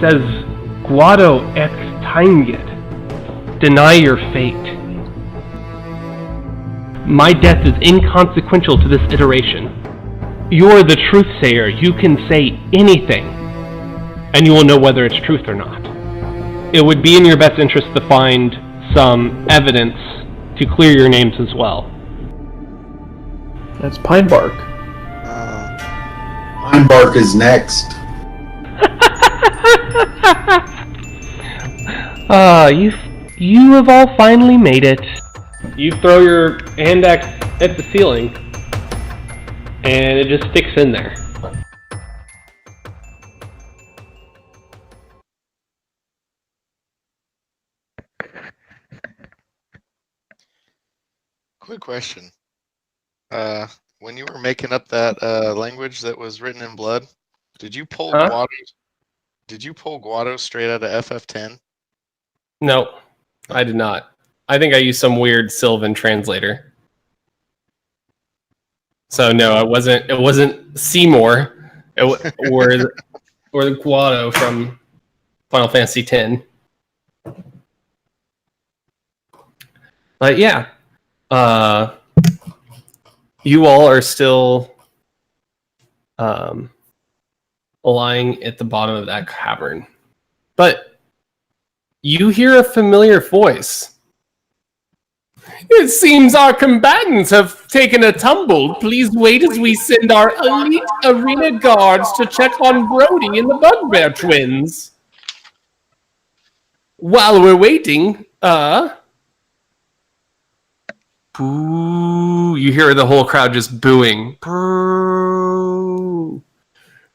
says, Guado ex timegit. Deny your fate. My death is inconsequential to this iteration. You are the truth-sayer. You can say anything, and you will know whether it's truth or not. It would be in your best interest to find some evidence to clear your names as well. That's Pine Bark. Pine Bark is next. You have all finally made it. You throw your hand axe at the ceiling, and it just sticks in there. Quick question. When you were making up that language that was written in blood, did you pull Guado? Did you pull Guado straight out of FF10? No, I did not. I think I used some weird Sylvan translator. So no, it wasn't Seymour, or the Guado from Final Fantasy X. But yeah, you all are still lying at the bottom of that cavern, but you hear a familiar voice. It seems our combatants have taken a tumble. Please wait as we send our elite arena guards to check on Brody and the Bugbear twins. While we're waiting, boo. You hear the whole crowd just booing. Boo.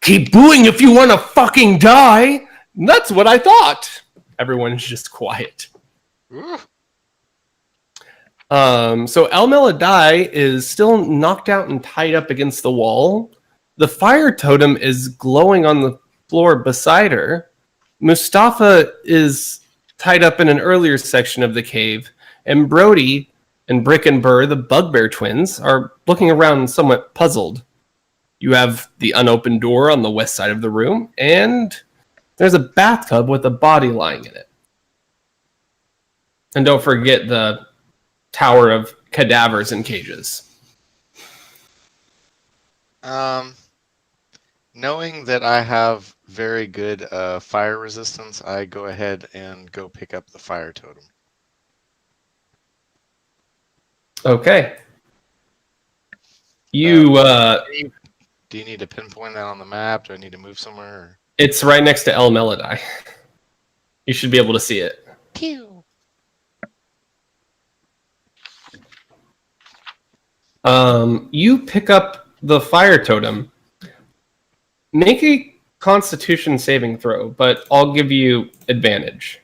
Keep booing if you want to fucking die. That's what I thought. Everyone's just quiet. So El Meladai is still knocked out and tied up against the wall. The fire totem is glowing on the floor beside her. Mustafa is tied up in an earlier section of the cave. And Brody and Brick and Burr, the Bugbear twins, are looking around somewhat puzzled. You have the unopened door on the west side of the room, and there's a bathtub with a body lying in it. And don't forget the tower of cadavers and cages. Knowing that I have very good fire resistance, I go ahead and go pick up the fire totem. Okay. Do you need to pinpoint that on the map? Do I need to move somewhere? Or? It's right next to El Meladai. You should be able to see it. Pew. You pick up the fire totem. Make a Constitution saving throw, but I'll give you advantage.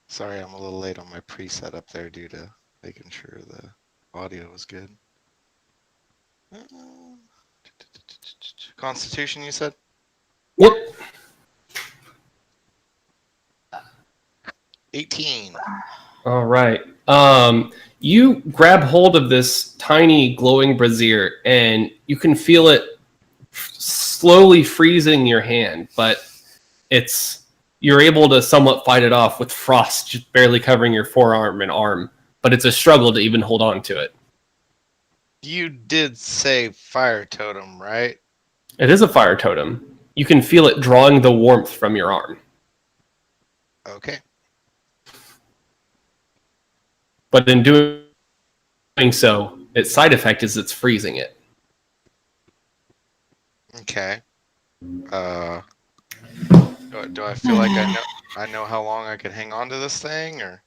Sorry, I'm a little late on my preset up there due to making sure the audio was good. Constitution, you said? Yep. 18. All right. You grab hold of this tiny glowing brazier, and you can feel it slowly freezing your hand, but you're able to somewhat fight it off with frost just barely covering your forearm and arm, but it's a struggle to even hold on to it. You did say fire totem, right? It is a fire totem. You can feel it drawing the warmth from your arm. Okay. But in doing so, its side effect is it's freezing it. Okay. Do I feel like I know how long I can hang on to this thing, or?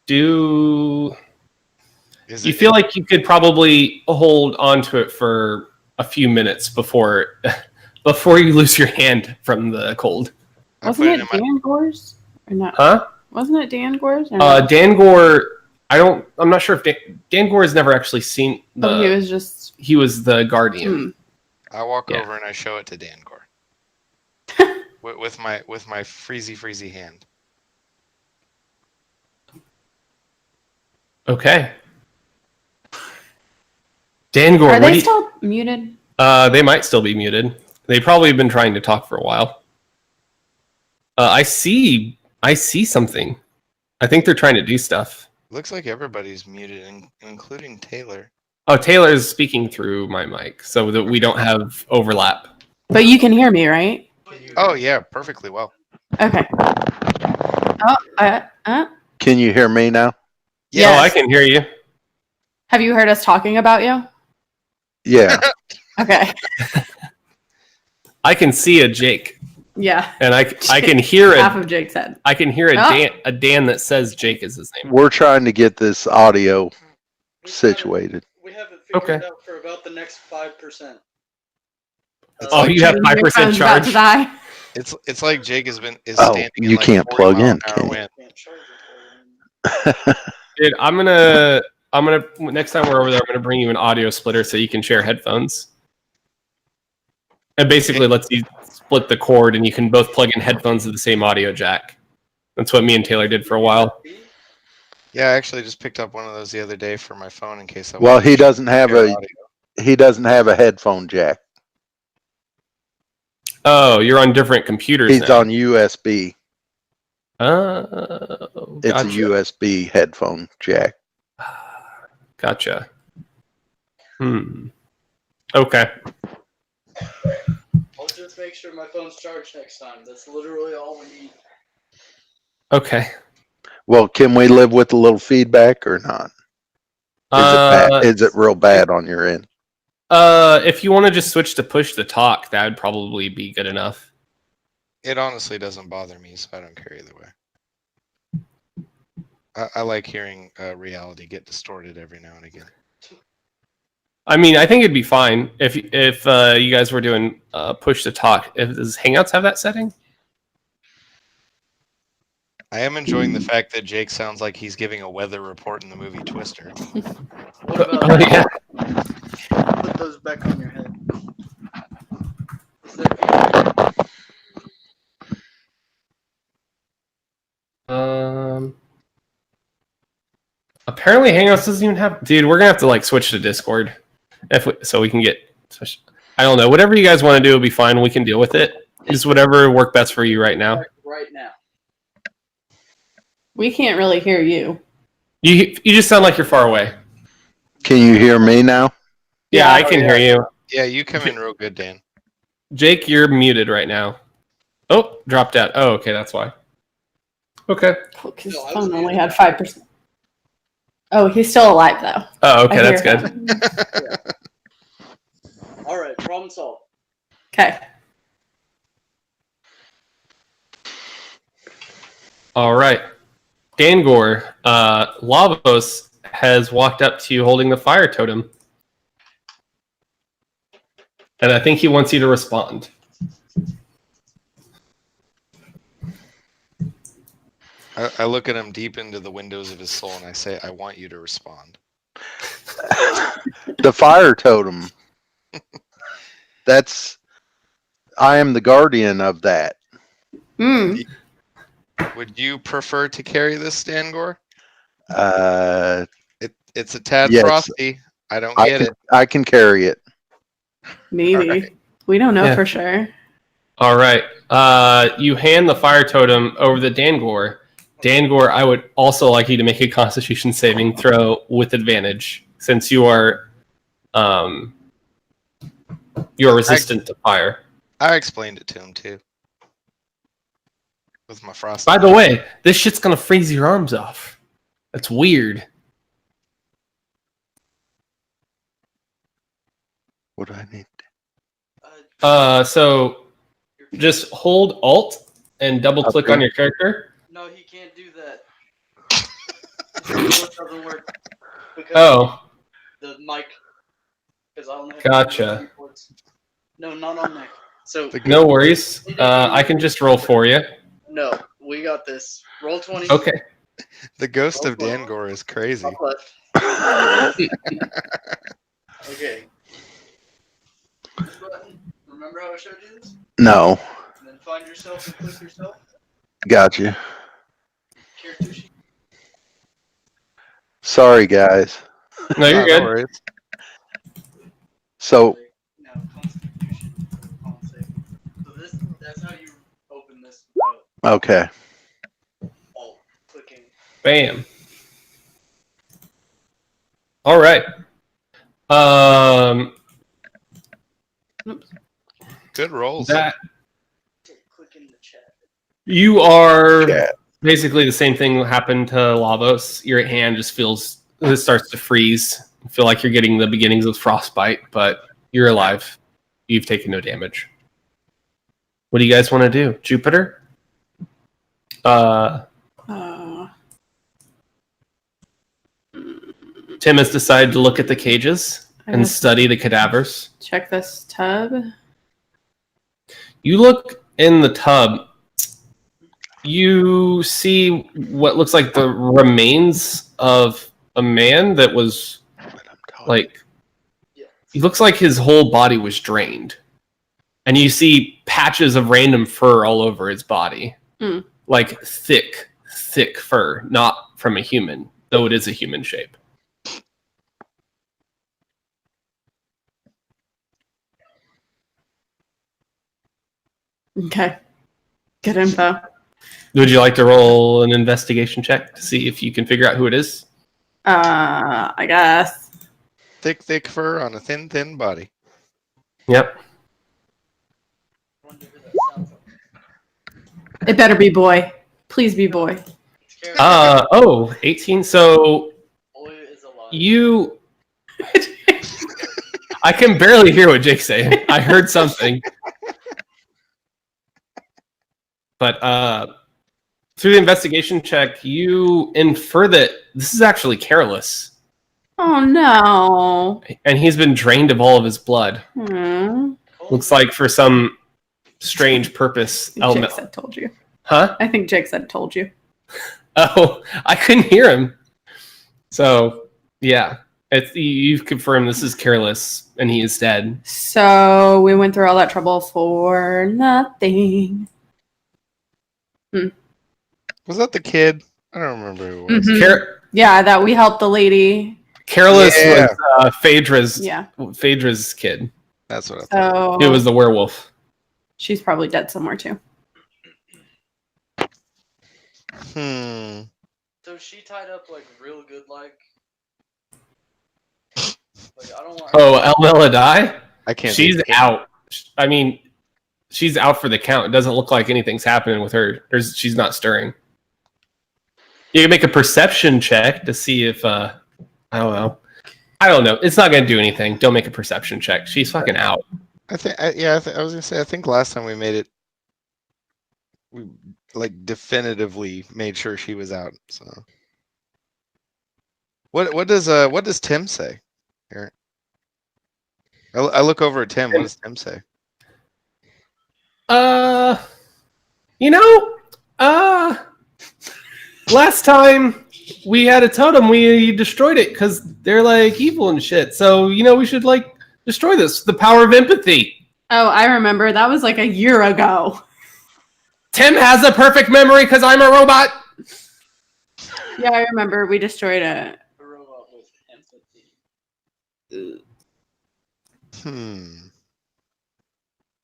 You feel like you could probably hold onto it for a few minutes before you lose your hand from the cold. Wasn't it Dangor's or not? Huh? Wasn't it Dangor's? Or not? Dangor. I'm not sure if Dangor has never actually seen the. Oh, he was the guardian. I walk over and I show it to Dangor with my freezy hand. Okay. Dangor, Are they still muted? They might still be muted. They probably have been trying to talk for a while. I see something. I think they're trying to do stuff. Looks like everybody's muted, including Taylor. Oh, Taylor is speaking through my mic so that we don't have overlap. But you can hear me, right? Oh yeah, perfectly well. Okay. Can you hear me now? Yeah, Yes. I can hear you. Have you heard us talking about you? Yeah. Okay. I can see a Jake, Yeah. and I can hear Half it. of Jake's head. I can hear Oh. a Dan that says Jake is his name. We're trying to get this audio situated. We have it figured Okay. out for about the next 5%. Oh, you have Your 5% phone's about to charge. die. It's like Jake is Oh, standing. you in like can't 40 plug mile in, an hour can you? wind. Can't charge it for you. Dude, I'm gonna next time we're over there, I'm gonna bring you an audio splitter so you can share headphones. It basically lets you split the cord, and you can both plug in headphones to the same audio jack. That's what me and Taylor did for a while. Yeah, I actually just picked up one of those the other day for my phone in case I. Well, wanted he to doesn't have share a audio. headphone jack. Oh, you're on different computers He's now. on USB. Oh, It's gotcha. a USB headphone jack. Gotcha. Okay. I'll just make sure my phone's charged next time. That's literally all we need. Okay. Well, can we live with a little feedback or not? Is it real bad on your end? If you want to just switch to push to talk, that would probably be good enough. It honestly doesn't bother me, so I don't care either way. I like hearing reality get distorted every now and again. I mean, I think it'd be fine if you guys were doing push to talk. Does Hangouts have that setting? I am enjoying the fact that Jake sounds like he's giving a weather report in the movie Twister. What about Oh, yeah. put those back on your head? Is there feedback? Apparently Hangouts doesn't even have. Dude, we're gonna have to like switch to Discord so we can get. I don't know. Whatever you guys want to do will be fine. We can deal with it. Just whatever work best for you right now. Right now. We can't really hear you. You just sound like you're far away. Can you hear me now? Yeah, I can hear you. Yeah, you come in real good, Dan. Jake, you're muted right now. Oh, dropped out. Oh, okay, that's why. Okay. Because No, I his was phone only muted. had 5%. Oh, he's still alive though. Oh, okay, I that's hear good. him. All right, problem solved. Okay. All right. Dangor, Lavos has walked up to you holding the fire totem. And I think he wants you to respond. I look at him deep into the windows of his soul and I say, I want you to respond. The fire totem. I am the guardian of that. Mm. Would you prefer to carry this, Dangor? It's a tad Yes. frosty. I don't get it. I can carry it. Maybe. Alright. We don't know Yeah. for sure. All right. You hand the fire totem over to Dangor. Dangor, I would also like you to make a Constitution saving throw with advantage, since you are resistant to fire. I explained it to him too. With my frosty. By the way, this shit's gonna freeze your arms off. That's weird. What do I need? So just hold Alt and double click Okay. on your character. No, he can't do that. His remote doesn't work because Oh, the mic. Because I only have Gotcha. ports. No, not on mic. So no worries. I can just roll for you. no, we got this. Roll 20. Okay. The ghost of Dangor is crazy. Top left. Okay. This button. Remember how I showed you this? No. And then find yourself and click yourself. Gotcha. Character sheet. Sorry, guys. No, you're No good. worries. So, No, Constitution. So that's how you open this okay. alt clicking. Bam. All right. Good rolls. That Click in the chat. you are Chat. basically the same thing happened to Lavos. Your hand just feels it starts to freeze. You feel like you're getting the beginnings of frostbite, but you're alive. You've taken no damage. What do you guys want to do? Jupiter? Tim has decided to look at the cages I and guess study the cadavers. check this tub. You look in the tub. You see what looks like the remains of a man that was like, he looks like his whole body was drained. And you see patches of random fur all over his body. Mm. Like thick fur, not from a human, though it is a human shape. Okay. Good info. Would you like to roll an investigation check to see if you can figure out who it is? I guess. Thick fur on a thin body. Yep. Wonder who that sounds like. It better be boy. Please be boy. It's Karen. 18. So Boy is alive. you... I can barely hear what Jake's saying. I heard something. But through the investigation check, you infer that this is actually Careless. Oh no. And he's been drained of all of his blood. Hmm. Looks like for some strange purpose. Jake said told you. Huh? I think Jake said told you. Oh, I couldn't hear him. So, yeah. You've confirmed this is Careless, and he is dead. So we went through all that trouble for nothing. Was that the kid? I don't remember who it was. Mhm. Yeah, that we helped the lady. Careless Yeah. was Phaedra's, Yeah. Phaedra's kid. That's what I thought. So It was the werewolf. she's probably dead somewhere too. So she tied up like real good, like I don't want. Oh, Elmela die? I can't. She's think. out. I mean, she's out for the count. It doesn't look like anything's happening with her. She's not stirring. You can make a perception check to see if I don't know. I don't know. It's not going to do anything. Don't make a perception check. She's fucking out. I was gonna say. I think last time we made it, we like definitively made sure she was out. So, what does Tim say? Here, I look over at Tim. What does Tim say? Last time we had a totem, we destroyed it because they're like evil and shit. So, we should like destroy this. The power of empathy. Oh, I remember. That was like a year ago. Tim has a perfect memory because I'm a robot. Yeah, I remember. We destroyed it. A robot with empathy.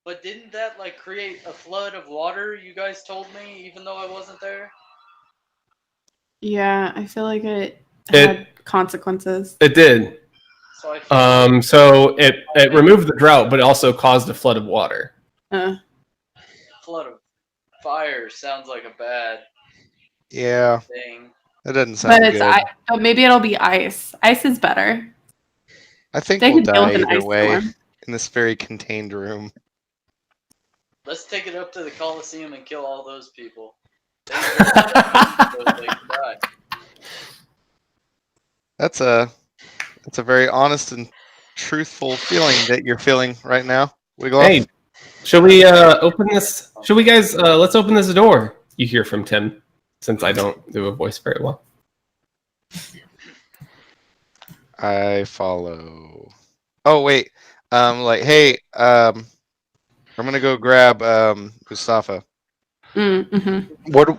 But didn't that like create a flood of water? You guys told me, even though I wasn't there. Yeah, I feel like it had consequences. It did. So I feel So it removed the drought, but it also caused a flood of water. flood of fire sounds like a bad Yeah, thing. that doesn't sound But it's good. oh, maybe it'll be ice. Ice is better. I think They we'll can deal die with an either ice way storm. in this very contained room. Let's take it up to the Coliseum and kill all those people. They can die. That's a very honest and truthful feeling that you're feeling right now. Wiggle off. Hey, should we open this? Should we guys? Let's open this door. You hear from Tim, since I don't do a voice very well. I follow. Oh wait, hey, I'm gonna go grab Mustafa. Mm, mhm.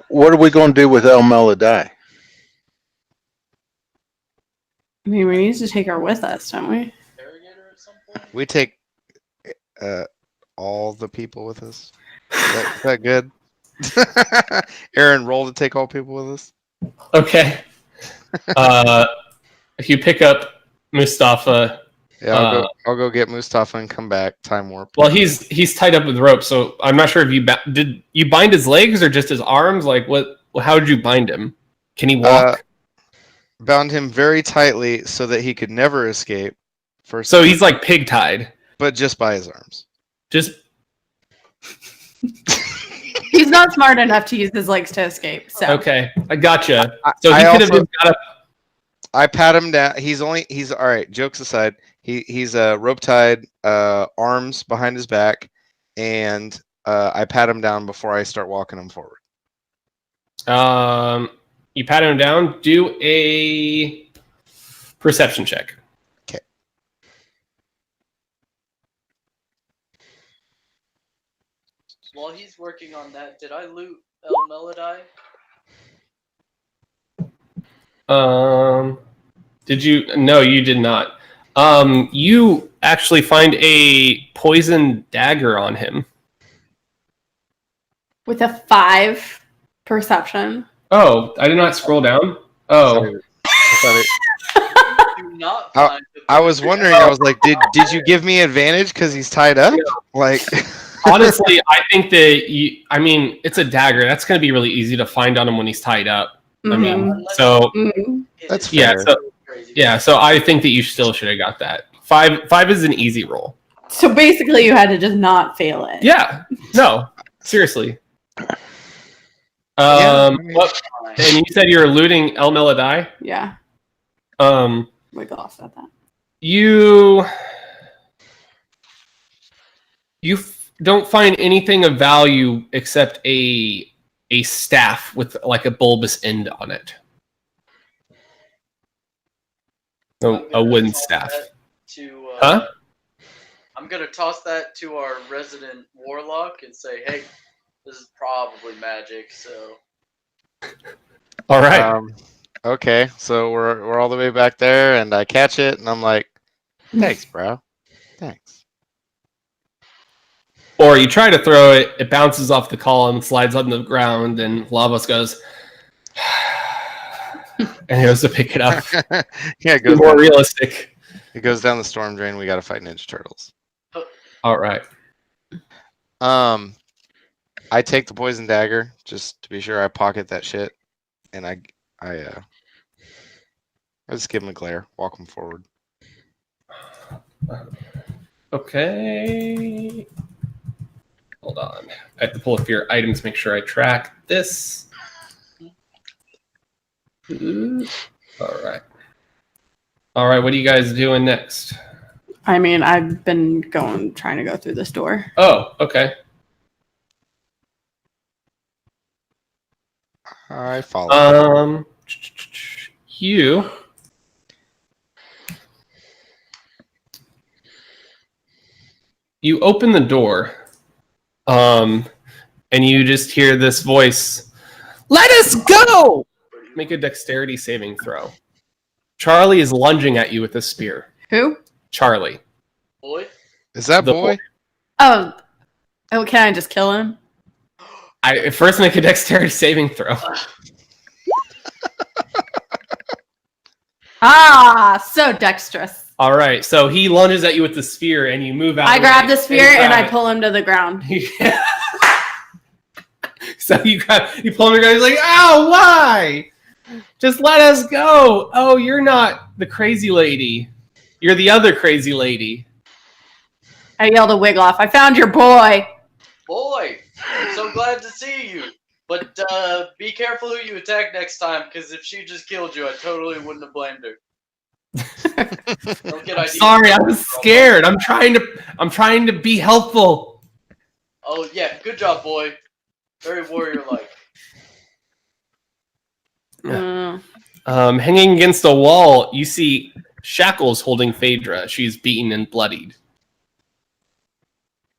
What are we going to do with El Melody? I mean, we need to take her with us, don't we? Interrogator at some point? We take all the people with us. Is that good? Aaron, roll to take all people with us. Okay. If you pick up Mustafa, Yeah, I'll go get Mustafa and come back. Time warp. well, he's tied up with rope, so I'm not sure if you did you bind his legs or just his arms. Like what? How did you bind him? Can he walk? Bound him very tightly so that he could never escape. So he's like pig tied. But just by his arms. Just He's not smart enough to use his legs to escape. So okay. I gotcha. So he I could have also- just got up. I pat him down. He's all right. Jokes aside, he's rope tied, arms behind his back, and I pat him down before I start walking him forward. You pat him down. Do a perception check. Okay. While he's working on that, did I loot El Melody? Did you? No, you did not. You actually find a poison dagger on him. with a 5 perception. Oh, I did not scroll down. Oh, Do not find the I was wondering. I was like, did you give me advantage because he's tied up? Like, honestly, I think that I mean, it's a dagger. That's going to be really easy to find on him when he's tied up. I mean, Unless so Mhm. it That's is yeah, fair. so crazy. yeah, so I think that you still should have got that. Five is an easy roll. So basically, you had to just not fail it. Yeah, no, seriously. Yeah, I mean- What? Fine. And you said you were looting El Melody. Yeah. Um, We glossed at that. you don't find anything of value except a staff with like a bulbous end on it. I'm A gonna wooden toss staff. that To, Huh? I'm gonna toss that to our resident warlock and say, "Hey, this is probably magic." So All right. Okay, so we're all the way back there, and I catch it, and I'm like, "Thanks, bro. Thanks." Or you try to throw it, it bounces off the column, slides on the ground, and Lavos goes, and he goes to pick it up. Yeah, it goes More down, realistic. it goes down the storm drain. We got to fight Ninja Turtles. All right. I take the poison dagger just to be sure. I pocket that shit, and I just give him a glare, walk him forward. Okay. Hold on. I have to pull up your items, make sure I track this. All right. All right, what are you guys doing next? I mean, I've been trying to go through this door. Oh, okay. I follow. You open the door, and you just hear this voice, "Let us go!" Make a dexterity saving throw. Charlie is lunging at you with a spear. Who? Charlie. boy, Is that the boy? Oh, can I just kill him? I first make a dexterity saving throw. Ah, so dexterous. All right, so he lunges at you with the spear, and you move out. I of grab way the spear and I grab pull him to the ground. it. So you pull him, and he's like, "Ow, why? Just let us go." Oh, you're not the crazy lady. You're the other crazy lady. I yelled a wig off. I found your boy. boy, I'm so glad to see you. But be careful who you attack next time, because if she just killed you, I totally wouldn't have blamed her. Don't get ideas. Sorry, I was scared. I'm trying to be helpful. Oh yeah, good job, boy. Very warrior-like. Mm. Hanging against the wall, you see Shackles holding Phaedra. She's beaten and bloodied.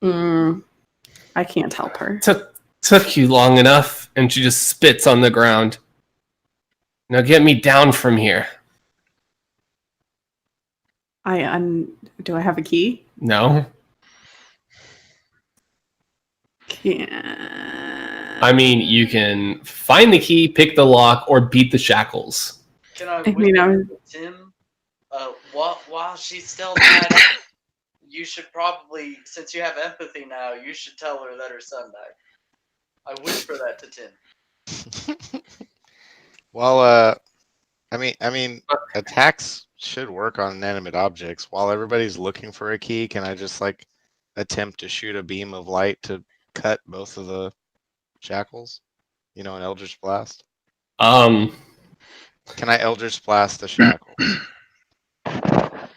I can't help her. Took you long enough, and she just spits on the ground. Now get me down from here. Do I have a key? No. Can't. I mean, you can find the key, pick the lock, or beat the shackles. Can I I mean, I was- Tim? While she's still tied up, you should probably, since you have empathy now, you should tell her that her son died. I whisper that to Tim. Well, I mean, attacks should work on inanimate objects. While everybody's looking for a key, can I just like attempt to shoot a beam of light to cut both of the shackles? You know, an Eldritch Blast. Um, Can I Eldritch Blast the shackles?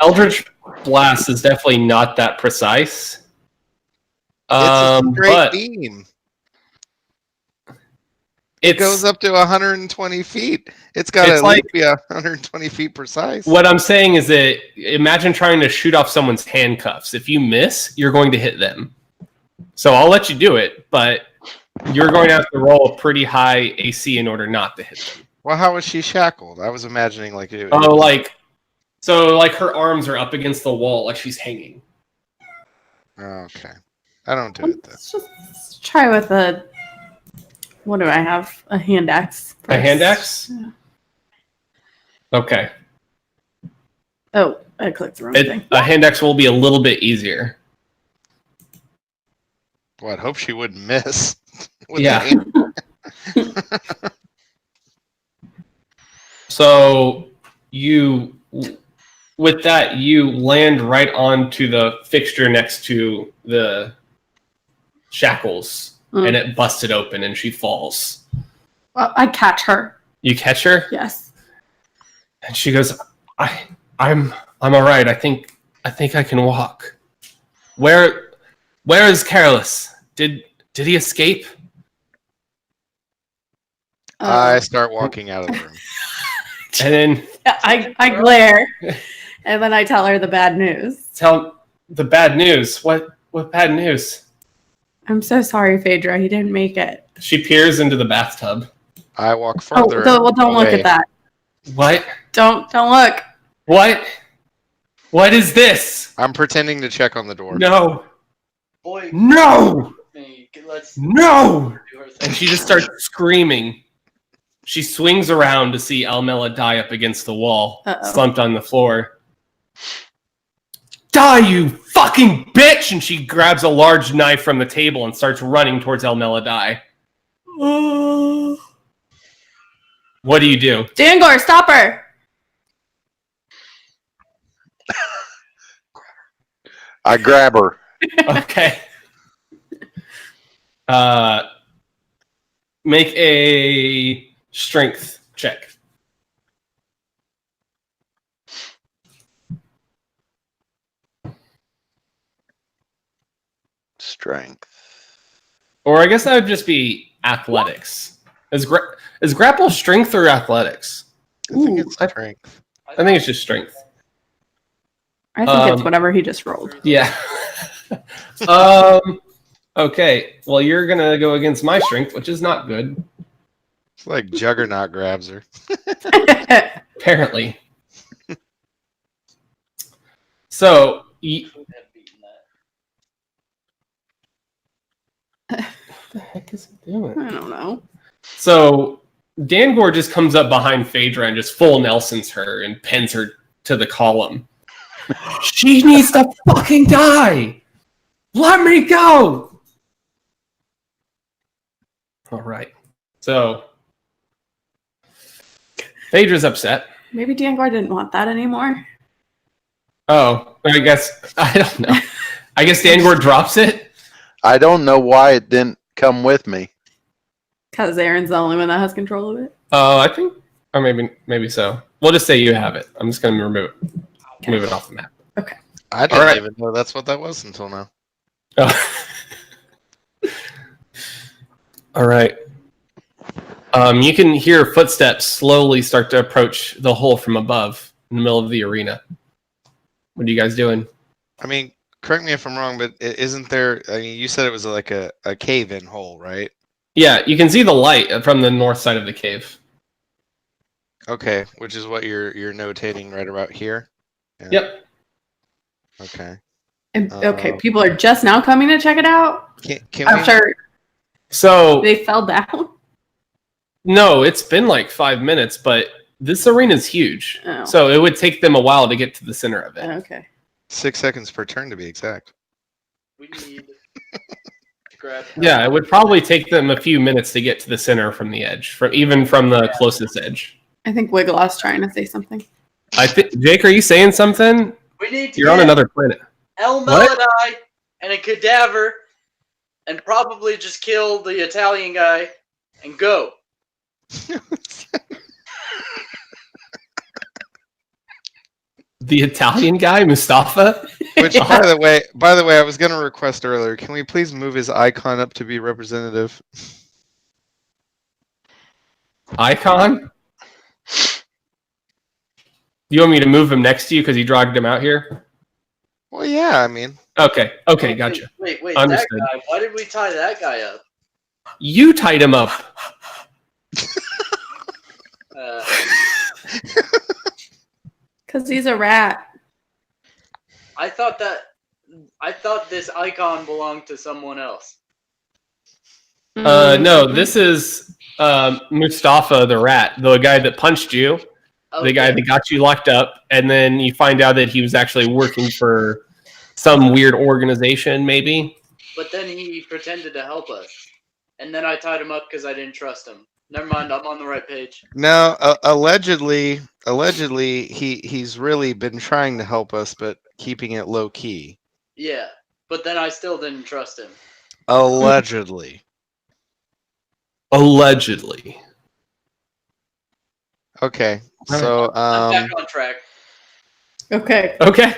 Eldritch Blast is definitely not that precise. It's a straight But beam. it It goes up to 120 feet. It's got to It's at least be 120 feet precise. What I'm saying is that imagine trying to shoot off someone's handcuffs. If you miss, you're going to hit them. So I'll let you do it, but you're going to have to roll a pretty high AC in order not to hit them. Well, how was she shackled? I was imagining like it. Oh, like her arms are up against the wall, like she's hanging. Okay. I don't do it then. Let's try with a. What do I have? A hand axe. A hand axe? Yeah. Okay. Oh, I clicked the wrong thing. A hand axe will be a little bit easier. Well, I'd hope she wouldn't miss. with Yeah. the hand. So with that, you land right onto the fixture next to the shackles, and it busted open, and she falls. Well, I catch her. You catch her, Yes. and she goes, "I'm all right. I think I can walk. Where is Careless? Did he escape?" I start walking out of the room. And then I glare, and then I tell her the bad news. tell the bad news. What bad news? I'm so sorry, Phaedra. He didn't make it. She peers into the bathtub. I walk Oh, further. don't look away. at that. What? Don't look. What is this? I'm pretending to check on the door. No. Boy, No! let's No! do her thing. And she just starts screaming. She swings around to see Almela die up against the wall, Uh-oh. slumped on the floor. Die, you fucking bitch! And she grabs a large knife from the table and starts running towards Almela Die. What do you do? Dangor, stop her! I grab her. Okay. Make a strength check. Strength. Or I guess that would just be athletics. Is grapple strength or athletics? I think it's Ooh, strength. I think it's just strength. I think it's whatever he just rolled. Yeah. Okay. Well, you're gonna go against my strength, which is not good, It's like Juggernaut grabs her. apparently. So, Should have beaten that. what the heck is he doing? I don't know. So, Dangor just comes up behind Phaedra and just full Nelsons her and pins her to the column. She needs to fucking die! Let me go! All right. So, Phaedra's upset. Maybe Dangor didn't want that anymore. Oh, I don't know. I guess Dangor drops it. I don't know why it didn't come with me. Because Aaron's the only one that has control of it. I think, or maybe so. We'll just say you have it. I'm just gonna move it off the map. I didn't Alright. even know that's what that was until now. Oh. All right. You can hear footsteps slowly start to approach the hole from above in the middle of the arena. What are you guys doing? I mean, correct me if I'm wrong, but isn't there? I mean, you said it was like a cave-in hole, right? Yeah, you can see the light from the north side of the cave. Okay, which is what you're notating right about here. Yeah. Yep. Okay. Okay, people are just now coming to check it out. Can I'm we? sure So they fell down. no, it's been like 5 minutes, but this arena is huge. Oh. So it would take them a while to get to the center of it. Okay. 6 seconds per turn to be exact. We need to grab. Yeah, it would probably take them a few minutes to get to the center from the edge, even from the closest edge. I think Wiglow's trying to say something. I think Jake, are you saying something? We need to You're on get another planet. El What? Melody and a cadaver, and probably just kill the Italian guy and go. The Italian guy, Mustafa. Which, by the way, I was going to request earlier. Can we please move his icon up to be representative? Icon. You want me to move him next to you because you dragged him out here? Well, yeah. I mean, Okay, gotcha. Wait, Understood. that guy. Why did we tie that guy up? You tied him up. Uh, Because he's a rat. I thought this icon belonged to someone else. No, this is Mustafa the rat, the guy that punched you, the guy that got you locked up, and then you find out that he was actually working for some weird organization, maybe. But then he pretended to help us, and then I tied him up because I didn't trust him. Never mind, I'm on the right page. no. Allegedly, he's really been trying to help us, but keeping it low key. Yeah, but then I still didn't trust him. Allegedly. Allegedly. Okay. So, I'm back on track. Okay. Okay.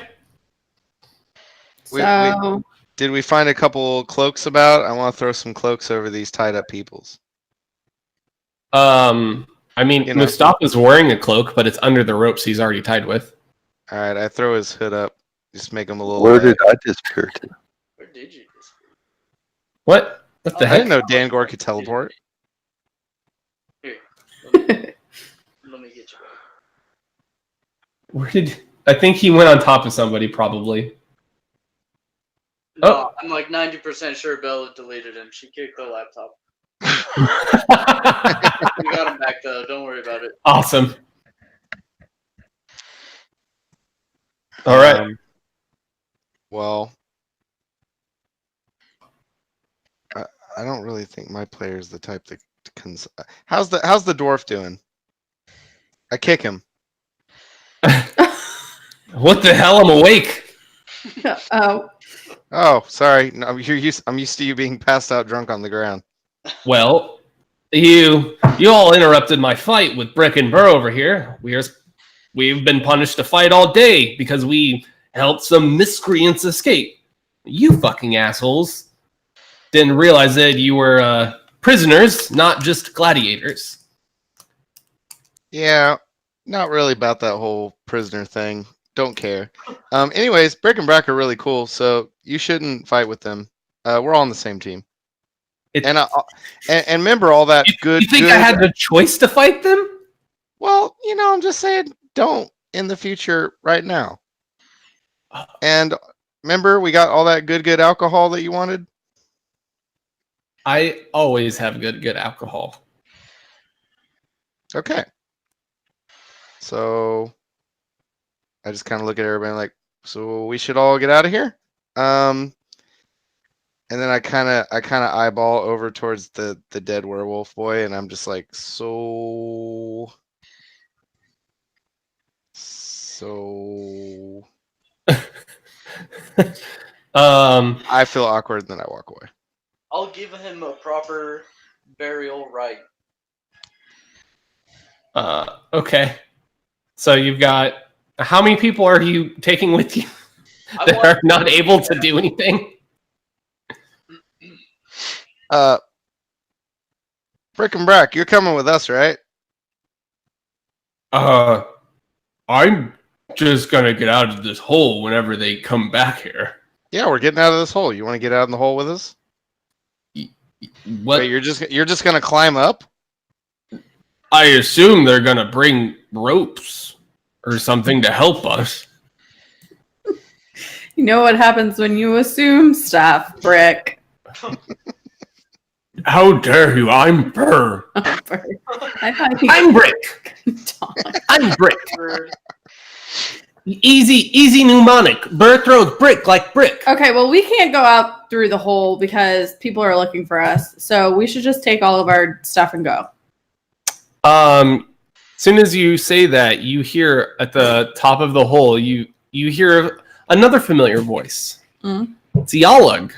So did we find a couple cloaks about? I want to throw some cloaks over these tied up peoples. I mean, You know- Mustafa's wearing a cloak, but it's under the ropes he's already tied with. All right, I throw his hood up. Just make him a little. Where did I disappear to? Where did you? What? What the Oh, I heck? didn't know Dan Gore could teleport. Here, let me get you. Where did? I think he went on top of somebody, probably. No, I'm like 90% sure Bella deleted him. She kicked the laptop. We got him back though. Don't worry about it. Awesome. All right. Well, I don't really think my player is the type that can. How's the dwarf doing? I kick him. What the hell? I'm awake. oh, Oh, sorry. No, I'm used to you being passed out drunk on the ground. Well, you all interrupted my fight with Brick and Burr over here. We've been punished to fight all day because we helped some miscreants escape. You fucking assholes didn't realize that you were prisoners, not just gladiators. Yeah, not really about that whole prisoner thing. Don't care. Anyways, Brick and Brack are really cool, so you shouldn't fight with them. We're all on the same team. And remember all that good. You think I had the choice to fight them? Well, I'm just saying, don't in the future right now. And remember, we got all that good alcohol that you wanted. I always have good alcohol. Okay. So I just kind of look at everybody like, so we should all get out of here. And then I kind of eyeball over towards the dead werewolf boy, and I'm just like, so. I feel awkward, and then I walk away. I'll give him a proper burial rite. Okay. So you've got how many people are you taking with you I that want- are not able to do anything? Brick and Brack, you're coming with us, right? I'm just gonna get out of this hole whenever they come back here. Yeah, we're getting out of this hole. You want to get out in the hole with us? What? Wait, you're just gonna climb up? I assume they're gonna bring ropes or something to help us. You know what happens when you assume stuff, Brick. How dare you? I'm Burr. I thought you I'm Brick. I'm Brick. Easy mnemonic. Burr throws brick like brick. Okay, well, we can't go out through the hole because people are looking for us. So we should just take all of our stuff and go. Soon as you say that, you hear at the top of the hole, you hear another familiar voice. Mm. It's Yalug,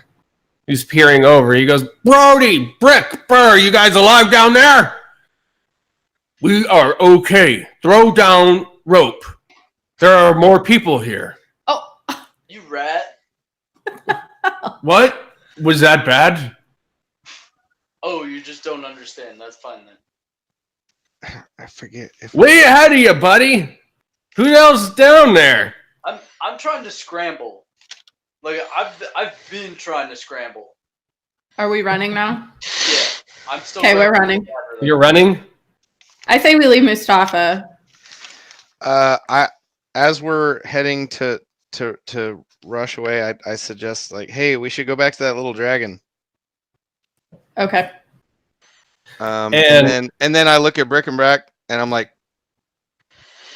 who's peering over. He goes, Brody, Brick, Burr, you guys alive down there? We are okay. Throw down rope. There are more people here. Oh, You rat. What? Was that bad? Oh, you just don't understand. That's fine then. I forget if Way ahead of you, buddy. Who else is down there? I'm trying to scramble. Like I've been trying to scramble. are we running now? Yeah, I'm still. Okay, we're running. You're running? I say we leave Mustafa. as we're heading to rush away, I suggest like, hey, we should go back to that little dragon. Okay. And And- then I look at Brick and Brack and I'm like,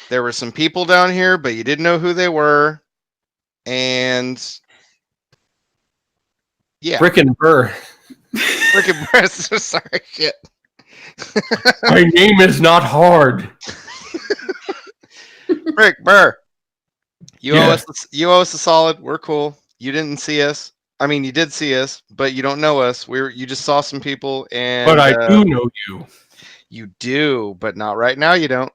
there were some people down here, but you didn't know who they were. And yeah, Brick and Burr. Brick and Brack. Sorry, shit. My name is not hard. Brick, Burr. You Yeah. owe us a solid. We're cool. You didn't see us. I mean, you did see us, but you don't know us. You just saw some people, and But I do know you. You do, but not right now. You don't.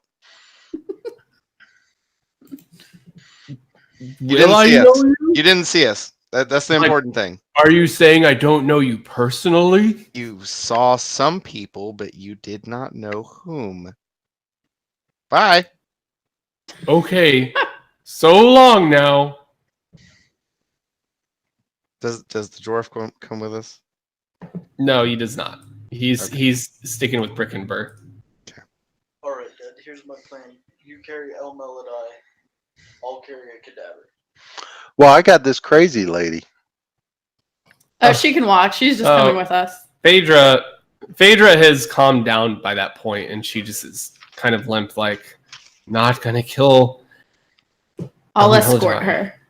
You Will I didn't see know us. you? You didn't see us. That's the Like- important thing. Are you saying I don't know you personally? You saw some people, but you did not know whom. Bye. Okay. So long now. Does the dwarf come with us? No, he does not. He's Okay. he's sticking with Brick and Burr. All right, Dad. Here's my plan. You carry El Melody. I'll carry a cadaver. Well, I got this crazy lady. Oh, she can walk. She's just Oh. coming with us. Phaedra has calmed down by that point, and she just is kind of limp, like not gonna kill. I'll Oh, escort Melody. her.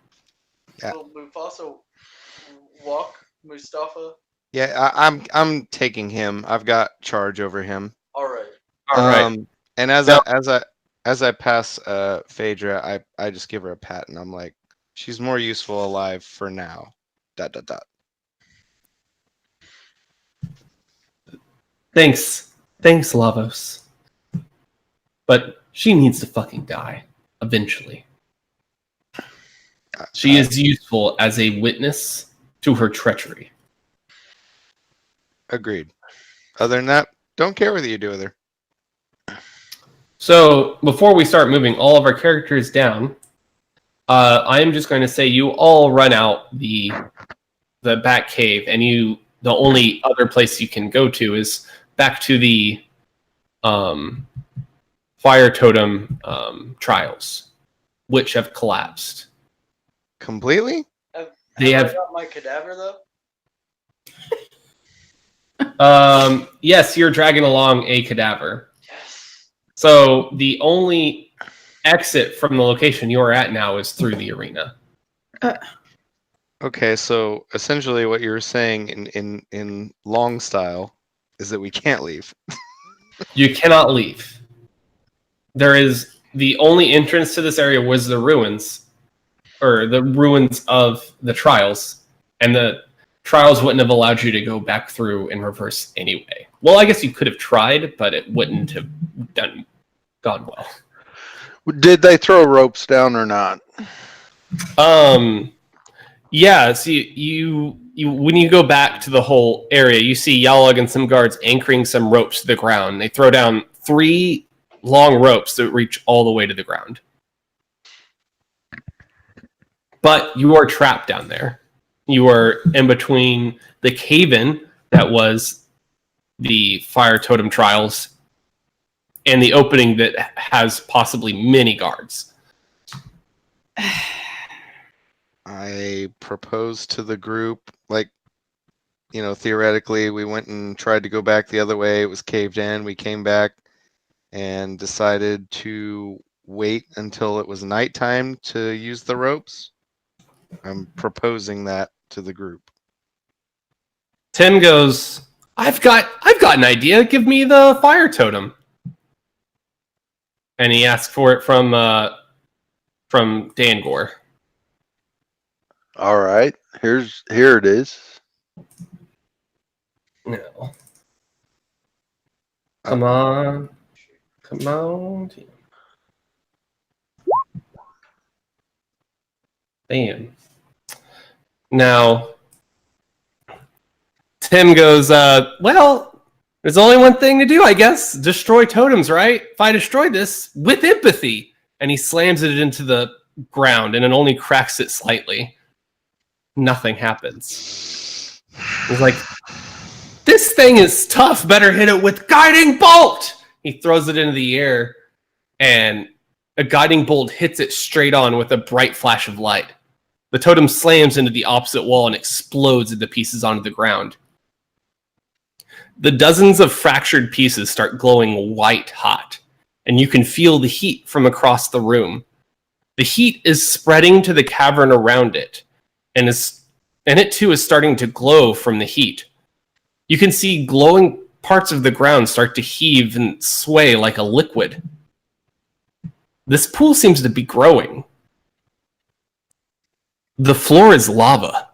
Yeah. Will Mufasa walk Mustafa? Yeah, I'm taking him. I've got charge over him. All right. All right. And as Now- I pass Phaedra, I just give her a pat and I'm like, she's more useful alive for now. ... Thanks, Lavos. But she needs to fucking die eventually. She is useful as a witness to her treachery. Agreed. Other than that, don't care whether you do with her. So before we start moving all of our characters down, I am just going to say you all run out the back cave, and the only other place you can go to is back to the fire totem trials, which have collapsed. Completely? They I have got my cadaver though. yes, you're dragging along a cadaver. Yes. So the only exit from the location you're at now is through the arena. Okay, so essentially what you're saying in long style is that we can't leave. You cannot leave. There is the only entrance to this area was the ruins, or the ruins of the trials, and the trials wouldn't have allowed you to go back through in reverse anyway. Well, I guess you could have tried, but it wouldn't have gone well. Did they throw ropes down or not? Yeah, so you when you go back to the whole area, you see Yalog and some guards anchoring some ropes to the ground. They throw down 3 long ropes that reach all the way to the ground. But you are trapped down there. You are in between the cave-in that was the fire totem trials and the opening that has possibly many guards. I proposed to the group, like, theoretically, we went and tried to go back the other way. It was caved in. We came back and decided to wait until it was nighttime to use the ropes. I'm proposing that to the group. Tim goes, I've got an idea. Give me the fire totem. And he asks for it from Dangor. All right. Here it is. No. Come on. Come on. Bam. Now, Tim goes, well, there's only one thing to do, I guess. Destroy totems, right? If I destroy this with empathy. And he slams it into the ground and it only cracks it slightly. Nothing happens. He's like, this thing is tough. Better hit it with guiding bolt. He throws it into the air and a guiding bolt hits it straight on with a bright flash of light. The totem slams into the opposite wall and explodes into pieces onto the ground. The dozens of fractured pieces start glowing white hot, and you can feel the heat from across the room. The heat is spreading to the cavern around it, and it too is starting to glow from the heat. You can see glowing parts of the ground start to heave and sway like a liquid. This pool seems to be growing. The floor is lava.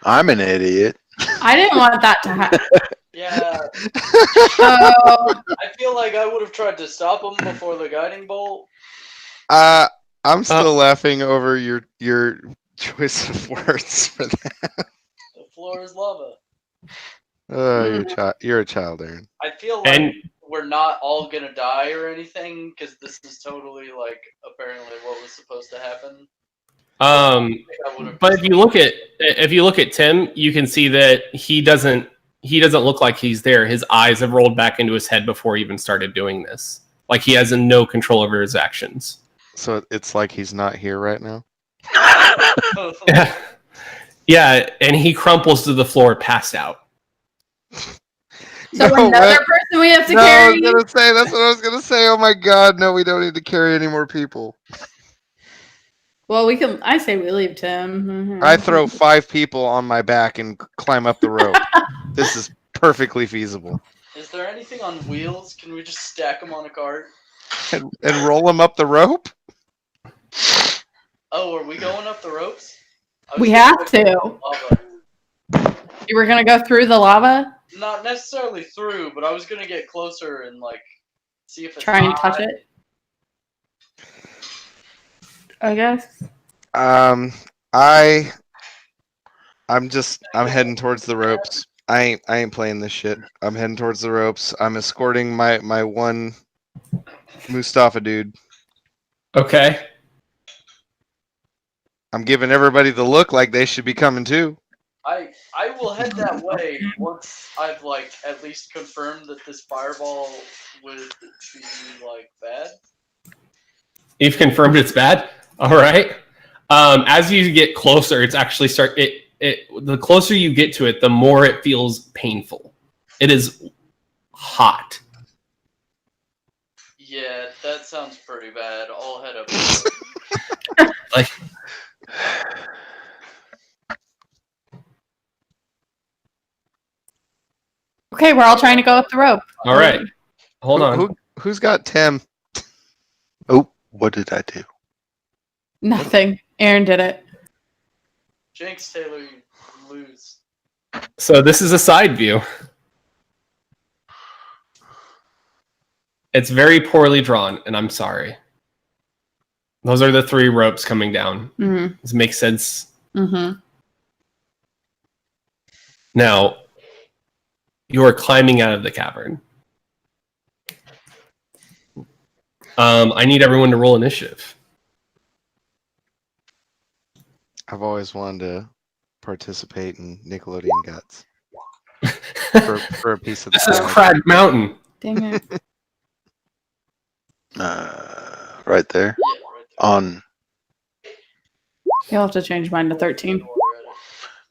I'm an idiot. I didn't want that to happen. Yeah, So I feel like I would have tried to stop him before the guiding bolt. I'm still laughing over your choice of words for that. The floor is lava. You're a child, Aaron. I feel like And we're not all gonna die or anything because this is totally like apparently what was supposed to happen. but if you look at Tim, you can see that he doesn't look like he's there. His eyes have rolled back into his head before he even started doing this. Like he has no control over his actions. So it's like he's not here right now. Yeah, and he crumples to the floor, passed out. So another person we have to carry. That's what I was gonna say. Oh my god, no, we don't need to carry any more people. Well, we can. I say we leave Tim. Mhm. I throw 5 people on my back and climb up the rope. This is perfectly feasible. Is there anything on wheels? Can we just stack them on a cart? And roll them up the rope? Oh, are we going up the ropes? We have to. Lava. You were gonna go through the lava, Not necessarily through, but I was gonna get closer and like see if it's try and hot. touch it. I guess. I'm heading towards the ropes. I ain't playing this shit. I'm heading towards the ropes. I'm escorting my one Mustafa dude. Okay. I'm giving everybody the look like they should be coming too. I will head that way once I've like at least confirmed that this fireball would be like bad. You've confirmed it's bad? All right. As you get closer, it's actually the closer you get to it, the more it feels painful. It is hot. Yeah, that sounds pretty bad. I'll head up. Like, Okay, we're all trying to go up the rope. all right. Hold on. Who's got Tim? Oh, what did I do? Nothing. Aaron did it. Jinx, Taylor, you lose. So this is a side view. It's very poorly drawn, and I'm sorry. Those are the 3 ropes coming down. Mm-hmm. Does it make sense? Mm-hmm. Now, you are climbing out of the cavern. I need everyone to roll initiative. I've always wanted to participate in Nickelodeon Guts for a piece of the This is pie. Crag Mountain. Dang it. Right there Yeah, right there. on. You'll have to change mine to 13.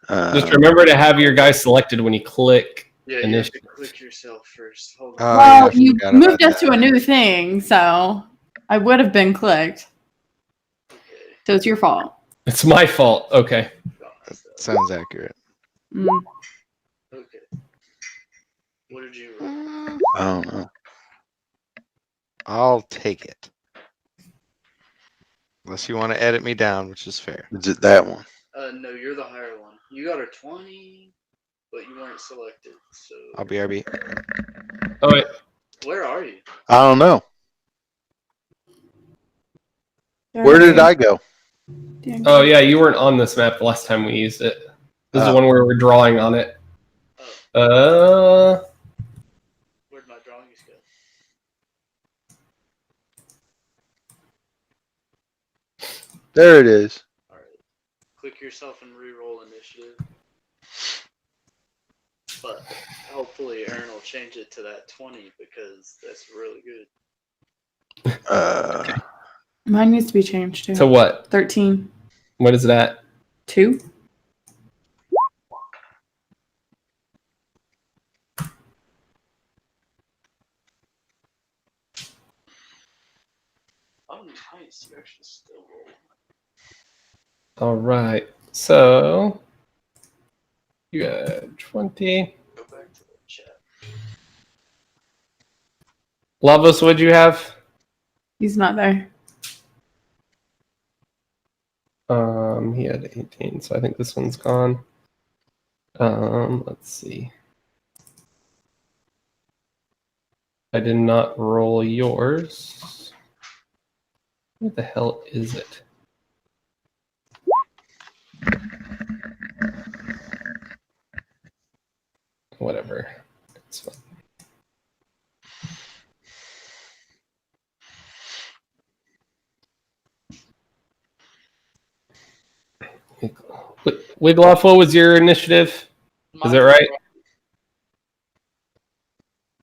Just remember to have your guy selected when you click Yeah, you have to initiative. click yourself first. Hold Oh, on. yeah, Well, I you forgot moved about us to a new thing, so I would have been clicked. Okay. So it's your fault. It's my fault. Okay. Got That myself. sounds accurate. Mm. Okay. What did you roll? I don't know. I'll take it. Unless you want to edit me down, which is fair. Is it that one? No, you're the higher one. You got a 20, but you weren't selected. So I'll BRB. Oh wait. where are you? I don't know. Where did I go? Oh yeah, you weren't on this map the last time we used it. This is the Oh. one where we're drawing on it. Oh, where'd my drawings go? There it is. All right. Click yourself and re-roll initiative. But hopefully Aaron will change it to that 20 because that's really good. Mine needs to be changed too. So what? 13. What is that? 2. Oh, nice. You actually still roll. All right. So you got 20. Go back to the chat. Lavos, what'd you have? He's not there. He had 18, so I think this one's gone. Let's see. I did not roll yours. What the hell is it? Whatever. It's fine. Wigloff, what was your initiative? Is it right?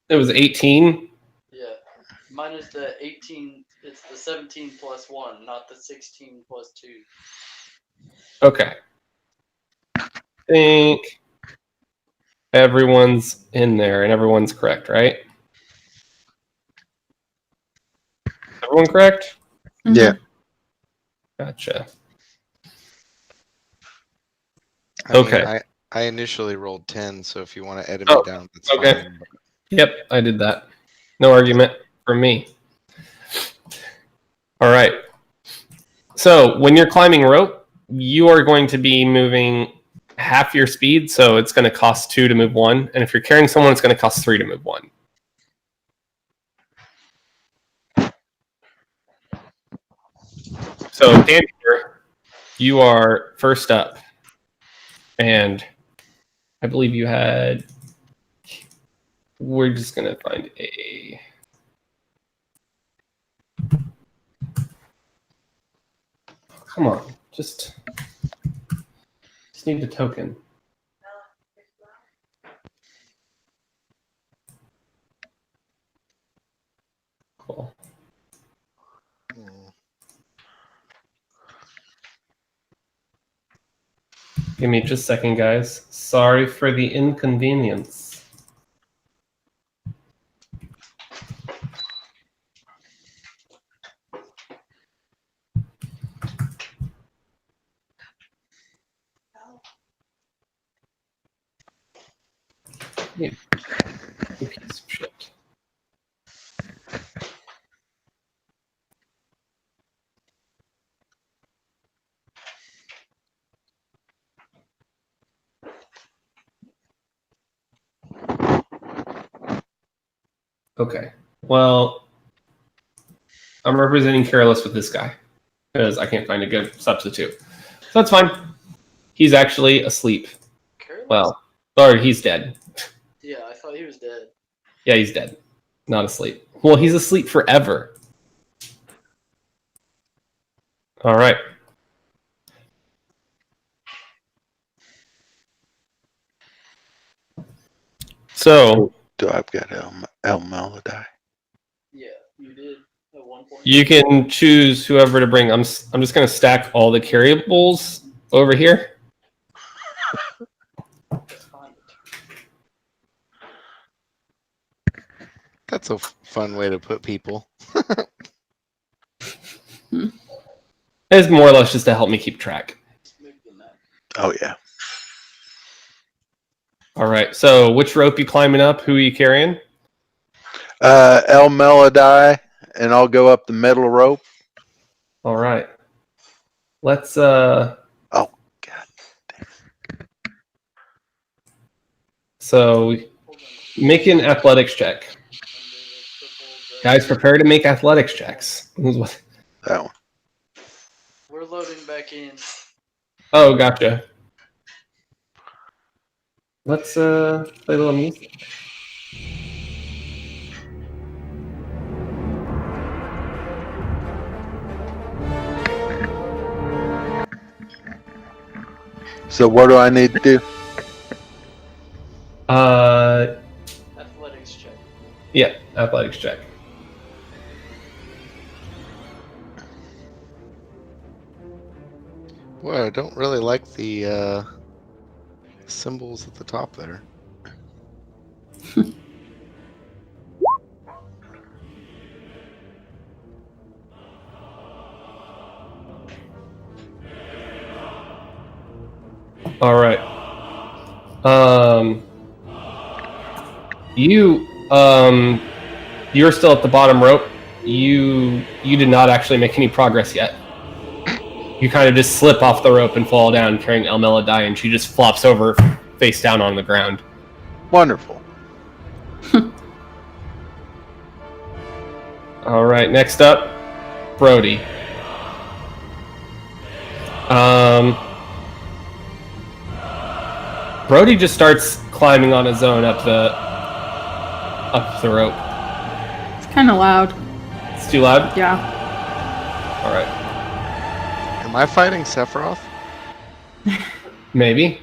It was 18. Yeah. Mine is the 18. It's the 17 plus 1, not the 16 plus 2. Okay. I think everyone's in there and everyone's correct, right? Everyone correct? Mhm. Yeah. Gotcha. I mean, Okay. I initially rolled 10, so if you want to edit me Oh, down, that's okay. fine. Yep, I did that. No argument from me. All right. So when you're climbing rope, you are going to be moving half your speed, so it's going to cost 2 to move 1. And if you're carrying someone, it's going to cost 3 to move 1. So, Danny, you are first up. And I believe you had. We're just going to find a. Come on. Just need a token. Cool. Hmm. Give me just a second, guys. Sorry for the inconvenience. You piece of shit. Okay. Well, I'm representing Careless with this guy because I can't find a good substitute. So that's fine. He's actually asleep. Careless? Well, or he's dead. Yeah, I thought he was dead. Yeah, he's dead. Not asleep. Well, he's asleep forever. All right. So, Do I've got El Maladai? Yeah, you did. At 1 point. You can choose whoever to bring. I'm just gonna stack all the carryables over here. That's fine. That's a fun way to put people. It's more or less just to help me keep track. Making that. Oh yeah. All right. So which rope you climbing up? Who are you carrying? El Melody, and I'll go up the middle rope. All right. Let's Oh God. So Hold on. make an athletics check. Guys, prepare to make athletics checks. That one. We're loading back in. Oh, gotcha. Let's play a little music. So what do I need to do? Athletics check. Yeah, athletics check. Boy, I don't really like the symbols at the top there. All right. You're still at the bottom rope. You did not actually make any progress yet. You kind of just slip off the rope and fall down carrying El Melody, and she just flops over face down on the ground. Wonderful. All right, next up, Brody. Brody just starts climbing on his own up the rope. It's kind of loud. It's too loud? Yeah. All right. Am I fighting Sephiroth? Maybe.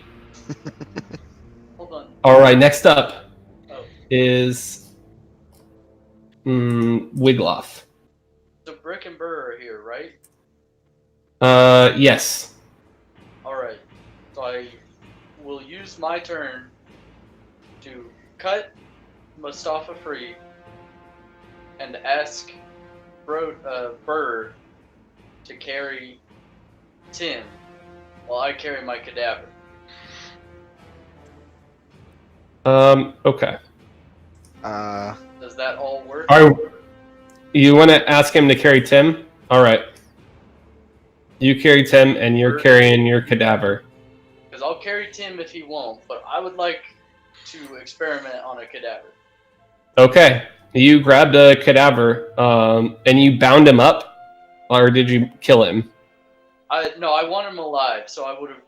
Hold on. All right, next up Oh. is Wigloff. So Brick and Burr are here, right? Yes. Alright. So I will use my turn to cut Mustafa free and ask Burr to carry Tim while I carry my cadaver. Okay. Does that all work? You want to ask him to carry Tim? All right. You carry Tim, and you're carrying your cadaver. Because I'll carry Tim if he won't, but I would like to experiment on a cadaver. Okay. You grabbed a cadaver, and you bound him up, or did you kill him? No, I want him alive, so I would have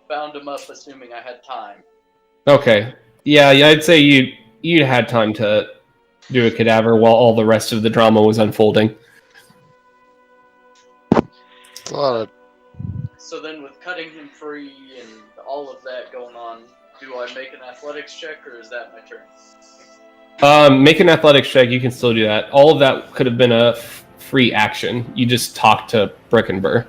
bound him up assuming I had time. Okay. Yeah, I'd say you had time to do a cadaver while all the rest of the drama was unfolding. It's a lot of So then with cutting him free and all of that going on, do I make an athletics check or is that my turn? Make an athletics check. You can still do that. All of that could have been a free action. You just talked to Brick and Burr.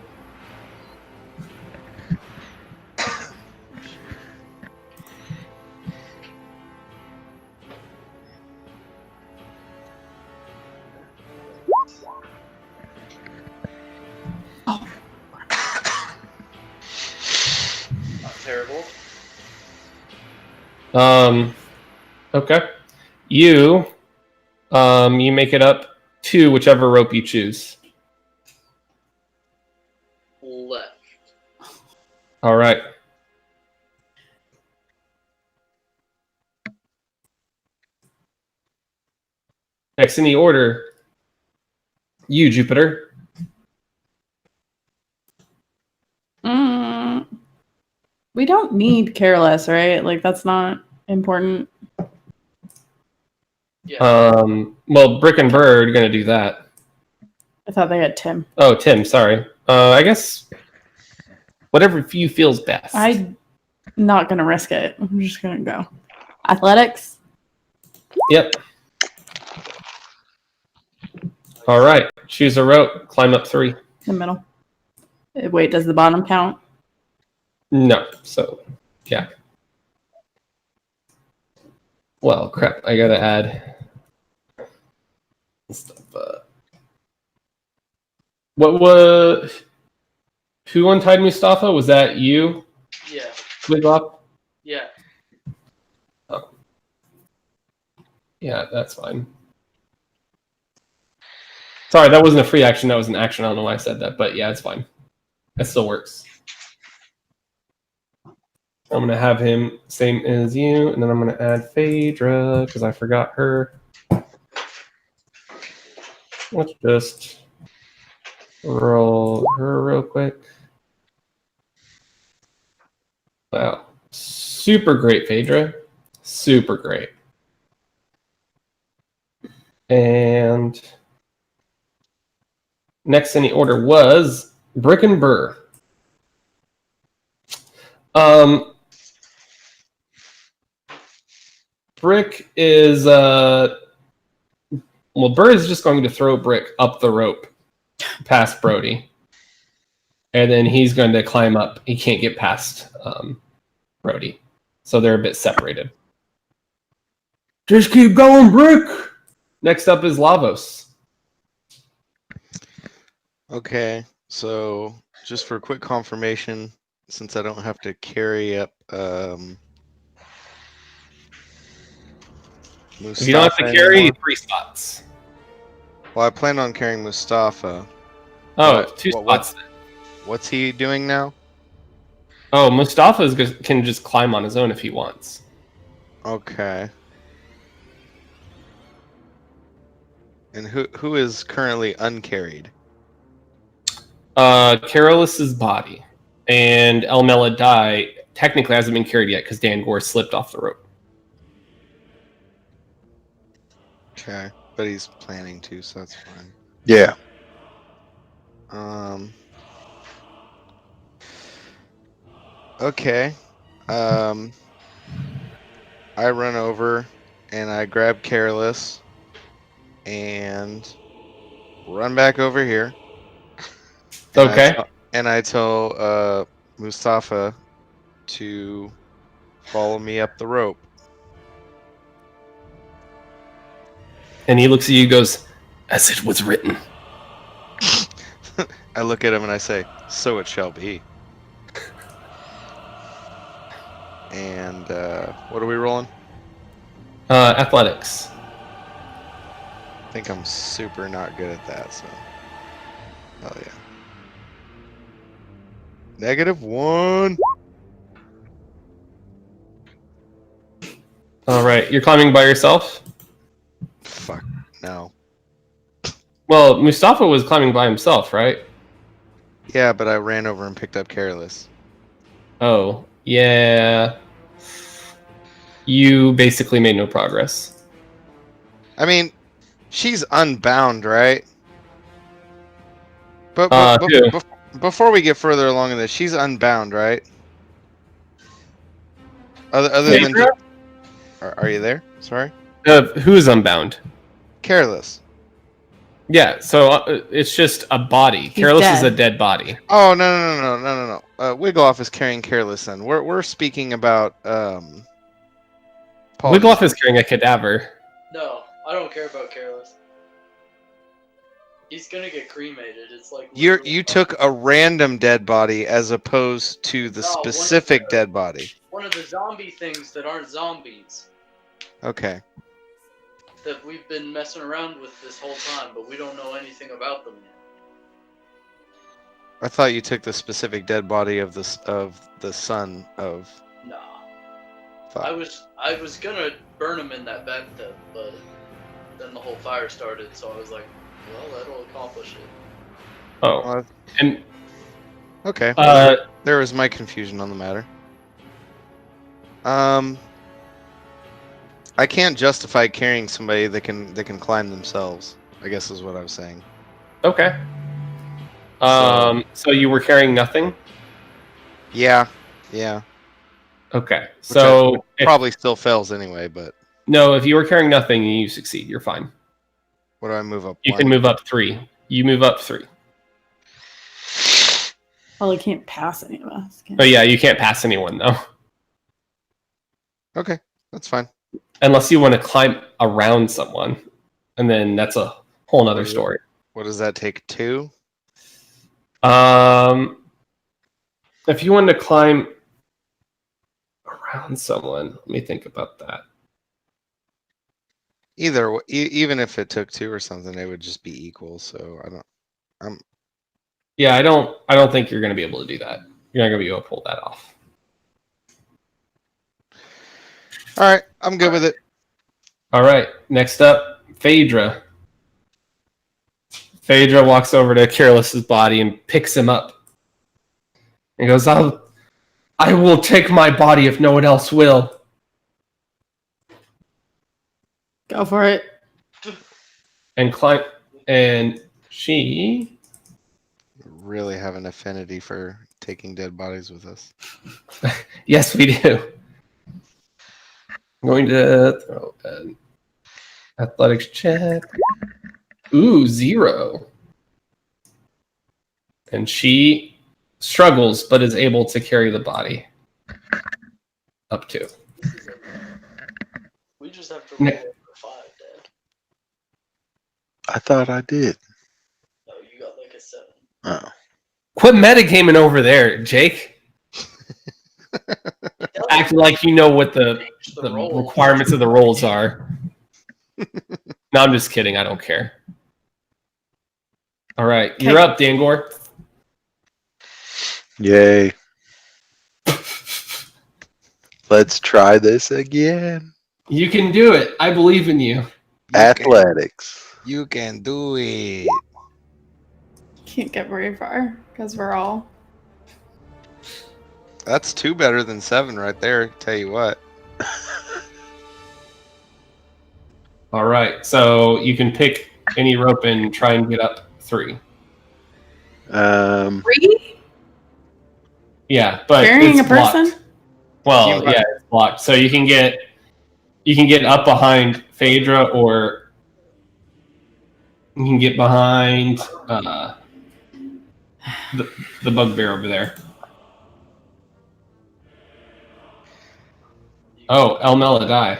Not terrible. Okay. You make it up to whichever rope you choose. Left. All right. Next in the order, you, Jupiter. We don't need careless, right? Like that's not important. Yeah. Well, Brick and Burr are gonna do that. I thought they had Tim. Oh, Tim, sorry. I guess whatever you feels best. I'm not gonna risk it. I'm just gonna go. Athletics. Yep. I All right. Choose a rope. Climb up 3. The middle. Wait, does the bottom count? No. So, yeah. Well, crap. I gotta add stuff. What was? Who untied Mustafa? Was that you, Yeah. Wiglop? Yeah. Oh. Yeah, that's fine. Sorry, that wasn't a free action. That was an action. I don't know why I said that, but yeah, it's fine. That still works. I'm going to have him same as you, and then I'm going to add Phaedra because I forgot her. Let's just roll her real quick. Wow. Super great, Phaedra. Super great. And next in the order was Brick and Burr. Brick is Burr is just going to throw Brick up the rope past Brody. And then he's going to climb up. He can't get past Brody. So they're a bit separated. Just keep going, Brick! Next up is Lavos. Okay, so just for quick confirmation, since I don't have to carry up Mustafa If you don't have to carry anymore. 3 spots. Well, I plan on carrying Mustafa. Oh, What- 2 what- spots. What's he doing now? Oh, Mustafa can just climb on his own if he wants. Okay. And who is currently uncarried? Carolus' body. And El Meladai technically hasn't been carried yet because Dan Gore slipped off the rope. Okay, but he's planning to, so that's fine. Yeah. Okay. I run over and I grab Careless and run back over here. And Okay. I tell Mustafa to follow me up the rope. And he looks at you and goes, as it was written. I look at him and I say, "So it shall be." And what are we rolling? Athletics. I think I'm super not good at that, so. Oh, yeah. -1. All right. You're climbing by yourself? Fuck, no. Well, Mustafa was climbing by himself, right? Yeah, but I ran over and picked up Careless. Oh, yeah. You basically made no progress. I mean, she's unbound, right? But, who? before we get further along in this, she's unbound, right? Other than Phaedra? are you there? Sorry. Who is unbound? Careless. Yeah, so it's just a body. Careless is a dead. dead body. Oh no. Wiggleoff is carrying Careless. Then we're speaking about Paul. Wiggleoff is carrying a cadaver. No, I don't care about Careless. He's gonna get cremated. It's like You took a random dead body as opposed to the No, one of specific the- dead body. one of the zombie things that aren't zombies Okay. that we've been messing around with this whole time, but we don't know anything about them yet. I thought you took the specific dead body of the son of. Nah. Fuck. I was gonna burn him in that bathtub, but then the whole fire started, so I was like, well, that'll accomplish it. Oh, Well, and okay. There was my confusion on the matter. I can't justify carrying somebody that can climb themselves, I guess is what I was saying. okay. So you were carrying nothing? Yeah. Okay. Which So if probably still fails anyway, but you were carrying nothing, you succeed. You're fine. What do I move up? You one? can move up 3. You move up 3. Well, he can't pass any of us. can Oh he? yeah, you can't pass anyone though, Okay, that's fine. unless you want to climb around someone, and then that's a whole nother story. What does that take? 2? If you wanted to climb around someone, let me think about that. Even if it took 2 or something, they would just be equal. So Yeah, I don't think you're going to be able to do that. You're not going to be able to pull that off. all right. I'm good with it. All right, next up, Phaedra. Phaedra walks over to Careless's body and picks him up. And goes, I will take my body if no one else will. Go for it. And she Really have an affinity for taking dead bodies with us. yes, we do. I'm going to throw an athletics check. Ooh, 0. And she struggles, but is able to carry the body up 2. We just have to roll Nick. over 5, Dad. I thought I did. No, you got like a 7. Oh. Quit metagaming over there, Jake. It doesn't Act like you know what the change the the roll. requirements of the rolls are. No, I'm just kidding. I don't care. All right, you're up, Dangor. Yay. Let's try this again. You can do it. I believe in you. Athletics. You can do it. Can't get very far because we're all. That's 2 better than 7 right there. Tell you what. All right, so you can pick any rope and try and get up 3. 3? Yeah, but Carrying it's a person? blocked. Well, You might- yeah, it's blocked. So you can get up behind Phaedra, or you can get behind the bugbear over there. Oh, El Meladai.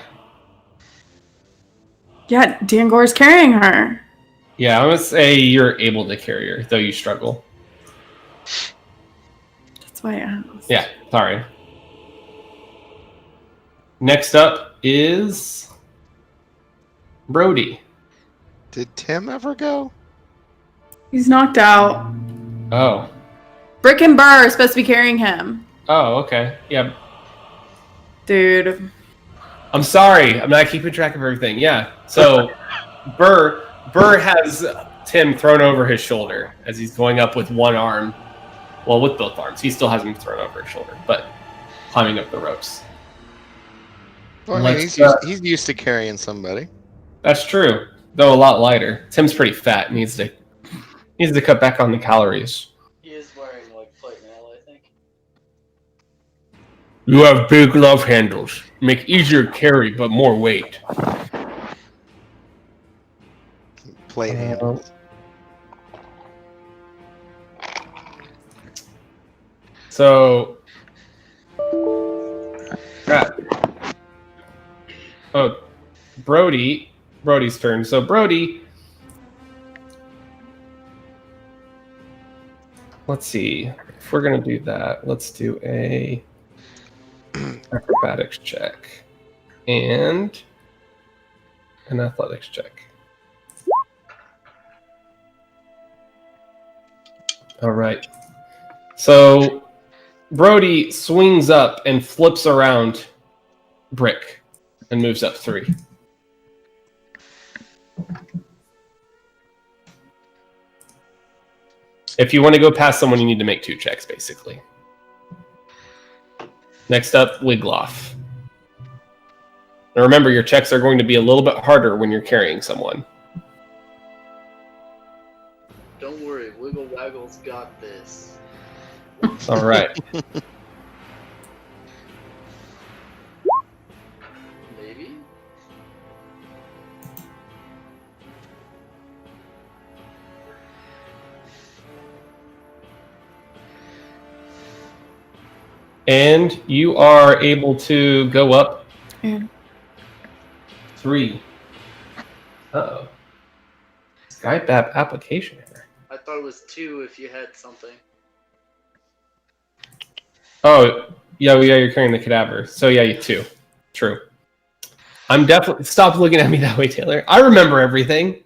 Yeah, Dangor's carrying her. Yeah, I'm gonna say you're able to carry her, though you struggle. That's why I asked. Yeah, sorry. Next up is Brody. Did Tim ever go? He's knocked out. Oh. Brick and Burr are supposed to be carrying him. Oh, okay. Yeah. Dude. I'm sorry. I'm not keeping track of everything. Yeah. So Burr has Tim thrown over his shoulder as he's going up with one arm. Well, with both arms. He still has him thrown over his shoulder, but climbing up the ropes. Well, I mean, Let's, he's used to carrying somebody. That's true, though a lot lighter. Tim's pretty fat. Needs to cut back on the calories. He is wearing like plate mail, I think. You have big love handles. Make easier carry, but more weight. Plate handles. So, crap. Oh, Brody's turn. So Brody, let's see. If we're gonna do that, let's do a acrobatics check and an athletics check. All right. So Brody swings up and flips around Brick and moves up 3. If you want to go past someone, you need to make 2 checks, basically. Next up, Wigloff. Now remember, your checks are going to be a little bit harder when you're carrying someone. Don't worry, Wiggle Waggle's got this. All right. Maybe? And you are able to go up Yeah. 3. Uh-oh. Skype app application error. I thought it was 2 if you had something. Oh, yeah, you're carrying the cadaver. So yeah, you 2. True. I'm definitely... Stop looking at me that way, Taylor. I remember everything.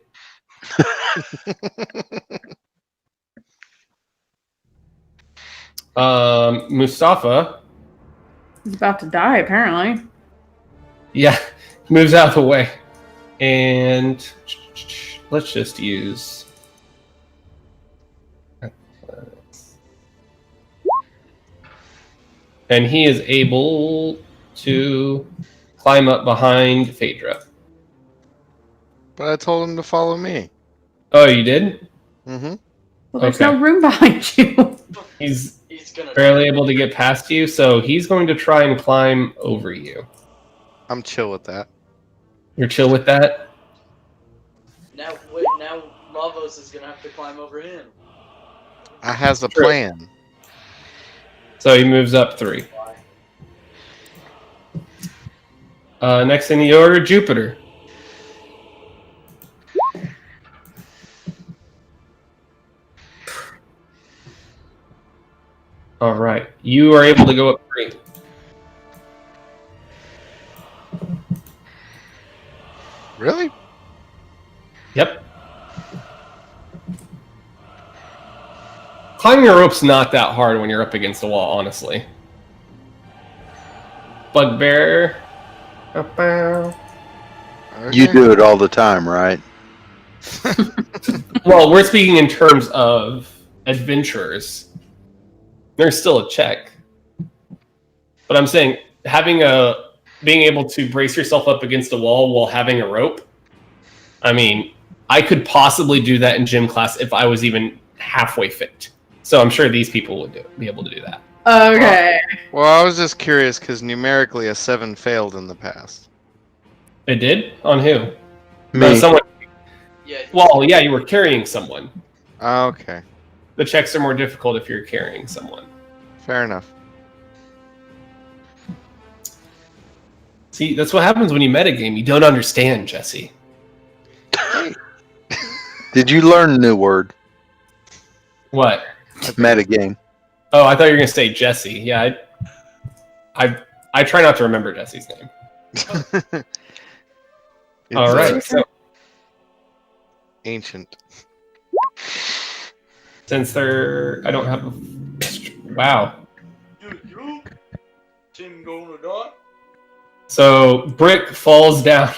Mustafa, He's about to die, apparently. yeah, moves out of the way. And let's just use... And he is able to climb up behind Phaedra. But I told him to follow me. Oh, you did? Mm-hmm. Well, there's Okay. no room behind you. He's He's gonna barely able to get past you, so he's going to try and climb over you. I'm chill with that. You're chill with that? now. Wait, now Lavos is gonna have to climb over him. I has a True. plan. So he moves up 3. Next in the order, Jupiter. All right, you are able to go up 3. Really? Yep. Climbing a rope's not that hard when you're up against a wall, honestly. Bugbear. You Okay. do it all the time, right? Well, we're speaking in terms of adventurers. There's still a check. But I'm saying being able to brace yourself up against a wall while having a rope. I mean, I could possibly do that in gym class if I was even halfway fit. So I'm sure these people would be able to do that. Okay. Well, I was just curious because numerically a 7 failed in the past. It did? On who? Me. Someone. Yeah. Well, yeah, you were carrying someone. Okay. The checks are more difficult if you're carrying someone. Fair enough. See, that's what happens when you metagame. You don't understand, Jesse. Did you learn a new word? What? Metagame. Oh, I thought you were gonna say Jesse. Yeah, I try not to remember Jesse's name. It's, All right. So ancient. since I don't have. Wow. Tim gonna die? So Brick falls down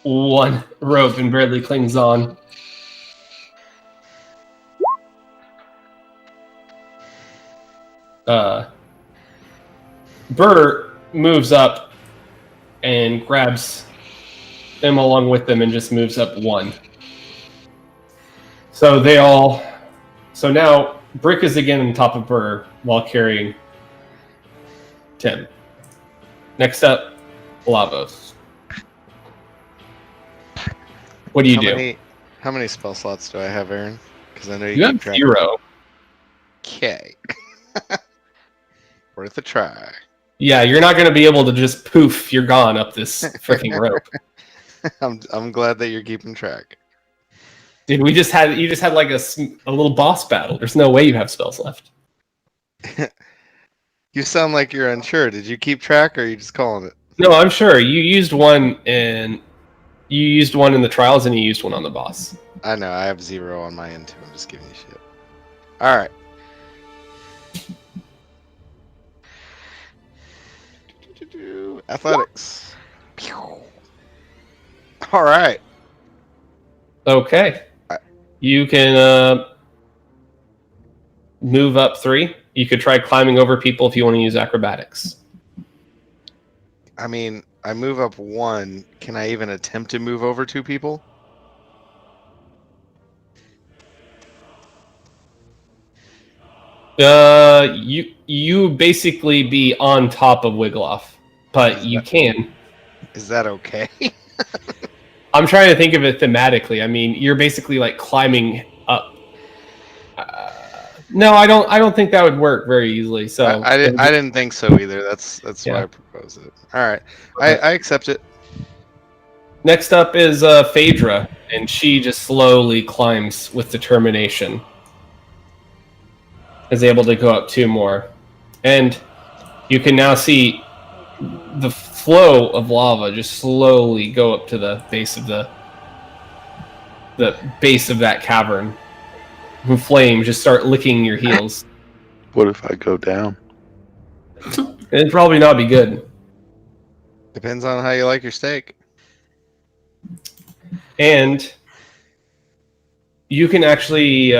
one rope and barely clings on. Burr moves up and grabs him along with them and just moves up 1. So So now Brick is again on top of Burr while carrying Tim. Next up, Lavos. What do you do? How many spell slots do I have, Aaron? Because I know You have 0. Okay. Worth a try. Yeah, you're not going to be able to just poof, you're gone up this freaking rope. I'm glad that you're keeping track. Dude, you just had like a little boss battle. There's no way you have spells left. You sound like you're unsure. Did you keep track or are you just calling it? No, I'm sure you used one in the trials and you used one on the boss. I know, I have 0 on my end too. I'm just giving you shit. Alright. Athletics. Alright. Okay. You can move up 3. You could try climbing over people if you want to use acrobatics. I mean, I move up 1. Can I even attempt to move over 2 people? You basically be on top of Wiggloff, but you can. Is that okay? I'm trying to think of it thematically. I mean, you're basically like climbing up. No, I don't. I don't think that would work very easily. So I didn't think so either. That's why Yeah. I proposed it. All right, Okay. I accept it. Next up is Phaedra, and she just slowly climbs with determination. Is able to go up 2 more, and you can now see the flow of lava just slowly go up to the base of the base of that cavern. And flames just start licking your heels. What if I go down? It'd probably not be good. Depends on how you like your steak. And you can actually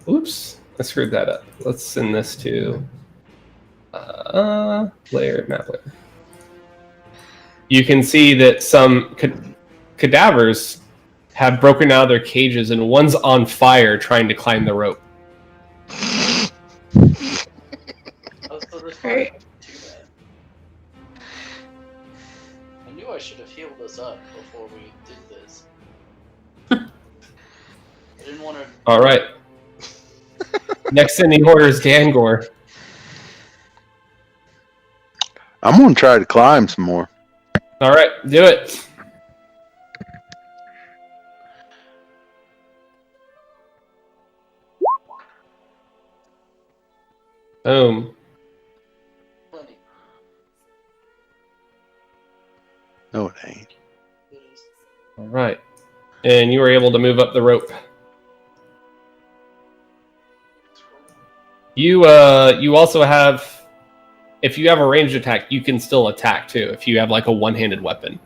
oops, I screwed that up. Let's send this to layer, map layer. You can see that some cadavers have broken out of their cages, and one's on fire trying to climb the rope. Oh, so this Great. wasn't too bad. I knew I should have healed us up before we did this. I didn't want to. All right. Next in the order is Dangor. I'm gonna try to climb some more. All right, do it. Boom. Plenty. No, it ain't. It is. All right. And you were able to move up the rope. You also have, if you have a ranged attack, you can still attack too, if you have like a one-handed weapon.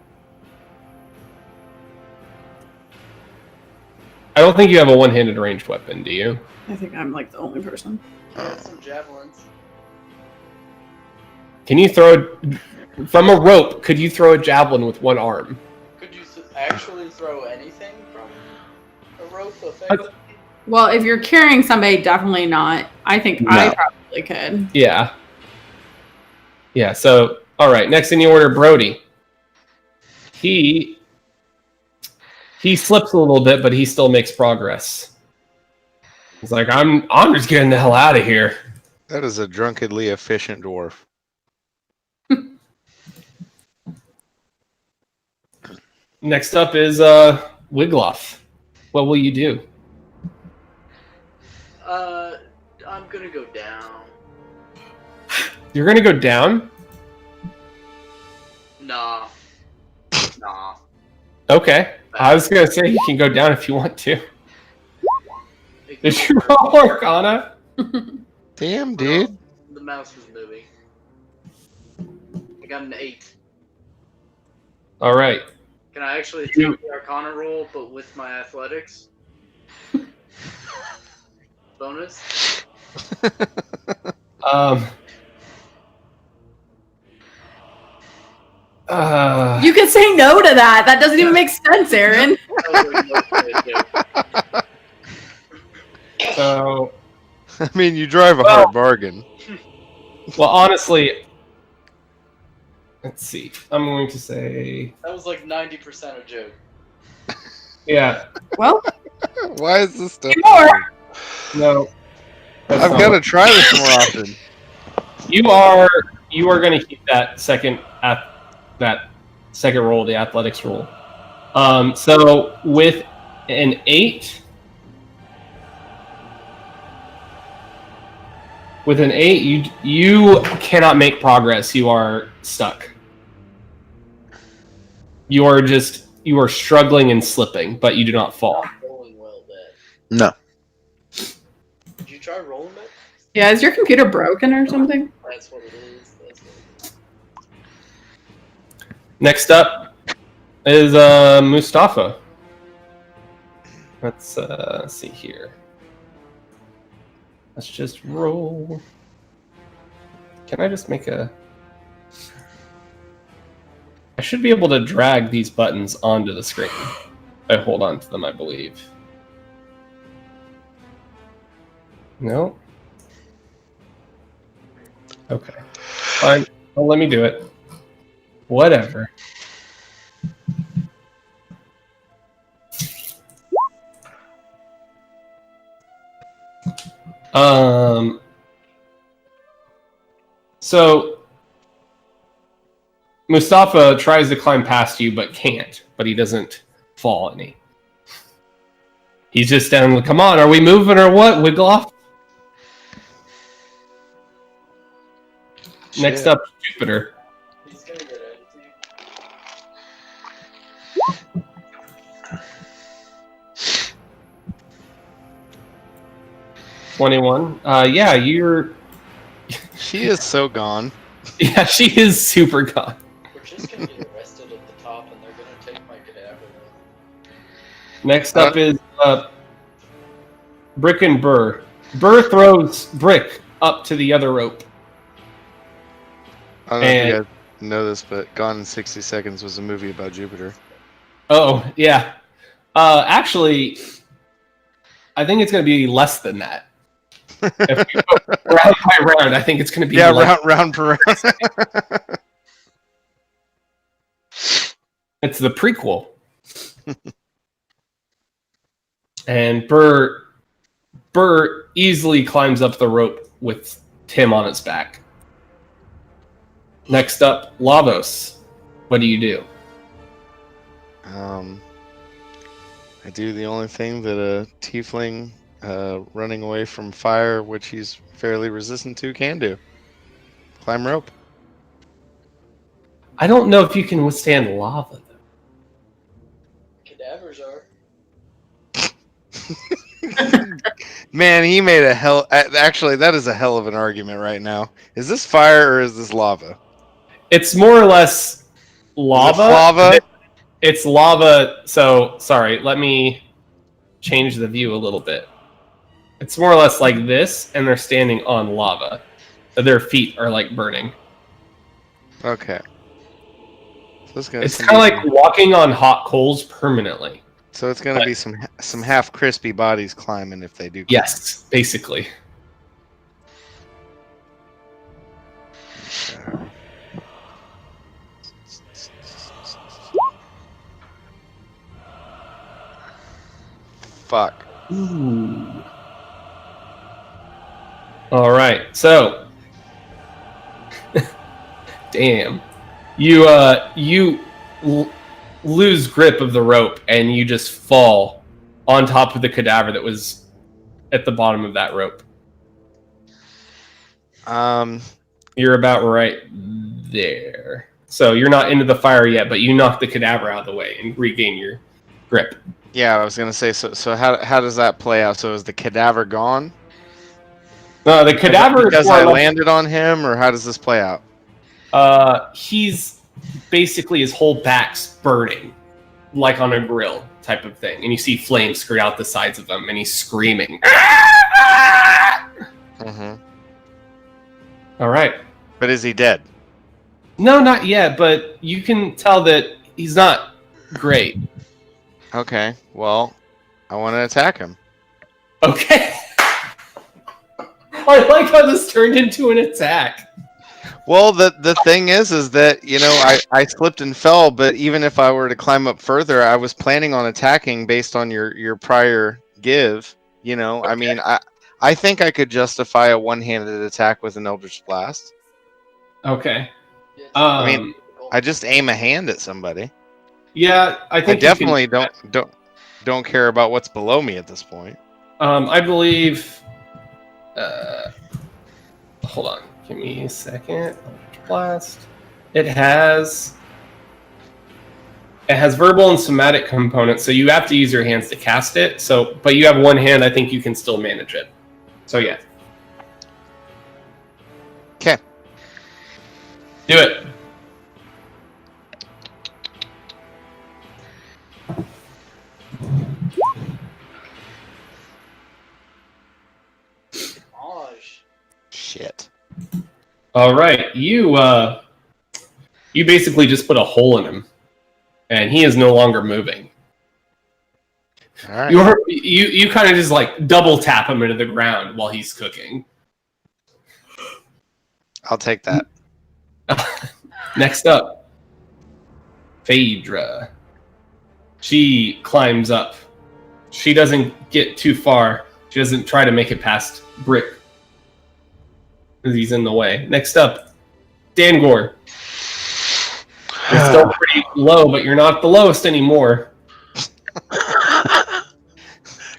I don't think you have a one-handed ranged weapon, do you? I think I'm like the only person. I have some javelins. Can you throw from a rope? Could you throw a javelin with one arm? Could you actually throw anything from a rope effectively? Well, if you're carrying somebody, definitely not. I think I No. probably could. Yeah. Yeah, so all right, next in the order, Brody. He slips a little bit, but he still makes progress. He's like, I'm just getting the hell out of here. That is a drunkenly efficient dwarf. Next up is Wigloff. What will you do? I'm gonna go down. You're gonna go down? Nah. Nah. Okay. I was gonna say you can go down if you want to. Did you Ignore- roll Arcana? Damn, dude. The mouse was moving. I got an 8. All right. Can I actually take You- the Arcana roll, but with my athletics? Bonus? You could say no to that. That doesn't even make sense, Aaron. So, I mean, you drive a Well- hard bargain. well, honestly, let's see. I'm going to say, That was like 90% a joke. yeah, Well, Why is this stuff? more. no. that's I've not got to what- try this more often. You are going to keep that second roll, the athletics roll. So with an 8, you cannot make progress. You are stuck. You are struggling and slipping, but you do not fall. Not rolling well, Dad. No. Did you try rolling it? Yeah, is your computer broken or something? That's what it is. That's what it is. Next up is Mustafa. Let's see here. Let's just roll. Can I just make a... I should be able to drag these buttons onto the screen. I hold on to them, I believe. No? Okay. Fine. Well, let me do it. Whatever. So Mustafa tries to climb past you, but can't. But he doesn't fall any. He's just down. Come on, are we moving or what? Wiggloff. Next up, Jupiter. He's gonna get attitude. 21. Yeah, you're. She is so gone. Yeah, she is super gone. We're just gonna get arrested at the top, and they're gonna take my cadaver. Next up is Brick and Burr. Burr throws Brick up to the other rope. I don't know if you guys know this, but Gone in 60 Seconds was a movie about Jupiter. Oh, yeah. Actually, I think it's going to be less than that. If we go round by round, I think it's going to be less. round per round. It's the prequel. And Burr easily climbs up the rope with Tim on his back. Next up, Lavos. What do you do? I do the only thing that a tiefling running away from fire, which he's fairly resistant to, can do. Climb rope. I don't know if you can withstand lava, though. Cadavers are. Man, he made a hell. Actually, that is a hell of an argument right now. Is this fire or is this lava? It's more or less lava. Is it lava? It's lava. So, sorry, let me change the view a little bit. It's more or less like this, and they're standing on lava. Their feet are like burning. Okay. So It's kind of like walking on hot coals permanently. So it's gonna be some half crispy bodies climbing if they do. Yes, basically. Fuck. Ooh. All right, so damn, you lose grip of the rope and you just fall on top of the cadaver that was at the bottom of that rope. You're about right there. So you're not into the fire yet, but you knock the cadaver out of the way and regain your grip. Yeah, I was gonna say. So how does that play out? So is the cadaver gone? No, the cadaver because I landed on him, or how does this play out? He's basically his whole back's burning, like on a grill type of thing, and you see flames skirt out the sides of him, and he's screaming. Mm-hmm. All right. But is he dead? No, not yet, but you can tell that he's not great. Okay. Well, I want to attack him. Okay. I like how this turned into an attack. Well, the thing is that, I slipped and fell, but even if I were to climb up further, I was planning on attacking based on your prior give. Okay. I mean, I think I could justify a one-handed attack with an Eldritch Blast. Okay. I mean, I just aim a hand at somebody. Yeah, I think I definitely don't care about what's below me at this point. I believe. Hold on, give me a second. Blast. It has verbal and somatic components, so you have to use your hands to cast it. So, but you have one hand. I think you can still manage it. So yeah. Okay. Do it. Shit. All right, you basically just put a hole in him, and he is no longer moving. All right. You kind of just like double tap him into the ground while he's cooking. I'll take that. Next up, Phaedra. She climbs up. She doesn't get too far She doesn't try to make it past Brick, because he's in the way. Next up, Dangor. You're still pretty low, but you're not the lowest anymore.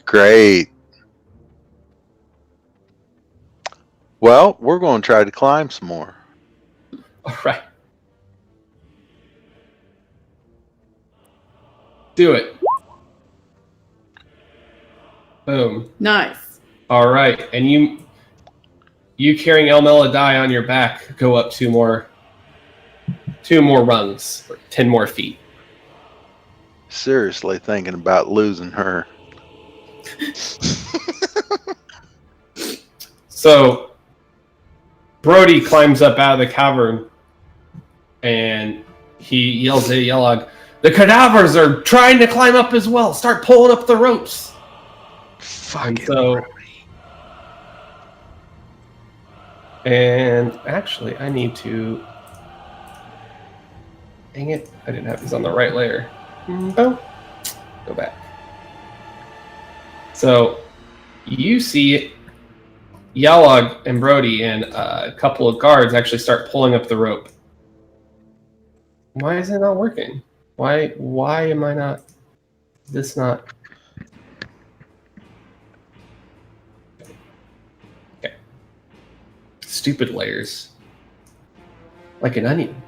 Great. Well, we're going to try to climb some more. All right. Do it. Boom. Nice. All right, and you carrying El Meladai on your back go up two more rungs, or 10 more feet. Seriously thinking about losing her. So Brody climbs up out of the cavern, and he yells at Yellog, "The cadavers are trying to climb up as well. Start pulling up the ropes." Fucking And actually, I need to. Dang it! I didn't have these on the right layer. Go back. So you see Yalog and Brody and a couple of guards actually start pulling up the rope. Why is it not working? Why am I not? This not? Okay. Stupid layers. Like an onion.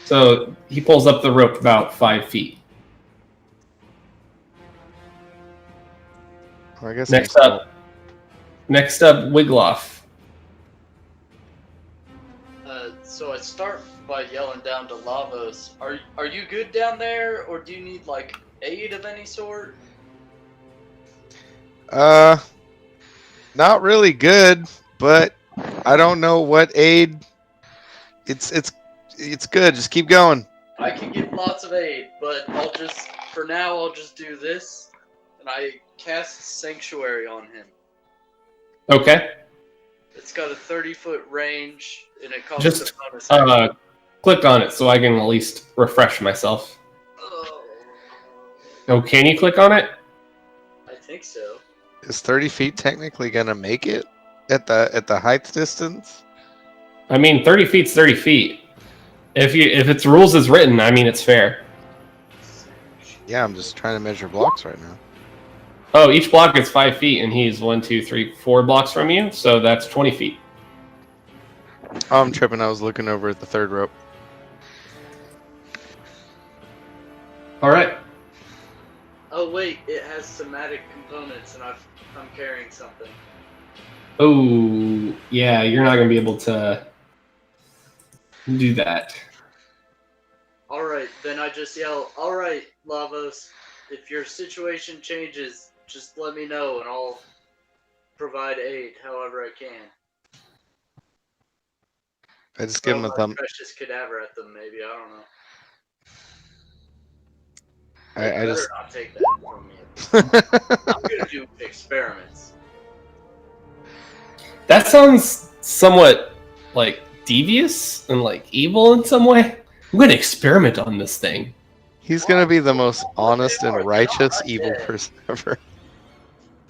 So he pulls up the rope about 5 feet. Well, I guess Next up, Wigloff. So I start by yelling down to Lavos, are you good down there, or do you need like aid of any sort? Not really good, but I don't know what aid. It's good. Just keep going. I can give lots of aid, but I'll just do this, and I cast Sanctuary on him. Okay. It's got a 30-foot range, and it costs Just, a bonus action. Click on it so I can at least refresh myself. Oh, can you click on it? I think so. Is 30 feet technically gonna make it at the height distance? I mean, 30 feet's 30 feet. If its rules is written, I mean, it's fair. Yeah, I'm just trying to measure blocks right now. Oh, each block is 5 feet, and he's 1, 2, 3, 4 blocks from you, so that's 20 feet. Oh, I'm tripping. I was looking over at the third rope. All right. Oh wait, it has somatic components, and I'm carrying something. Oh, yeah, you're not going to be able to do that. Alright, then I just yell, alright, Lavos, if your situation changes, just let me know and I'll provide aid however I can. I just give him a Throw my thumb. precious cadaver at them, maybe, I don't know. I just. Better not take that from me. I'm gonna do experiments. That sounds somewhat, like, devious and, like, evil in some way. I'm going to experiment on this thing. He's gonna be the most honest They are and righteous not evil dead. person ever.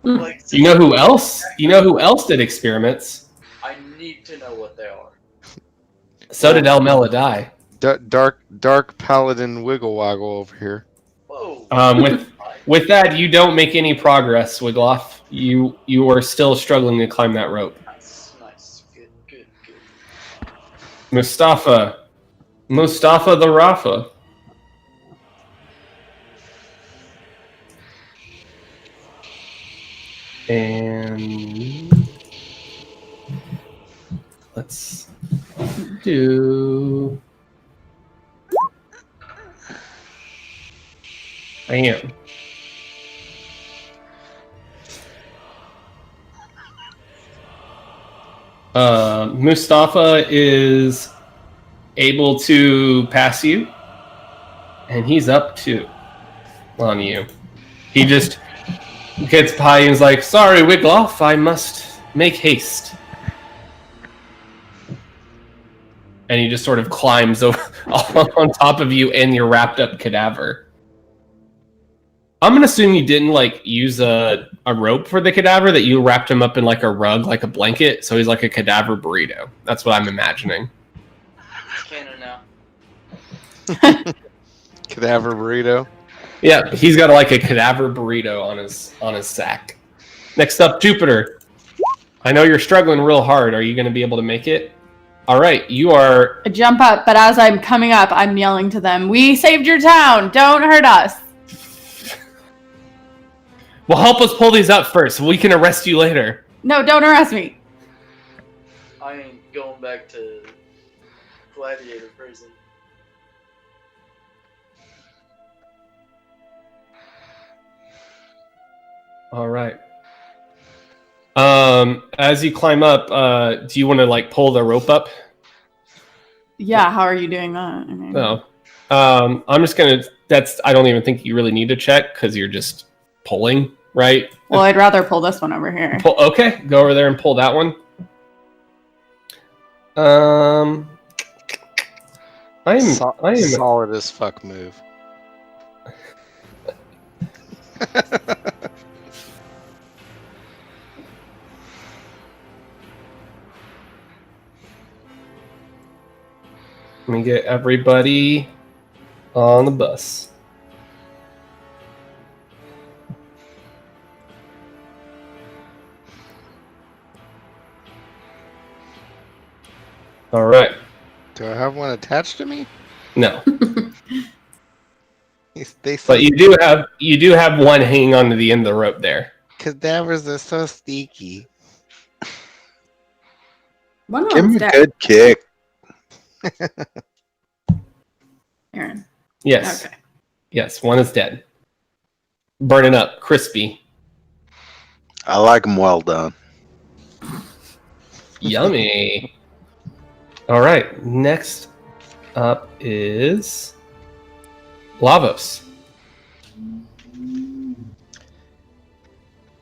Like, You know who else? You know who else did experiments? I need to know what they are. So did El Meladai. Dark paladin wiggle waggle over here. Whoa. With that, you don't make any progress, Wigloff. You are still struggling to climb that rope. Nice. Good. Mustafa the Rafa. And let's do. I am. Mustafa is able to pass you, and he's up 2 on you. He just gets by and is like, "Sorry, Wigloff, I must make haste." And he just sort of climbs over on top of you and your wrapped up cadaver. I'm gonna assume you didn't like use a rope for the cadaver, that you wrapped him up in like a rug, like a blanket, so he's like a cadaver burrito. That's what I'm imagining. It's canon now. Cadaver burrito. Yeah, he's got like a cadaver burrito on his sack. Next up, Jupiter. I know you're struggling real hard. Are you gonna be able to make it? All right, you are. I jump up, but as I'm coming up, I'm yelling to them, "We saved your town! Don't hurt us!" Well, help us pull these up first, so we can arrest you later. No, don't arrest me. I ain't going back to gladiator prison. All right. As you climb up, do you want to like pull the rope up? Yeah, how are you doing that? I mean, No. I'm just gonna. I don't even think you really need to check because you're just pulling, right? well, I'd rather pull this one over here. Okay, go over there and pull that one. I am Solid as fuck move. Let me get everybody on the bus. All right. Do I have one attached to me? No, They but you do have one hanging onto the end of the rope there. cadavers are so sneaky. One of Give him them's a dead. good kick. Aaron. Yes. Okay. Yes, one is dead. Burning up, crispy, I like them well done. yummy. All right, next up is Lavos.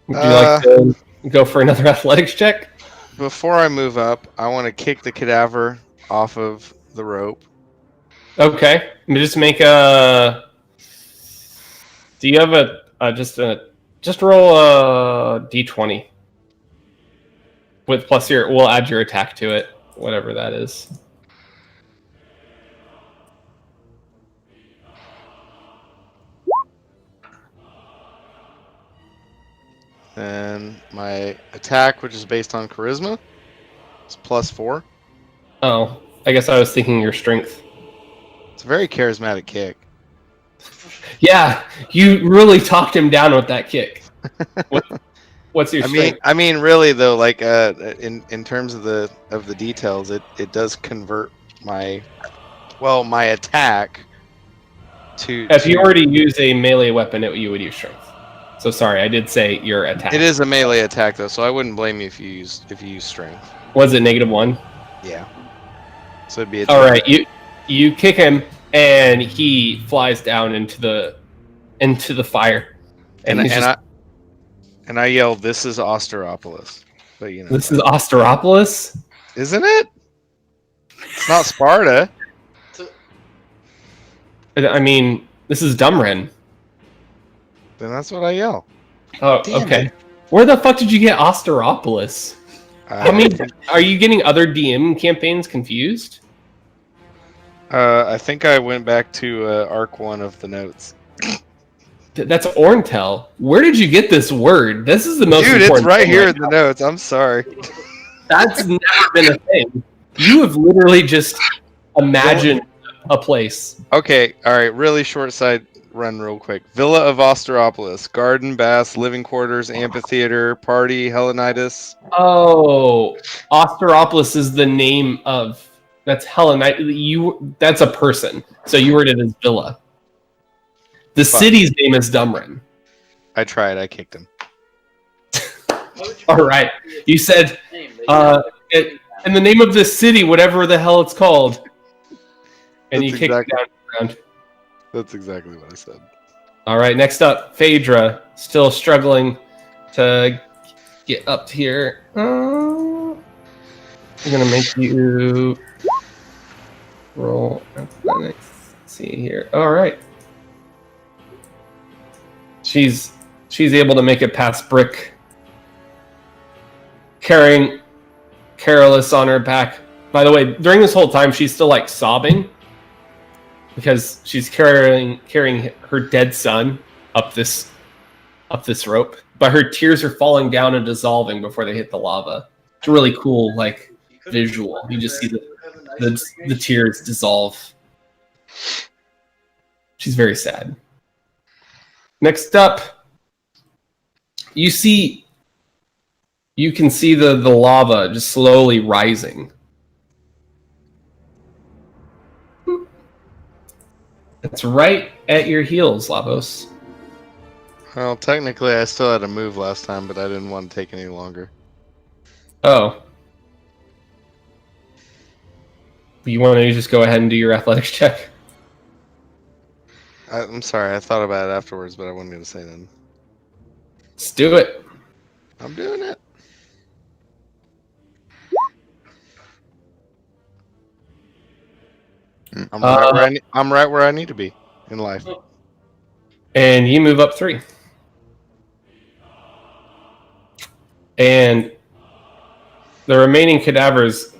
Would you like to go for another athletics check? Before I move up, I want to kick the cadaver off of the rope. Okay, just make a. Do you have just roll a d20 with plus your? We'll add your attack to it, whatever that is. And my attack, which is based on charisma, is +4. Oh, I guess I was thinking your strength. It's a very charismatic kick. Yeah, you really talked him down with that kick. What's your strength? I mean, really though, like in terms of the details, it does convert my attack to. If you already use a melee weapon, you would use strength. So sorry, I did say your attack. It is a melee attack though, so I wouldn't blame you if you use strength. Was it -1? Yeah. So it'd be a All right, you kick him, and he flies down into the fire. and he's just, I yell, "This is Austeropolis," but you know this is Austeropolis. isn't it? It's not Sparta. I mean, this is Dumren. Then that's what I yell. Oh, Damn okay. it. Where the fuck did you get Austeropolis? I mean, are you getting other DM campaigns confused? I think I went back to Arc 1 of the notes. That's Orntel. Where did you get this word? This is the most Dude, important it's right thing here in the notes. I'm sorry. That's never been a thing. You have literally just imagined a place. Okay, all right. Really short side run, real quick. Villa of Austeropolis, garden, baths, living quarters, amphitheater, party, Hellenitis. Oh, Austeropolis is the name of that's Hellenite. That's a person. So you word it as Villa. The Fuck. city's name is Dumren. I tried. I kicked him. All right. You said in the name of this city, whatever the hell it's called, and That's you kicked it exactly- down to the ground. That's exactly what I said. All right. Next up, Phaedra, still struggling to get up here. I'm gonna make you roll athletics. Let's see here. All right. She's able to make it past Brick, carrying Carolus on her back. By the way, during this whole time, she's still like sobbing because she's carrying her dead son up this rope, but her tears are falling down and dissolving before they hit the lava. It's a really cool like visual. You just see the tears dissolve. She's very sad. Next up, you can see the lava just slowly rising. It's right at your heels, Lavos. Well, technically, I still had to move last time, but I didn't want to take any longer. Oh. You want to just go ahead and do your athletics check? I'm sorry, I thought about it afterwards, but I wasn't going to say that. Let's do it. I'm doing it. I'm right where I need to be in life. And you move up 3. And the remaining cadavers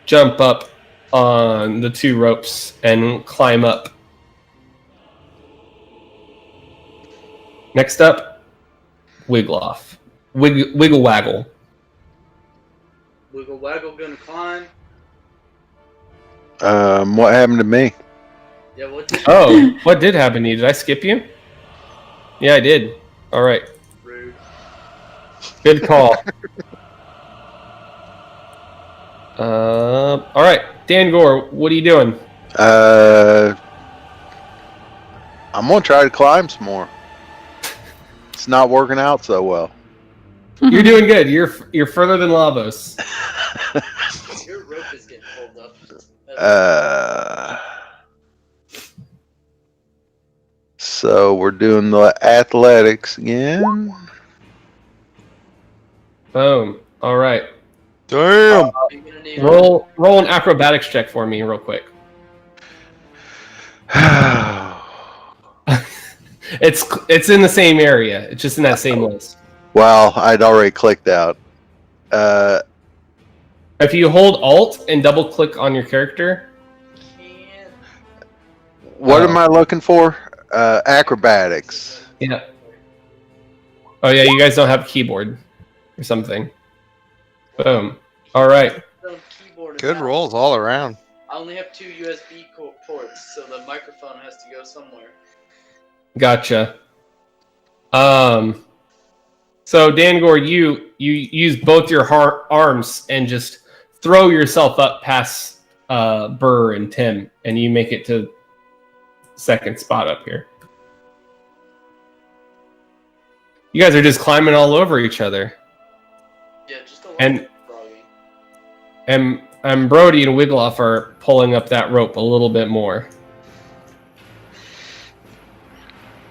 jump up on the 2 ropes and climb up. Next up, Wiggloff. Wiggle Waggle. Wiggle Waggle gonna climb. What happened to me? Yeah, what did Oh, what did happen to you? Did I skip you? Yeah, I did. All right. Rude. Good call. All right. Dan Gore, what are you doing? I'm gonna try to climb some more. It's not working out so well. You're doing good. You're further than Lavos. Your rope is getting pulled up. So we're doing the athletics again. Boom. All right. Damn! You're gonna need Roll an acrobatics check for me real quick. It's in the same area. It's just in that same list. Well, I'd already clicked out. If you hold Alt and double click on your character, can't. What am I looking for? Acrobatics. yeah. Oh yeah, you guys don't have a keyboard or something. Boom. All right. The keyboard is Good out. rolls all around. I only have 2 USB ports, so the microphone has to go somewhere. Gotcha. So Dan Gore, you use both your arms and just throw yourself up past Burr and Tim, and you make it to second spot up here. You guys are just climbing all over each other, Yeah, just a little And- bit froggy. and Brody and Wiggloff are pulling up that rope a little bit more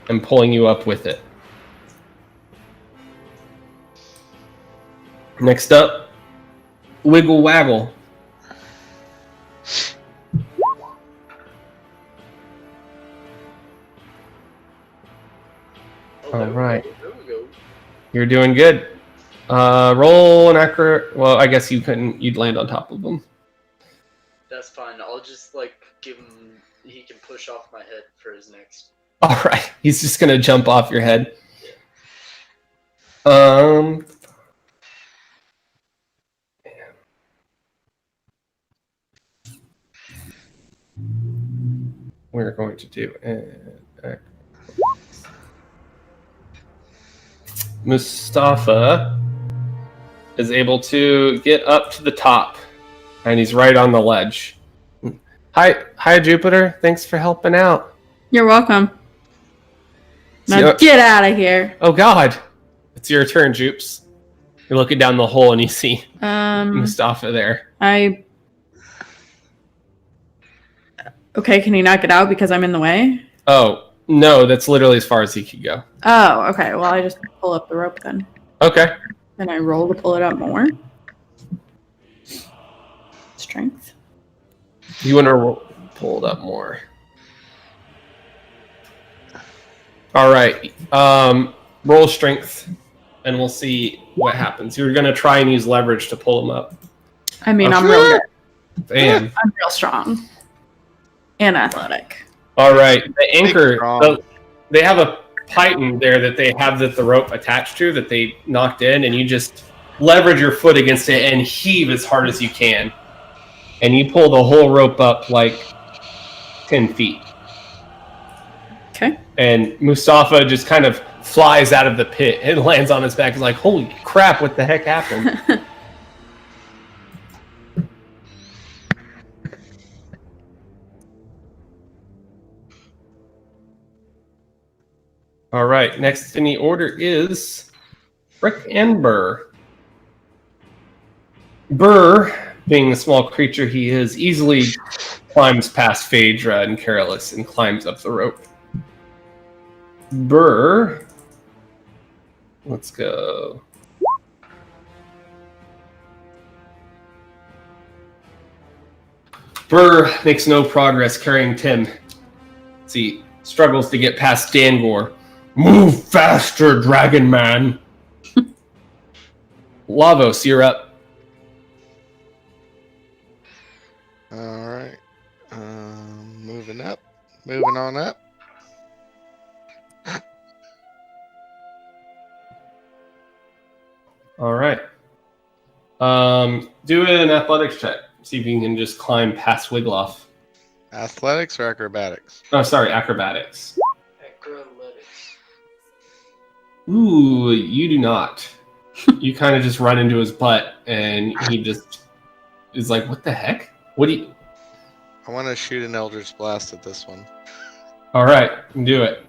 and pulling you up with it. Next up, Wiggle Waggle. Oh, All there we right. go, there we go. You're doing good. Roll an accurate. Well, I guess you'd land on top of them. That's fine. I'll just like give him. He can push off my head for his next. All right. He's just gonna jump off your head. Um. We're going to do Mustafa is able to get up to the top, and he's right on the ledge. Hi, Jupiter. Thanks for helping out. You're welcome. Now So- get out of here. Oh God, it's your turn, Jupes. You're looking down the hole and you see Mustafa there. Okay, can he not get out because I'm in the way? Oh no, that's literally as far as he could go. Oh, okay. Well, I just pull up the rope then. Okay. Then I roll to pull it up more. Strength. You want to pull it up more. All right. Roll strength, and we'll see what happens. You're gonna try and use leverage to pull him up. I mean, Okay. I'm real good. Damn. I'm real strong and athletic. All right. The anchor. strong. They have a python there that they have the rope attached to that they knocked in, and you just leverage your foot against it and heave as hard as you can, and you pull the whole rope up like 10 feet. Okay. And Mustafa just kind of flies out of the pit and lands on his back. He's like, holy crap, what the heck happened? All right, next in the order is Frick and Burr. Burr, being the small creature he is, easily climbs past Phaedra and Careless and climbs up the rope. Burr, let's go. Burr makes no progress carrying Tim. See, struggles to get past Dangor. Move faster, Dragon Man. Lavos, you're up. All right. Moving up. Moving on up. All right. Do an athletics check. See if you can just climb past Wigloff. Athletics or acrobatics? Oh, sorry, acrobatics. Acrolitics. Ooh, you do not. You kind of just run into his butt, and he just is like, "What the heck? What do you?" I want to shoot an Eldritch Blast at this one. All right, do it.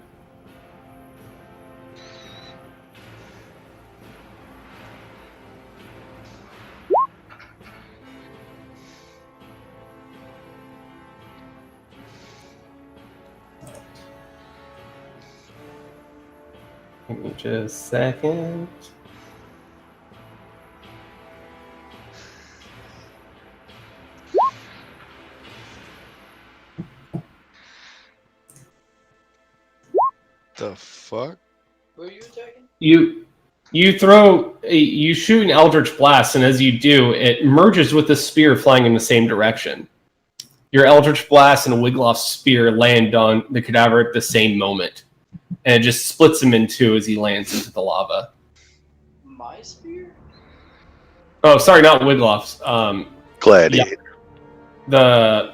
Give me just a second. The fuck? Who are you attacking? You shoot an Eldritch Blast, and as you do, it merges with the spear flying in the same direction. Your Eldritch Blast and Wigloff's spear land on the cadaver at the same moment, and it just splits him in two as he lands into the lava. My spear? Oh, sorry, not Wigloff's. Gladiator. The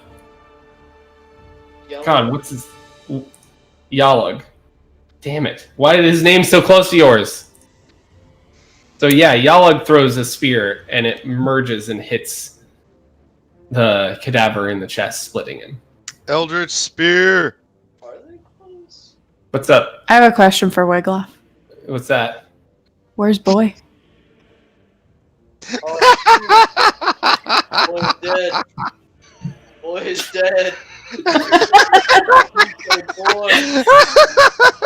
Yellow? God, what's his Yalug? Damn it! Why is his name so close to yours? So yeah, Yalug throws a spear, and it merges and hits the cadaver in the chest, splitting him. Eldritch Spear! Are they close? What's up? I have a question for Wigloff. What's that? Where's Boy? Oh, boy is dead. Boy is dead. Boy.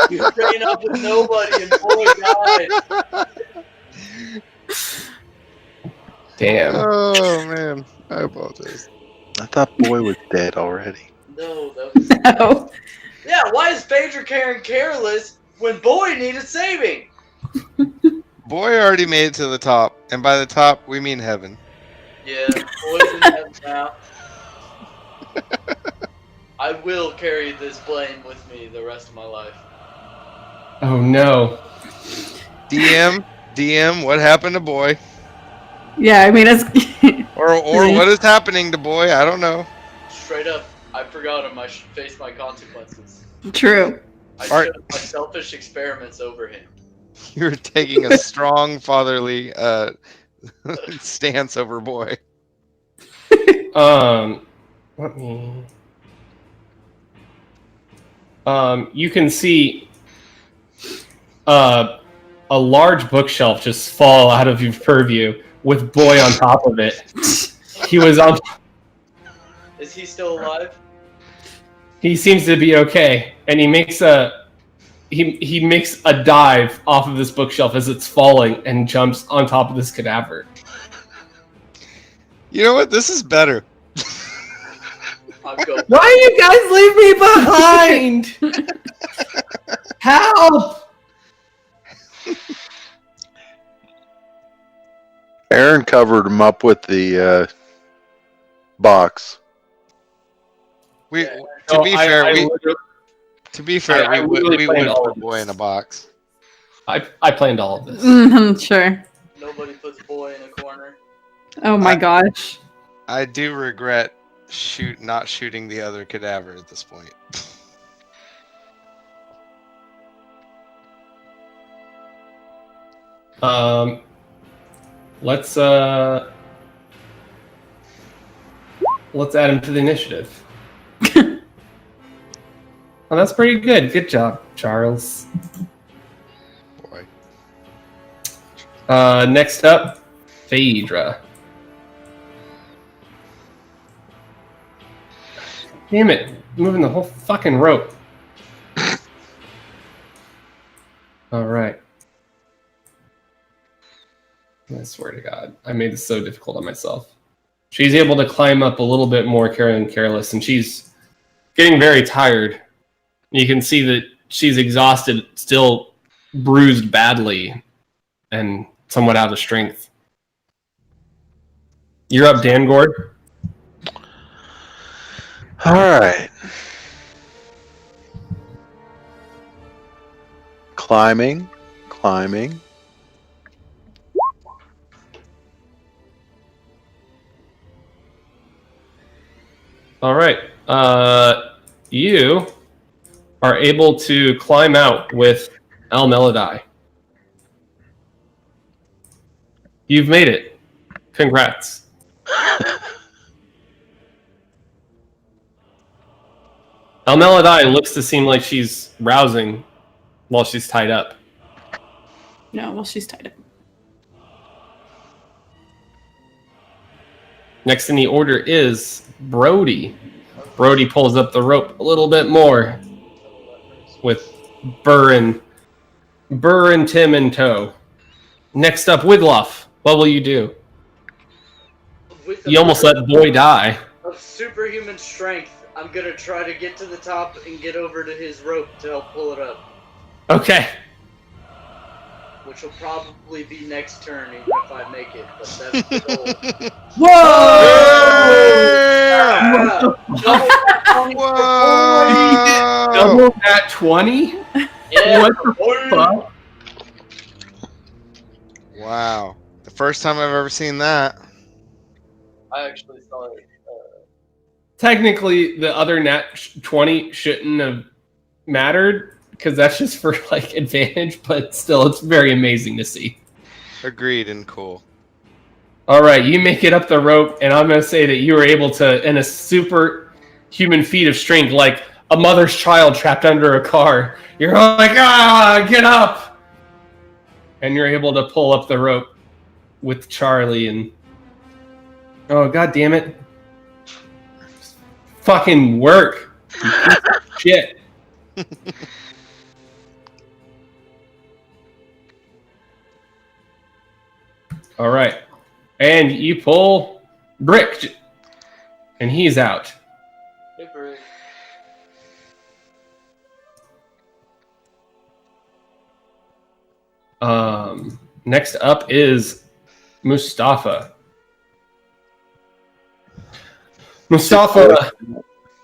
You train up with nobody and boy died. Damn. Oh man, I apologize. I thought Boy was dead already. No, that was... No. Yeah, why is Phaedra Karen careless when boy needed saving? Boy already made it to the top, and by the top we mean heaven. Yeah, boy's in heaven now. I will carry this blame with me the rest of my life. Oh no. DM, what happened to Boy? Yeah, I mean, it's. Or what is happening to Boy? I don't know. Straight up, I forgot him. I should face my consequences. True. I Art- chose my selfish experiments over him. You're taking a strong fatherly stance over Boy. Let me. You can see a large bookshelf just fall out of your purview with Boy on top of it. He was on. Is he still alive? He seems to be okay, and he makes a dive off of this bookshelf as it's falling and jumps on top of this cadaver. You know what? This is better. I'm going. Why do you guys leave me behind? Help! Aaron covered him up with the box. We, Yeah. to be fair, I we literally planned would all put of boy this. in a box. I planned all of this. Sure. Nobody puts boy in a corner. Oh my gosh. I do regret not shooting the other cadaver at this point. Let's add him to the initiative. Oh, that's pretty good. Good job, Charles. Boy. Next up, Phaedra. Damn it, moving the whole fucking rope. Alright. I swear to God, I made this so difficult on myself. She's able to climb up a little bit more careless, and she's getting very tired. You can see that she's exhausted, still bruised badly, and somewhat out of strength. You're up, Dangord. All right. Climbing. All right. You are able to climb out with Al Melodai. You've made it. Congrats. Al Melodai looks to seem like she's rousing while she's tied up. No, well, she's tied up. Next in the order is Brody. Brody pulls up the rope a little bit more with Burr and Tim in tow. Next up, Wigloff. What will you do? With You almost let Boy die. of superhuman strength, I'm gonna try to get to the top and get over to his rope to help pull it up, Okay. which will probably be next turn, even if I make it. But that's the goal. Whoa! Whoa! Double at 20? Yeah, What the boy. fuck? Wow. The first time I've ever seen that. I actually saw it. Technically, the other nat 20 shouldn't have mattered because that's just for like advantage, but still, it's very amazing to see. Agreed and cool. All right, you make it up the rope, and I'm going to say that you were able to, in a superhuman feat of strength, like a mother's child trapped under a car. You're like, get up! And you're able to pull up the rope with Charlie and... Oh, god damn it. Fucking work. You piece of shit. All right. And you pull Brick. And he's out. Hey, Brick. Next up is Mustafa. Mustafa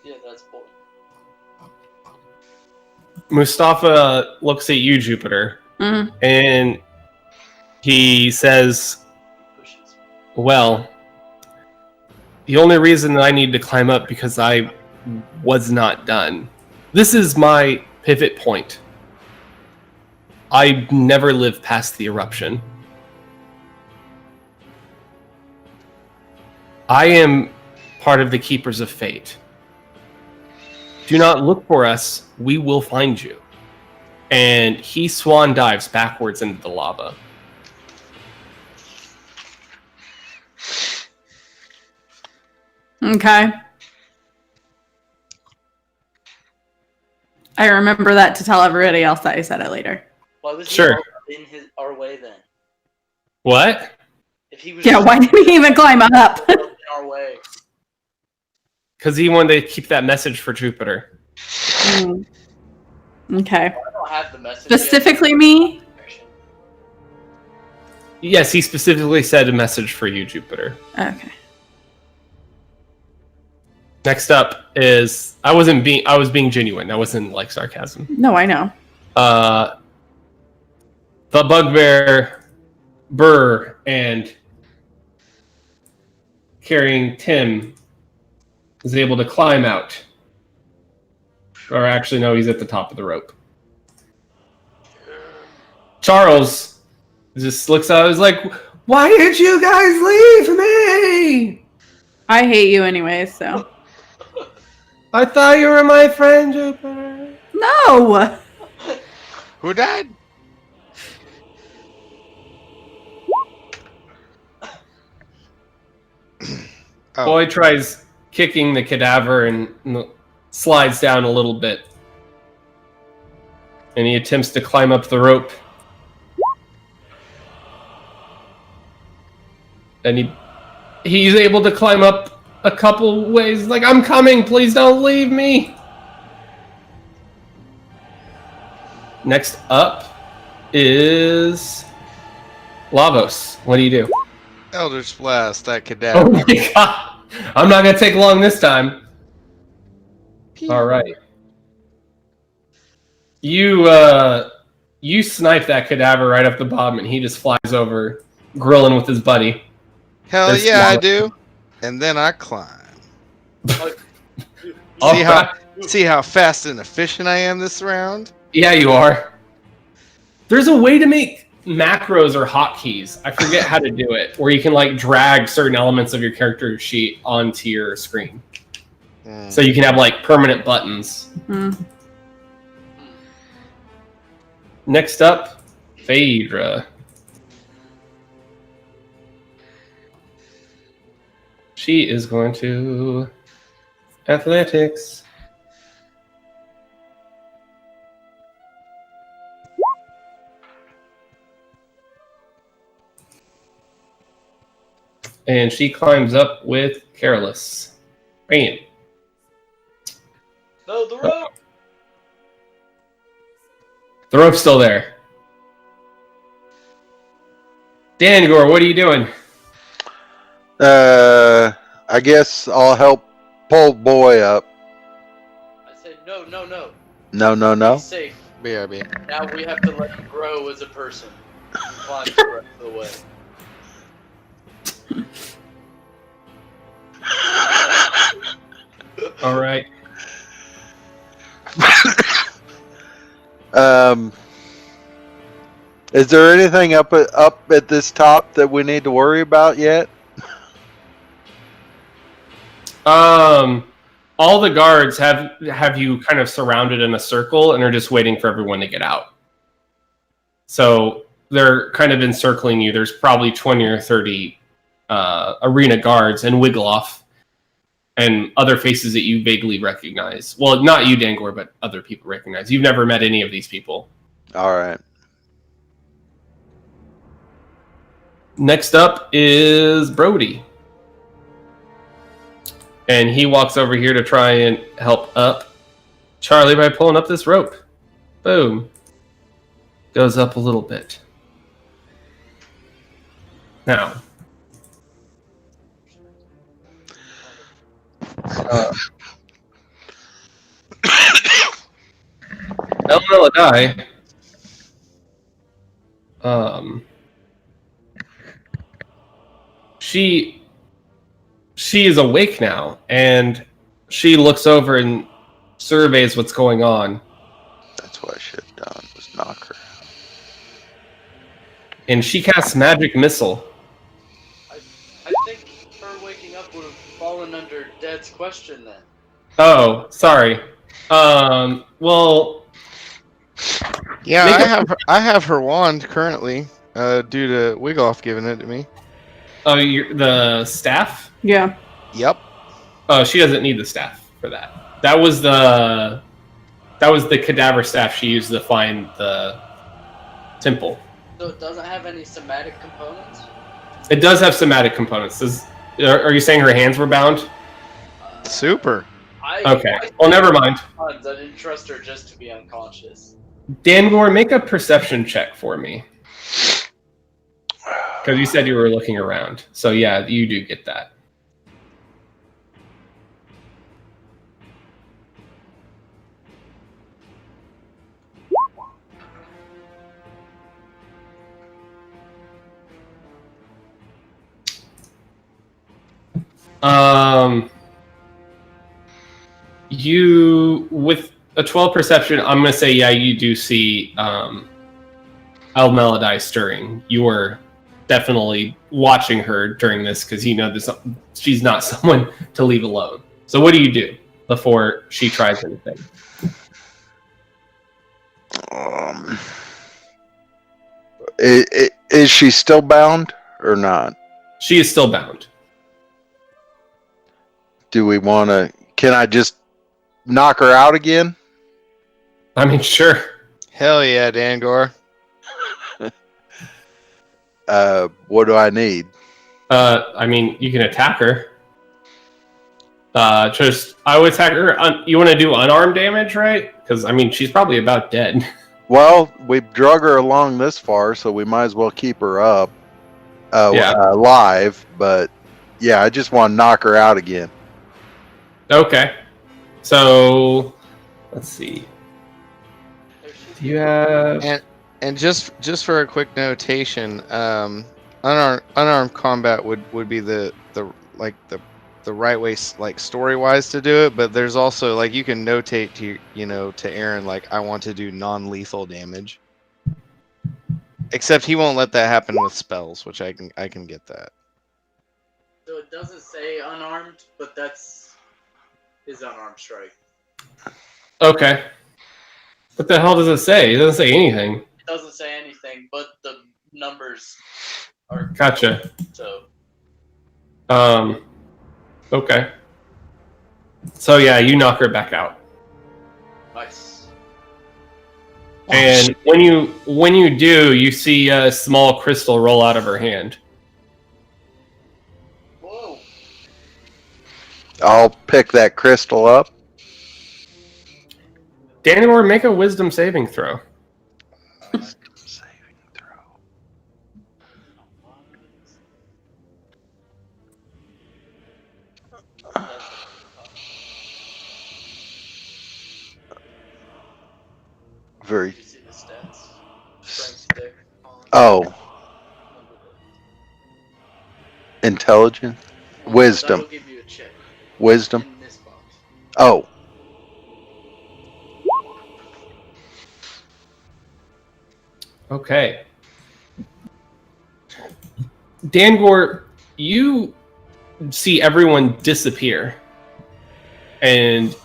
Yeah, that's boy. Mustafa looks at you, Jupiter, and he says, Pushes. well, the only reason that I need to climb up because I was not done. This is my pivot point. I never lived past the eruption. I am part of the Keepers of Fate. Do not look for us. We will find you. And he swan dives backwards into the lava. Okay. I remember that to tell everybody else that I said it later. Why was Sure. he in our way then? What? If he was Yeah, just why did he even climb up? in our way. Because he wanted to keep that message for Jupiter. Okay. don't have the message. yet. Specifically me? Yes, he specifically said a message for you, Jupiter. Okay. Next up is I was being genuine. That wasn't like sarcasm. No, I know. The bugbear, Burr, and carrying Tim is able to climb out. Or actually, no, he's at the top of the rope. Charles just looks out. He's like, "Why did you guys leave me? I hate you anyway, so. I thought you were my friend, Jupiter." No! Who died? Oh. Boy tries kicking the cadaver and slides down a little bit. And he attempts to climb up the rope. And he's able to climb up a couple ways. Like, "I'm coming, please don't leave me." Next up is Lavos. What do you do? Eldritch Blast, that Oh cadaver. my god! I'm not gonna take long this time. All right. You snipe that cadaver right up the bottom, and he just flies over, grilling with his buddy. Hell There's yeah, I Lava. do. And then I climb. All See how right. see how fast and efficient I am this round? Yeah, you are. There's a way to make macros or hotkeys. I forget how to do it, where you can like drag certain elements of your character sheet onto your screen, so you can have like permanent buttons. Mhm. Next up, Phaedra. She is going to athletics. And she climbs up with Careless. Bam. No, the rope. The rope's still there. Dangor, what are you doing? I guess I'll help pull boy up. I said no, no, no. No. He's safe. BRB. Now we have to let him grow as a person. Climb the rest of the way. All right. Is there anything up at this top that we need to worry about yet? All the guards have you kind of surrounded in a circle and are just waiting for everyone to get out. So they're kind of encircling you. There's probably 20 or 30 arena guards and Wiggloff and other faces that you vaguely recognize. Well, not you, Dangor, but other people recognize. You've never met any of these people. All right. Next up is Brody. And he walks over here to try and help up Charlie by pulling up this rope. Boom. Goes up a little bit. Now. Elmeladai. She is awake now, and she looks over and surveys what's going on. That's what I should have done, was knock her out. And she casts Magic Missile. I think her waking up would have fallen under Dead's question then. Oh, sorry. Well, Yeah, Make I have her wand currently, due to Wiggloff giving it to me. oh, the staff? Yeah. Yep. Oh, she doesn't need the staff for that. That was the cadaver staff she used to find the temple. So it doesn't have any somatic components? It does have somatic components. Are you saying her hands were bound? Super. Okay. Well, never mind. I didn't trust her just to be unconscious. Dangor, make a perception check for me. Because you said you were looking around. So yeah, you do get that. You, with a 12 perception, I'm going to say, yeah, you do see Almeladai stirring. You are definitely watching her during this because you know this, she's not someone to leave alone. So what do you do before she tries anything? Is she still bound or not? She is still bound. Do we want to? Can I just knock her out again? I mean, sure. Hell yeah, Dangor. What do I need? I mean, you can attack her. I would attack her. You want to do unarmed damage, right? Because I mean, she's probably about dead. Well, we've drug her along this far, so we might as well keep her up, alive. But yeah, I just want to knock her out again. Okay. So let's see. Do you have? And just for a quick notation, unarmed combat would be the right way, like story wise, to do it. But there's also like you can notate to Aaron like I want to do non-lethal damage. Except he won't let that happen with spells, which I can get that. So it doesn't say unarmed, but that's his unarmed strike. Okay. What the hell does it say? It doesn't say anything. It doesn't say anything, but the numbers are Gotcha. so. Okay. So yeah, you knock her back out. Nice. And when you do, you see a small crystal roll out of her hand. Whoa. I'll pick that crystal up. Danor, make a wisdom saving throw. Saving throw. Very. Did you see the stats? Strength stick. Oh, intelligence, wisdom, That'll give you a check wisdom. in this box. Oh, Okay. Dangor, you see everyone disappear. And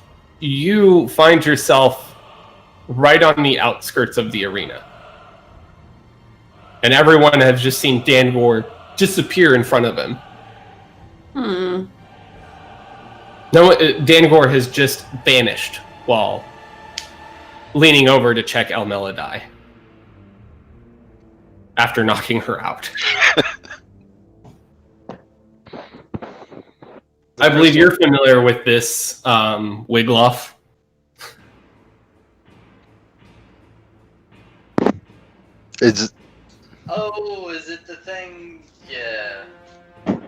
you find yourself right on the outskirts of the arena. And everyone has just seen Dangor disappear in front of him. No, Dangor has just vanished while leaning over to check Almeladai after knocking her out. I believe you're familiar with this, Wigloff. it's Oh, is it the thing? Yeah. That's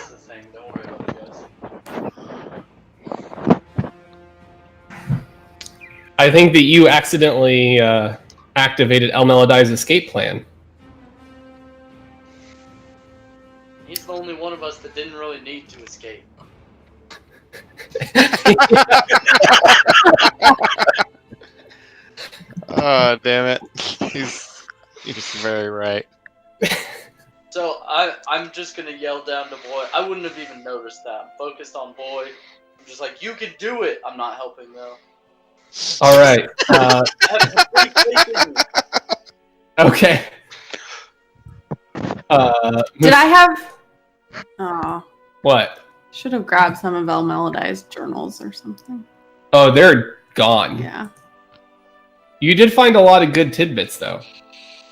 the thing. Don't worry about it, guys. I think that you accidentally activated Almeladai's escape plan. He's the only one of us that didn't really need to escape. Oh damn it! He's very right. So I'm just gonna yell down to Boy. I wouldn't have even noticed that. I'm focused on Boy. I'm just like, you can do it. I'm not helping though. All right. I have complete faith in you. Okay. Did I have? Oh, What? should have grabbed some of Almeladai's journals or something. Oh, they're gone. Yeah. You did find a lot of good tidbits, though.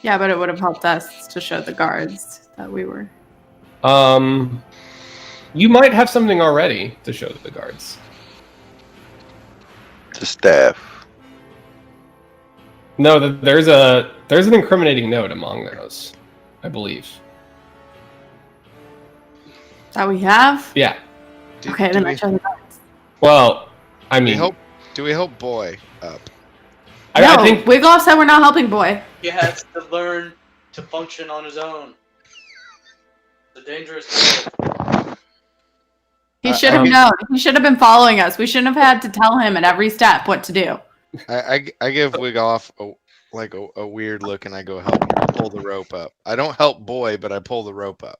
Yeah, but it would have helped us to show the guards that we were. You might have something already to show the guards. the staff. No, there's an incriminating note among those, I believe. That we have? Yeah. Okay, do then we, I show the notes. Well, I mean, do we help boy up? I No, think Wiggloff said we're not helping boy. He has to learn to function on his own. The dangerous world. He should have known. He should have been following us. We shouldn't have had to tell him at every step what to do. I give Wiggloff a weird look and I go help pull the rope up. I don't help boy, but I pull the rope up.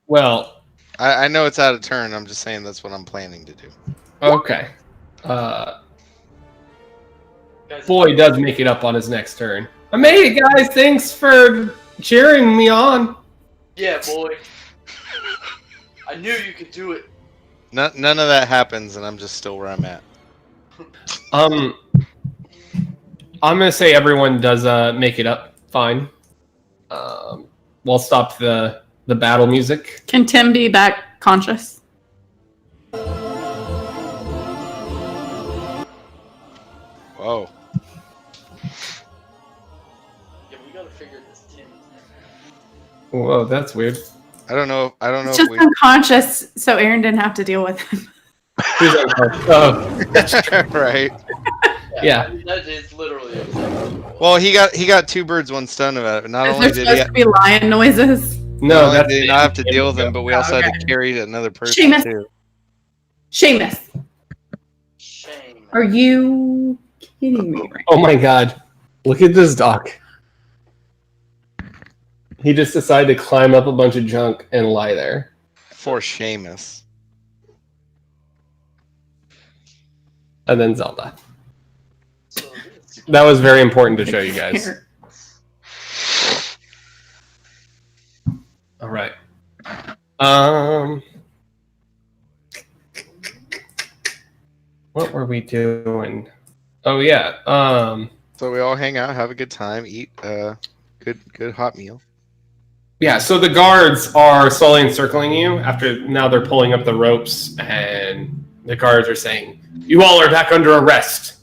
well, I know it's out of turn. I'm just saying that's what I'm planning to do. okay. Guys, Boy does make it up on his next turn. I made it, guys. Thanks for cheering me on. Yeah, boy. I knew you could do it. None of that happens, and I'm just still where I'm at. I'm gonna say everyone does make it up. Fine. We'll stop the battle music. Can Tim be back conscious? Whoa. Yeah, we gotta figure this Tim. Whoa, that's weird. I don't know It's if just we. unconscious, so Aaron didn't have to deal with him. Who's unconscious? Oh, Right. Yeah. That is literally it. Well, he got two birds, one stone about it. Not Is only there did he supposed to be lion noises? no, not that's only did he not have to deal with him, but we also had Okay. to carry another person Seamus. too. Seamus, Shame. are you kidding me right Oh my god. Look at this doc. He just decided to climb up a bunch of junk and lie there. For Seamus. And then Zelda. So this- That was very important to show you guys. Here. All right. What were we doing? Oh yeah. So we all hang out, have a good time, eat good hot meal. Yeah, so the guards are slowly encircling you after now they're pulling up the ropes and the guards are saying, "You all are back under arrest.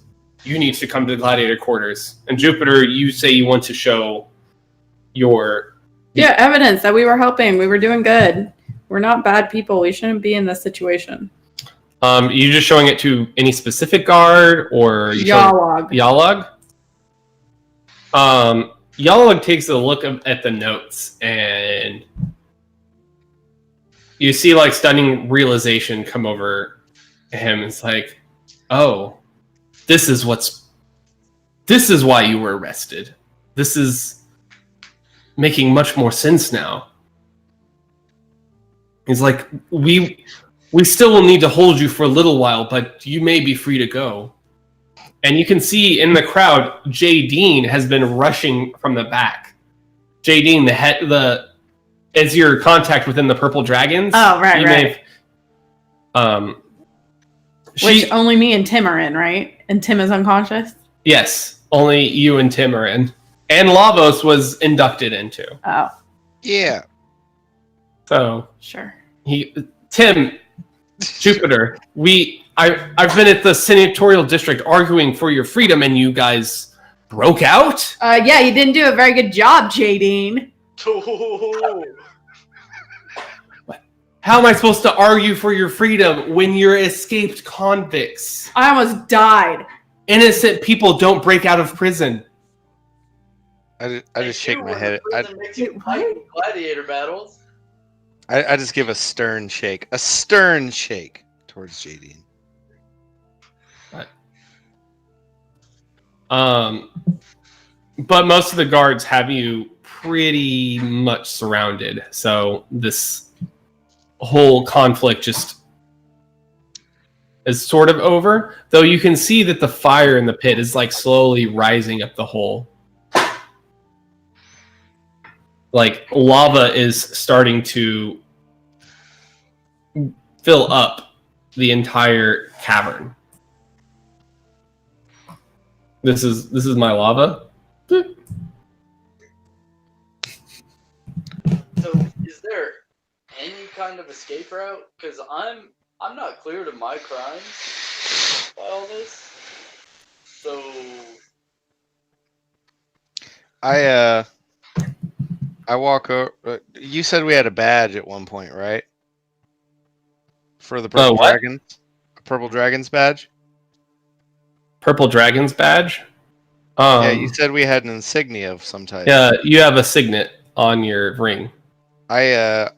You need to come to the gladiator quarters." And Jupiter, you say you want to show your Yeah, evidence that we were helping. We were doing good. We're not bad people. We shouldn't be in this situation. you just showing it to any specific guard or you showing Yalog. Yalog? Yalog takes a look at the notes and you see like stunning realization come over him. It's like, oh, this is why you were arrested. This is making much more sense now. He's like, we still will need to hold you for a little while, but you may be free to go. And you can see in the crowd, Jay Dean has been rushing from the back. Jay Dean, is your contact within the Purple Dragons. Oh, right, right. Which only me and Tim are in, right? And Tim is unconscious? Yes, only you and Tim are in. And Lavos was inducted into. Oh, Yeah. So sure. Tim, Jupiter, I've been at the senatorial district arguing for your freedom, and you guys broke out? Yeah, you didn't do a very good job, Jadine. How am I supposed to argue for your freedom when you're escaped convicts? I almost died. Innocent people don't break out of prison. I just shake my head. Gladiator battles. I just give a stern shake towards JD. But most of the guards have you pretty much surrounded, so this whole conflict just is sort of over. Though you can see that the fire in the pit is like slowly rising up the hole. Like lava is starting to fill up the entire cavern. This is my lava. So, is there any kind of escape route? Because I'm not clear to my crimes. by all this. So I walk over. You said we had a badge at one point, right? For the purple what? dragon, purple dragon's badge. Purple Dragon's badge. Yeah, you said we had an insignia of some type. Yeah, you have a signet on your ring. I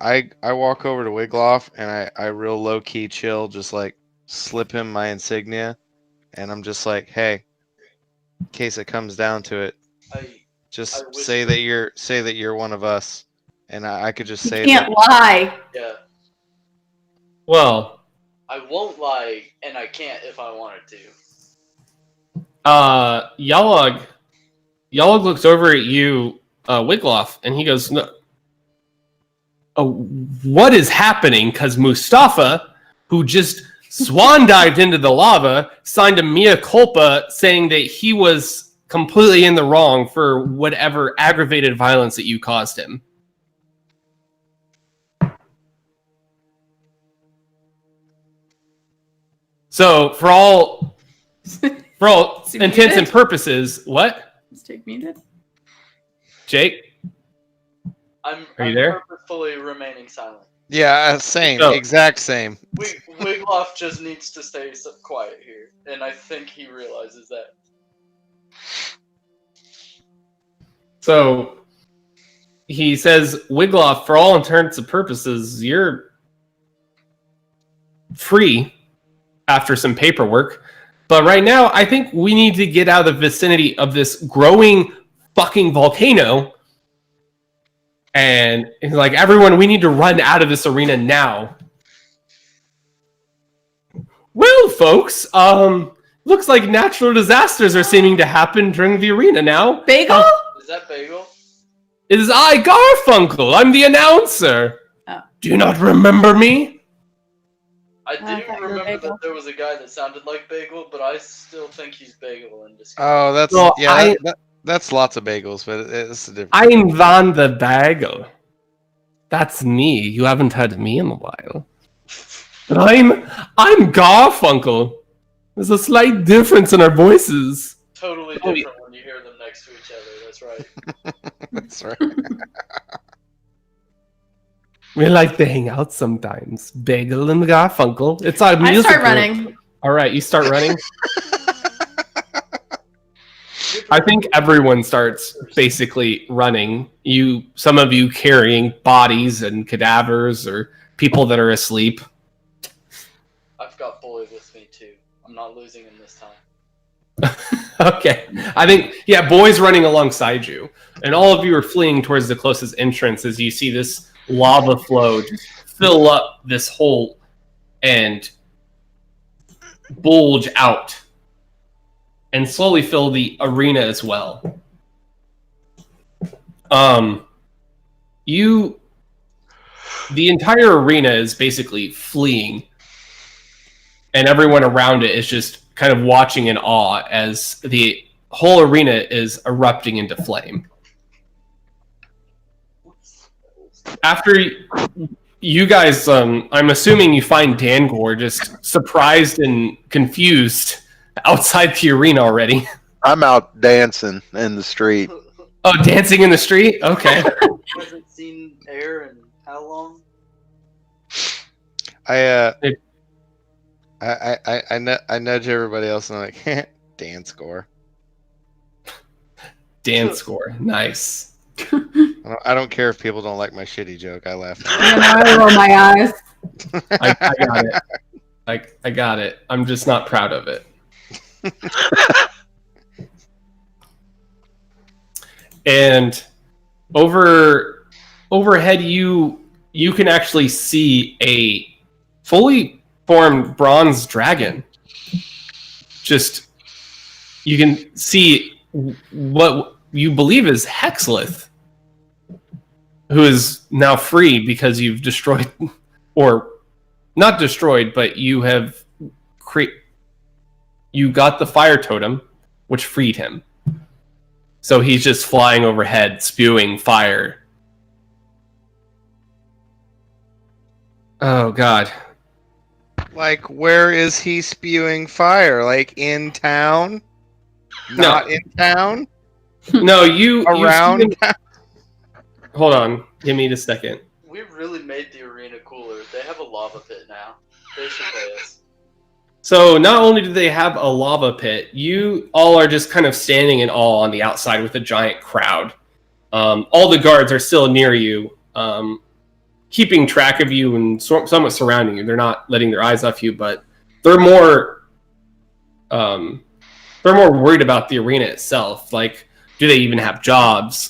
walk over to Wigloff and I real low key chill, just like slip him my insignia, and I'm just like, hey, in case it comes down to it, just I say that you're one of us, and I could just You say can't that. lie. yeah, Well, I won't lie, and I can't if I wanted to. Yalog looks over at you, Wigloff, and he goes, no, what is happening? Because Mustafa, who just swan dived into the lava, signed a mea culpa saying that he was completely in the wrong for whatever aggravated violence that you caused him. So, for all Is he intents and muted? purposes, what? Is Jake muted? Jake? I'm Are you there? purposefully remaining silent. Yeah, same, So- exact same. Wigloff just needs to stay quiet here, and I think he realizes that. So he says, Wigloff, for all intents and purposes, you're free after some paperwork. But right now, I think we need to get out of the vicinity of this growing fucking volcano. And he's like, everyone, we need to run out of this arena now. Well, folks, looks like natural disasters are seeming to happen during the arena now. Bagel? Is that Bagel? It is I, Garfunkel. I'm the announcer. Oh. Do you not remember me? I I do thought you were remember Bagel. that there was a guy that sounded like Bagel, but I still think he's Bagel in disguise. Oh, that's Well, that's lots of bagels, but it's a different. I'm Van the Bagel. That's me. You haven't heard me in a while. But I'm Garfunkel. There's a slight difference in our voices. Totally Oh, different when you hear them next to each other. That's right. That's right. We like to hang out sometimes. Bagel and Garfunkel. It's our I musical. start running. All right, you start running. I think everyone starts basically running. Some of you carrying bodies and cadavers or people that are asleep. I've got Bully with me too. I'm not losing him this time. Okay. I think, yeah, boys running alongside you. And all of you are fleeing towards the closest entrance as you see this lava flow just fill up this hole and bulge out and slowly fill the arena as well. The entire arena is basically fleeing, and everyone around it is just kind of watching in awe as the whole arena is erupting into flame. After you guys, I'm assuming you find Dangor just surprised and confused outside the arena already. I'm out dancing in the street. Oh, dancing in the street? Okay. Hasn't seen air in how long? I nudge everybody else and I'm like, dance score. Dance score. Nice. I don't care if people don't like my shitty joke. I laugh. I roll my eyes. I got it. I got it. I'm just not proud of it. And overhead, you can actually see a fully formed bronze dragon. Just you can see what you believe is Hexlith, who is now free because you've destroyed, or not destroyed, but you have you got the fire totem, which freed him. So he's just flying overhead, spewing fire. Oh, God. Like, where is he spewing fire? Like, in town? No. Not in town? No, you Around see them- Hold on. Give me just a second. We really made the arena cooler. They have a lava pit now. They should pay us. So not only do they have a lava pit, you all are just kind of standing in awe on the outside with a giant crowd. All the guards are still near you, keeping track of you and somewhat surrounding you. They're not letting their eyes off you, but they're more worried about the arena itself. Like, do they even have jobs?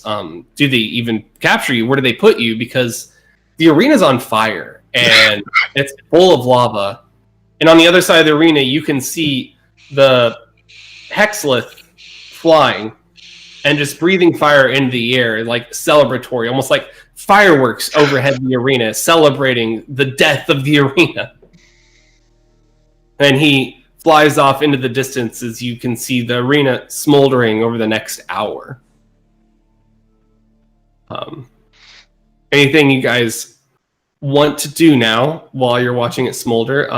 Do they even capture you? Where do they put you? Because the arena's on fire and it's full of lava. And on the other side of the arena, you can see the Hexlith flying and just breathing fire into the air, like celebratory, almost like fireworks overhead the arena, celebrating the death of the arena. And he flies off into the distance as you can see the arena smoldering over the next hour. Anything you guys want to do now while you're watching it smolder?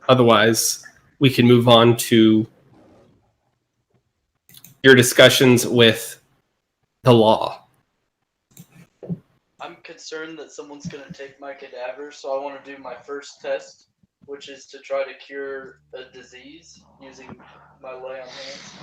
Otherwise, we can move on to your discussions with the law. I'm concerned that someone's gonna take my cadaver, so I want to do my first test, which is to try to cure a disease using my lay on hands.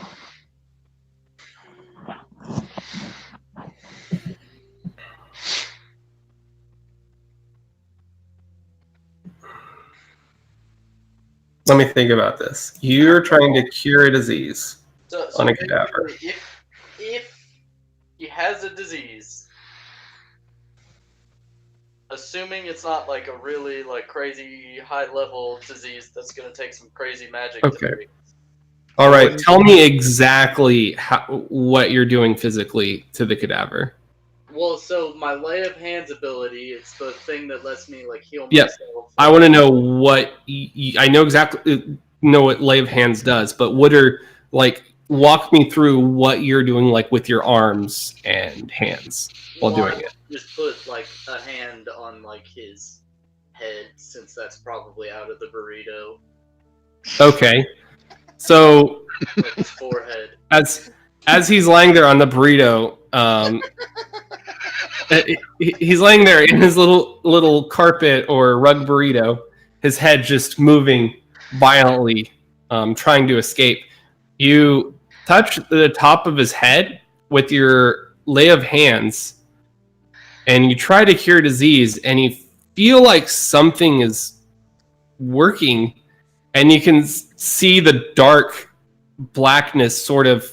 Let me think about this. You're trying to cure a disease So on a cadaver. If he has a disease, assuming it's not like a really like crazy high level disease that's gonna take some crazy magic. Okay. To treat. All right, tell me exactly what you're doing physically to the cadaver. Well, so my lay of hands ability, it's the thing that lets me like heal Yep. myself. I want to know what I know exactly know what lay of hands does, but what are like walk me through what you're doing like with your arms and hands while doing it. Just put like a hand on like his head, since that's probably out of the burrito. Okay. So Like his forehead. as he's lying there on the burrito, he's laying there in his little carpet or rug burrito, his head just moving violently, trying to escape. You touch the top of his head with your lay of hands, and you try to cure disease, and you feel like something is working, and you can see the dark blackness sort of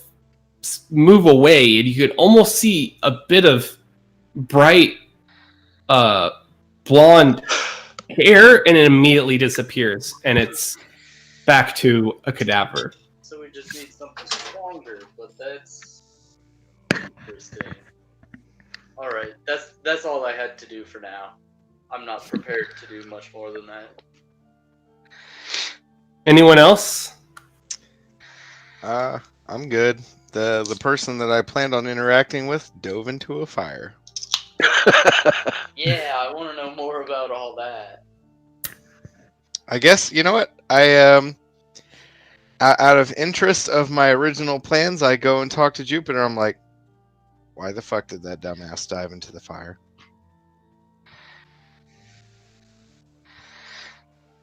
move away, and you could almost see a bit of bright blonde hair, and it immediately disappears, and it's back to a cadaver. So we just need something stronger, but that's interesting. Alright, that's all I had to do for now. I'm not prepared to do much more than that. Anyone else? I'm good. The person that I planned on interacting with dove into a fire. Yeah, I want to know more about all that. I guess, you know what? I out of interest of my original plans, I go and talk to Jupiter. I'm like, why the fuck did that dumbass dive into the fire?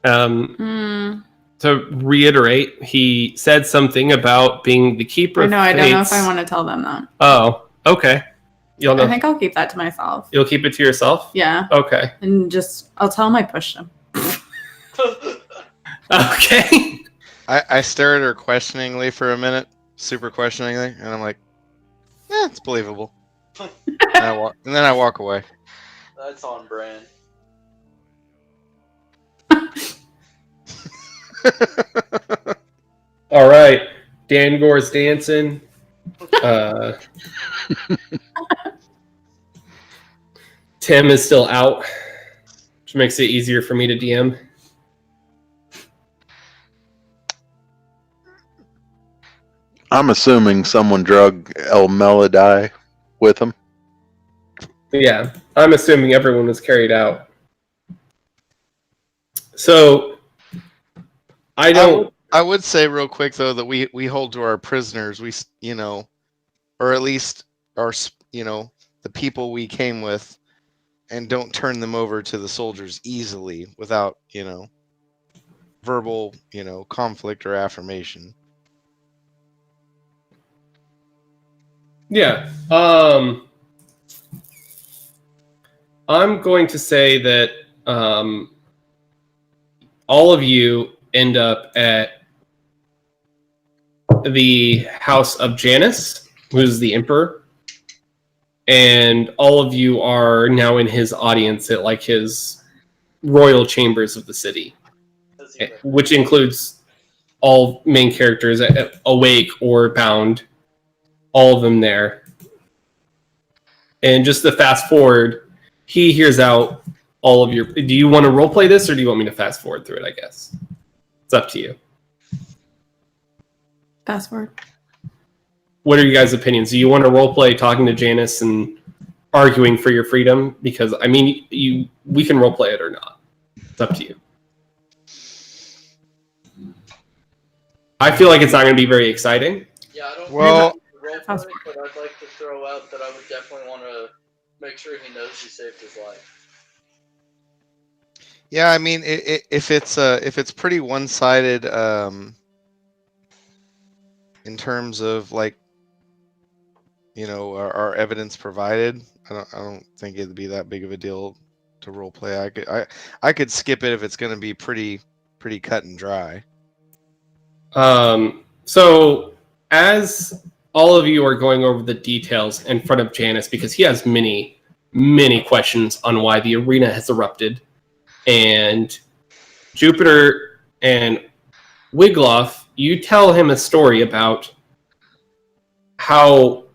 To reiterate, he said something about being the keeper of No, I don't know if fates. I want to tell them that. Oh, okay. You'll know. I think I'll keep that to myself. You'll keep it to yourself? Yeah. Okay. And just, I'll tell them I pushed him. Okay. I stare at her questioningly for a minute, super questioningly, and I'm like, it's believable. and then I walk away. That's on brand. All right. Dan Gore's dancing. Tim is still out, which makes it easier for me to DM. I'm assuming someone drug El Melody with him. Yeah, I'm assuming everyone was carried out. So I don't. I would say real quick though that we hold to our prisoners. We or at least our the people we came with, and don't turn them over to the soldiers easily without verbal conflict or affirmation. Yeah. I'm going to say that all of you end up at the house of Janus, who's the emperor, and all of you are now in his audience at like his royal chambers of the city, which includes all main characters awake or bound, all of them there. And just to fast forward, he hears out all of your. Do you want to roleplay this, or do you want me to fast forward through it? I guess it's up to you. Fast forward. What are you guys' opinions? Do you want to roleplay talking to Janus and arguing for your freedom? Because I mean, we can roleplay it or not. It's up to you. I feel like it's not going to be very exciting. Yeah, I don't Well, think it's a role play, but I'd like to throw out that I would definitely want to make sure he knows you saved his life. Yeah, I mean, if it's pretty one-sided in terms of like our evidence provided, I don't think it'd be that big of a deal to role play. I could skip it if it's going to be pretty cut and dry. So as all of you are going over the details in front of Janus, because he has many, many questions on why the arena has erupted, and Jupiter and Wigloff, you tell him a story about how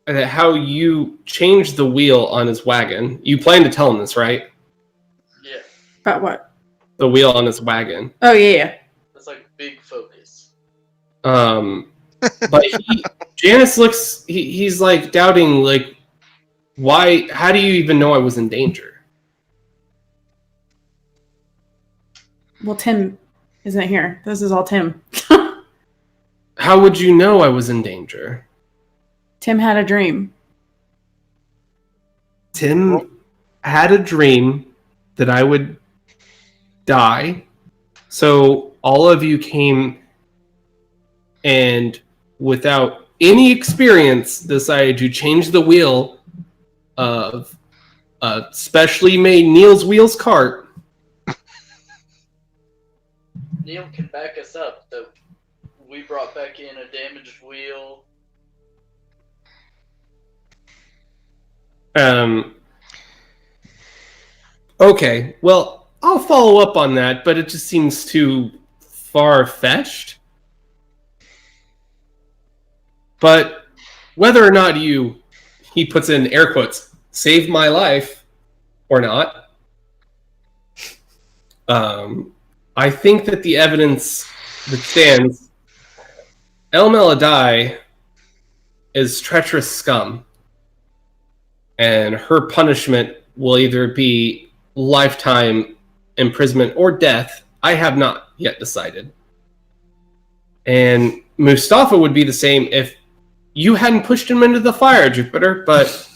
how you changed the wheel on his wagon. You plan to tell him this, right? Yeah, About what? The wheel on his wagon. Oh yeah. that's like big focus. But Janus looks, he's like doubting, like, why, how do you even know I was in danger? Well, Tim isn't here. This is all Tim. How would you know I was in danger? Tim had a dream. Tim had a dream that I would die. So all of you came and without any experience decided to change the wheel of a specially made Neil's Wheels cart. Neil can back us up that we brought back in a damaged wheel. Okay, well, I'll follow up on that, but it just seems too far-fetched. But whether or not he puts in air quotes, saved my life, or not, I think that the evidence that stands, El Meladai is treacherous scum, and her punishment will either be lifetime imprisonment or death. I have not yet decided. And Mustafa would be the same if you hadn't pushed him into the fire, Jupiter, but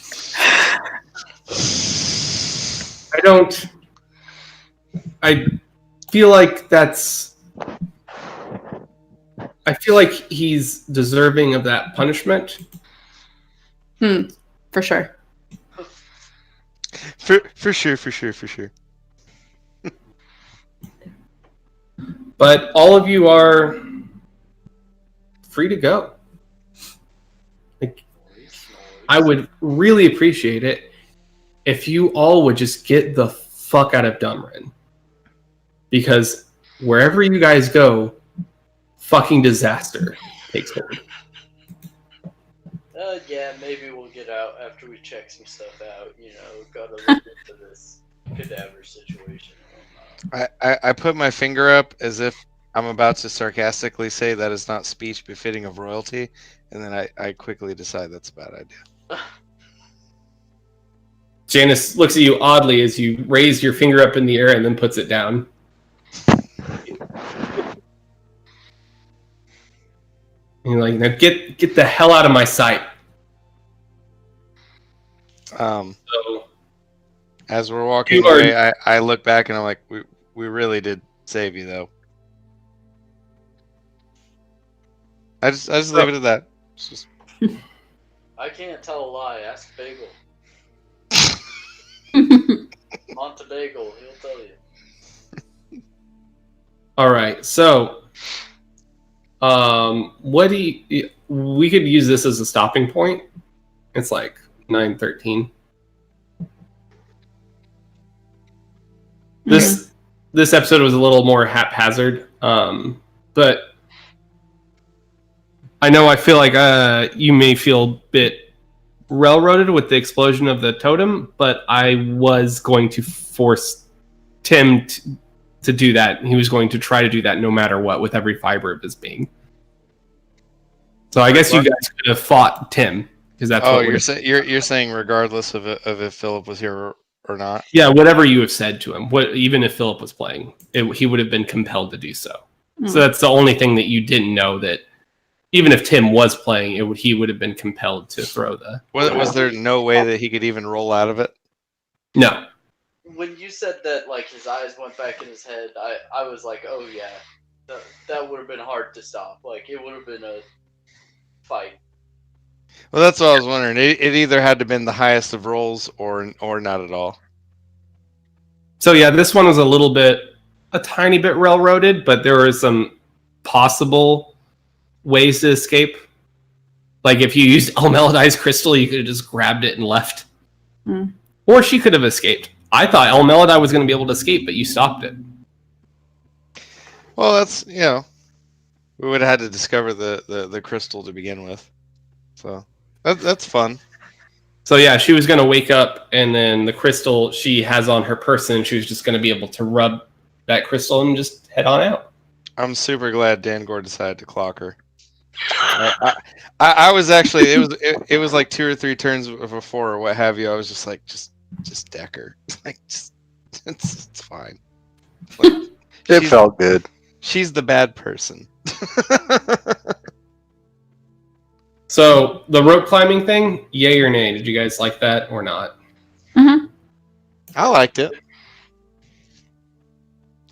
I feel like he's deserving of that punishment. For sure. For sure. But all of you are free to go. I would really appreciate it if you all would just get the fuck out of Dumrin. Because wherever you guys go, fucking disaster takes hold. Yeah, maybe we'll get out after we check some stuff out. Gotta look into this cadaver situation and whatnot. I put my finger up as if I'm about to sarcastically say that is not speech befitting of royalty, and then I quickly decide that's a bad idea. Janus looks at you oddly as you raise your finger up in the air and then puts it down. And you're like, now get the hell out of my sight. So As we're walking You are- away, I look back and I'm like, we really did save you though. I just leave it at that. It's just I can't tell a lie. Ask Bagel. Montebagle, he'll tell you. all right. So, what do you? We could use this as a stopping point. It's like 9:13. This episode was a little more haphazard, but I feel like you may feel a bit railroaded with the explosion of the totem, but I was going to force Tim to do that. He was going to try to do that no matter what, with every fiber of his being. So I guess you guys could have fought Tim, because that's what you're saying regardless of if Philip was here or not. Yeah, whatever you have said to him, even if Philip was playing, he would have been compelled to do so. So that's the only thing that you didn't know, that even if Tim was playing, he would have been compelled to throw the. Was there no way that he could even roll out of it? No. When you said that, like, his eyes went back in his head, I was like, oh yeah, that would have been hard to stop. Like, it would have been a fight. Well, that's what I was wondering. It either had to have been the highest of rolls or not at all. So yeah, this one was a tiny bit railroaded, but there were some possible ways to escape. Like if you used Elmeladi's crystal, you could have just grabbed it and left. Or she could have escaped. I thought Elmeladi was going to be able to escape, but you stopped it. Well, that's, we would have had to discover the crystal to begin with. So that's fun. So yeah, she was going to wake up, and then the crystal she has on her person, she was just going to be able to rub that crystal and just head on out. I'm super glad Dangor decided to clock her. I was actually, it was like 2 or 3 turns before or what have you. I was just like, just deck her. Like, it's fine. Like, It felt good. She's the bad person. So the rope climbing thing, yay or nay? Did you guys like that or not? I liked it.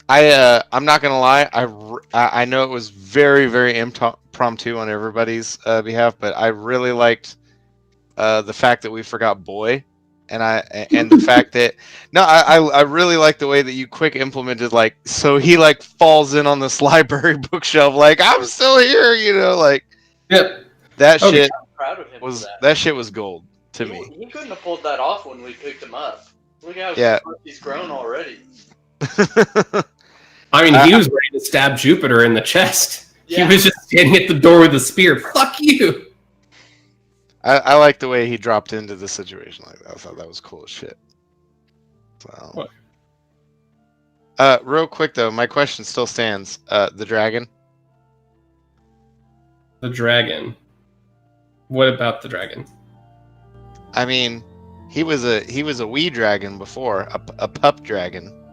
I'm not gonna lie. I know it was very, very impromptu on everybody's behalf, but I really liked the fact that we forgot Boy, and the fact that I really like the way that you quick implemented, like, so he like falls in on this library bookshelf, like, I'm still here, like. Yep. That shit I'm proud of him was for that shit was gold to me. He couldn't have pulled that off when we picked him up. Look how much he's grown already. I mean, he was ready to stab Jupiter in the chest. Yeah. He was just standing at the door with a spear. Fuck you! I like the way he dropped into the situation like that. I thought that was cool as shit. So, real quick though, my question still stands. The dragon. The dragon. What about the dragon? I mean, he was a wee dragon before, a pup dragon.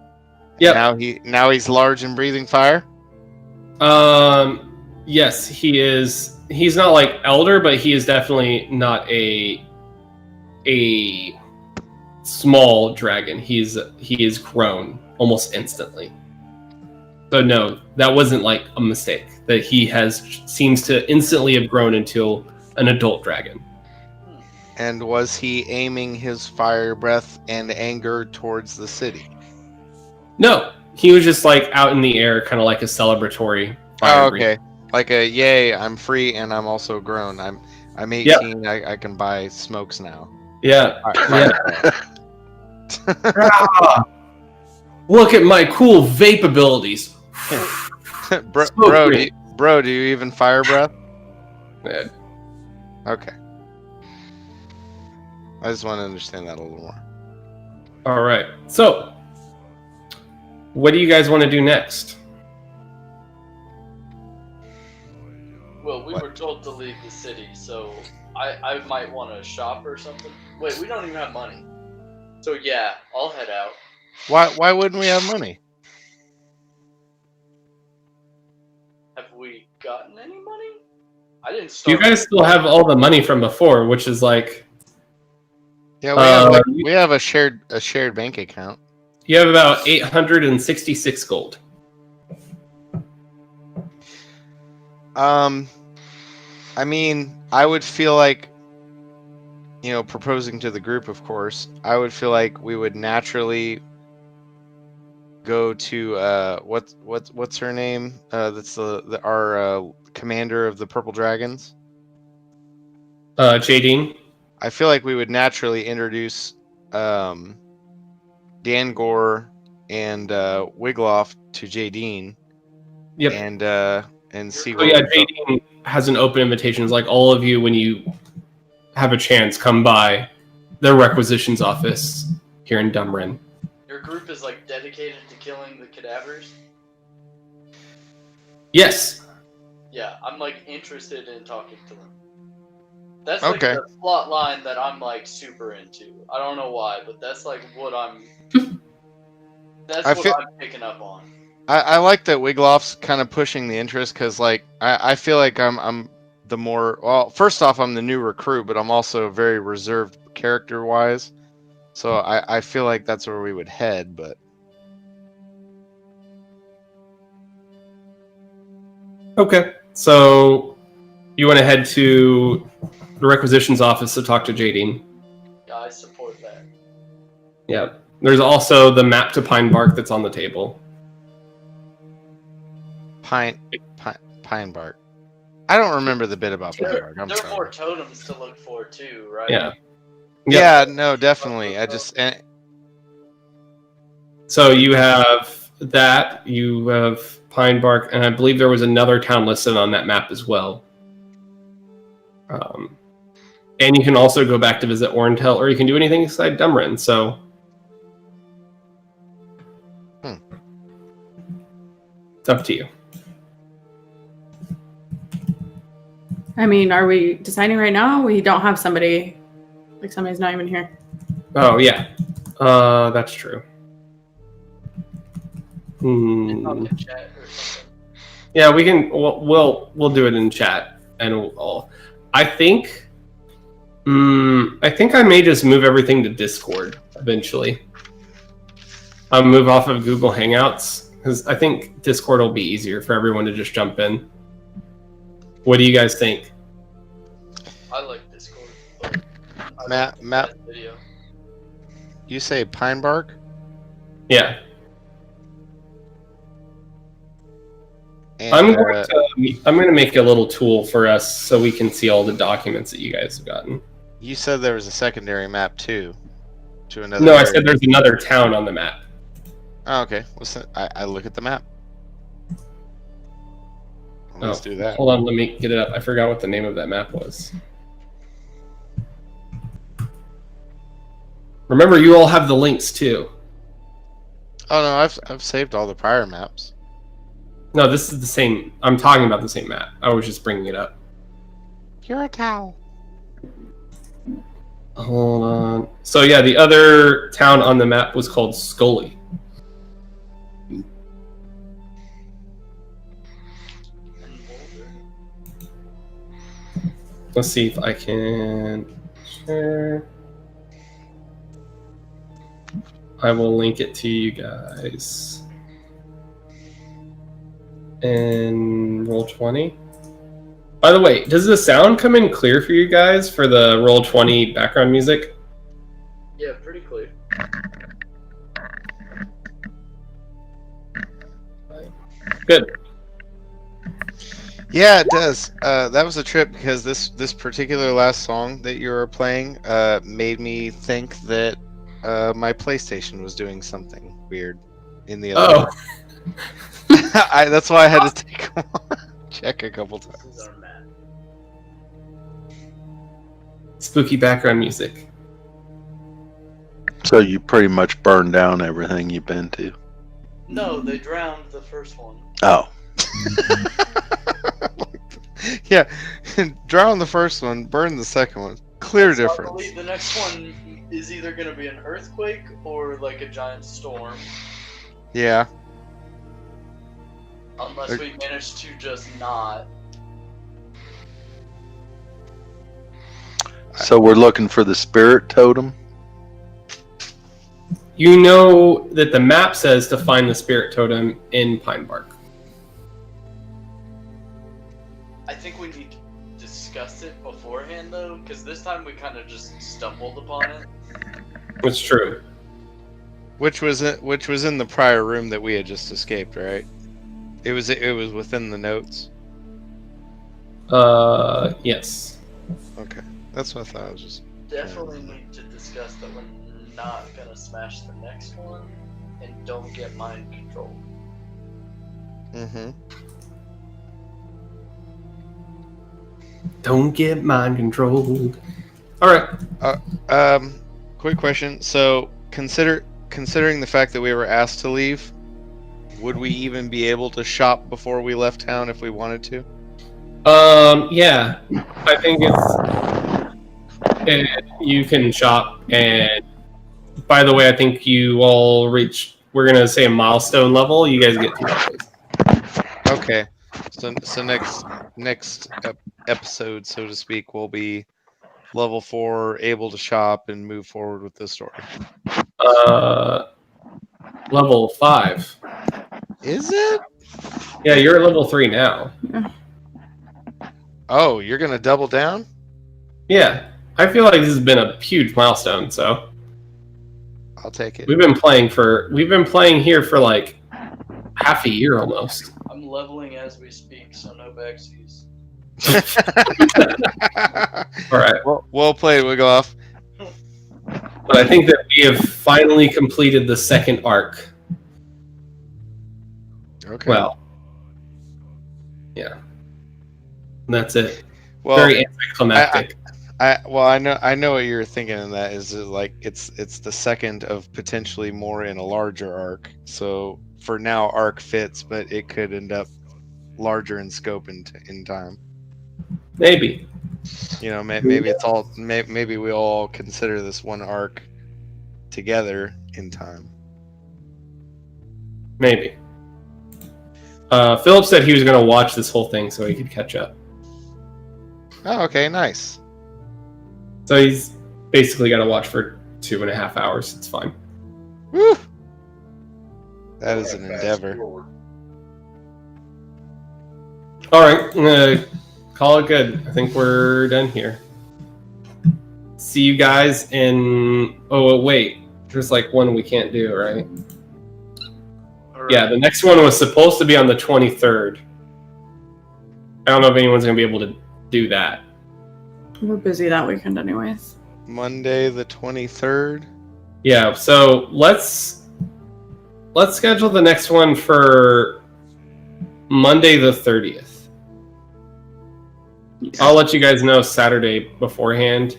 Yeah. Now he's large and breathing fire. Yes, he is. He's not like elder, but he is definitely not a small dragon. He is grown almost instantly. So no, that wasn't like a mistake. That he seems to instantly have grown into an adult dragon. And was he aiming his fire breath and anger towards the city? No, he was just like out in the air, kind of like a celebratory fire okay. Like a yay, I'm free and I'm also grown. I'm 18. Yep. I can buy smokes now. Yeah. Right, yeah. Look at my cool vape abilities. Bro, do you even fire breath? Yeah. Okay. I just want to understand that a little more. All right. So, what do you guys want to do next? Well, we were told to leave the city, so I might want to shop or something. Wait, we don't even have money. So yeah, I'll head out. Why wouldn't we have money? Have we gotten any money? I didn't You start. guys still have all the money from before, which is like Yeah, we have a shared bank account. you have about 866 gold. I mean, I would feel like, you know, proposing to the group, of course, I would feel like we would naturally go to what's her name? That's our commander of the Purple Dragons. Jadine. I feel like we would naturally introduce Dan Gore and Wigloff to Jadine. Yep. And see Oh what. yeah, Jadine has an open invitation. It's like all of you, when you have a chance, come by the requisitions office here in Dumrin. Your group is like dedicated to killing the cadavers. Yes. Yeah, I'm like interested in talking to them. That's like Okay. the plot line that I'm like super into. I don't know why, but that's like what I'm. That's I what feel- I'm picking up on. I like that Wigloff's kind of pushing the interest because, like, I feel like I'm the more well. First off, I'm the new recruit, but I'm also very reserved character wise. So I feel like that's where we would head. But Okay. So you want to head to the requisitions office to talk to Jadine. Yeah, I support that. Yeah. There's also the map to Pine Bark that's on the table. pine bark. I don't remember the bit about pine There, bark. I'm there are sorry. more totems to look for too, right? Yeah. Yeah, no, definitely. So you have that, you have Pine Bark, and I believe there was another town listed on that map as well. And you can also go back to visit Orentel, or you can do anything inside Dumrin. So, it's up to you. I mean, are we deciding right now? We don't have somebody. Like somebody's not even here. Oh yeah, that's true. Talk in chat or something. Yeah, we can. We'll do it in chat, and I think I may just move everything to Discord eventually. I'll move off of Google Hangouts because I think Discord will be easier for everyone to just jump in. What do you guys think? I like Discord. But I Matt- like Matt- that video. You say pine bark? Yeah, And, I'm going to make a little tool for us so we can see all the documents that you guys have gotten. you said there was a secondary map too, to another. No, I area. said there's another town on the map. Oh, okay. Listen, I look at the map. Let's do that. Hold on, let me get it up. I forgot what the name of that map was. Remember, you all have the links too. Oh no, I've saved all the prior maps. No, this is the same. I'm talking about the same map. I was just bringing it up. You're a cow. Hold on. So yeah, the other town on the map was called Scully. And Boulder. Let's see if I can share. I will link it to you guys. And Roll20. By the way, does the sound come in clear for you guys for the Roll20 background music? Yeah, pretty clear. Good. Yeah, it does. That was a trip because this particular last song that you were playing made me think that my PlayStation was doing something weird in the other. Oh, That's why I had to take check a couple This times. is our map. spooky background music. So you pretty much burned down everything you've been to. No, they drowned the first one. Oh, Yeah, drown the first one, burn the second one. Clear So I difference. believe the next one is either going to be an earthquake or like a giant storm. Yeah. Unless we manage to just not. So we're looking for the spirit totem. You know that the map says to find the spirit totem in Pine Bark. I think we need to discuss it beforehand, though, because this time we kind of just stumbled upon it. It's true. Which was in the prior room that we had just escaped, right? It was within the notes. Yes. Okay, that's what I thought. I was just Definitely need to discuss that we're not gonna smash the next one, and don't get mind control. mm-hmm. Don't get mind controlled. All right. Quick question. So considering the fact that we were asked to leave, would we even be able to shop before we left town if we wanted to? Yeah. I think you can shop, and by the way, I think you all reached. We're gonna say a milestone level. You guys get $2. Okay. So next episode, so to speak, will be level 4, able to shop and move forward with the story. Level 5. Is it? Yeah, you're at level 3 now. Oh, you're gonna double down? Yeah, I feel like this has been a huge milestone. So I'll take it. we've been playing here for like half a year almost. I'm leveling as we speak, so no backsies. All right, Well played, Wiggleoff. but I think that we have finally completed the second arc. Okay. Well, yeah, and that's it. Well, Very anticlimactic. I know what you're thinking in that is like it's the second of potentially more in a larger arc. So for now, arc fits, but it could end up larger in scope in time. Maybe. You know, maybe it's all maybe we all consider this one arc together in time. Maybe. Philip said he was going to watch this whole thing so he could catch up. Oh, okay, nice. So he's basically got to watch for 2.5 hours. It's fine. Woo! That is an endeavor. All right, I'm gonna call it good. I think we're done here. See you guys in. Oh wait, there's like one we can't do, right? Alright. Yeah, the next one was supposed to be on the 23rd. I don't know if anyone's gonna be able to do that. We're busy that weekend, anyways. Monday the 23rd. Yeah, so let's schedule the next one for Monday the 30th. I'll let you guys know Saturday beforehand.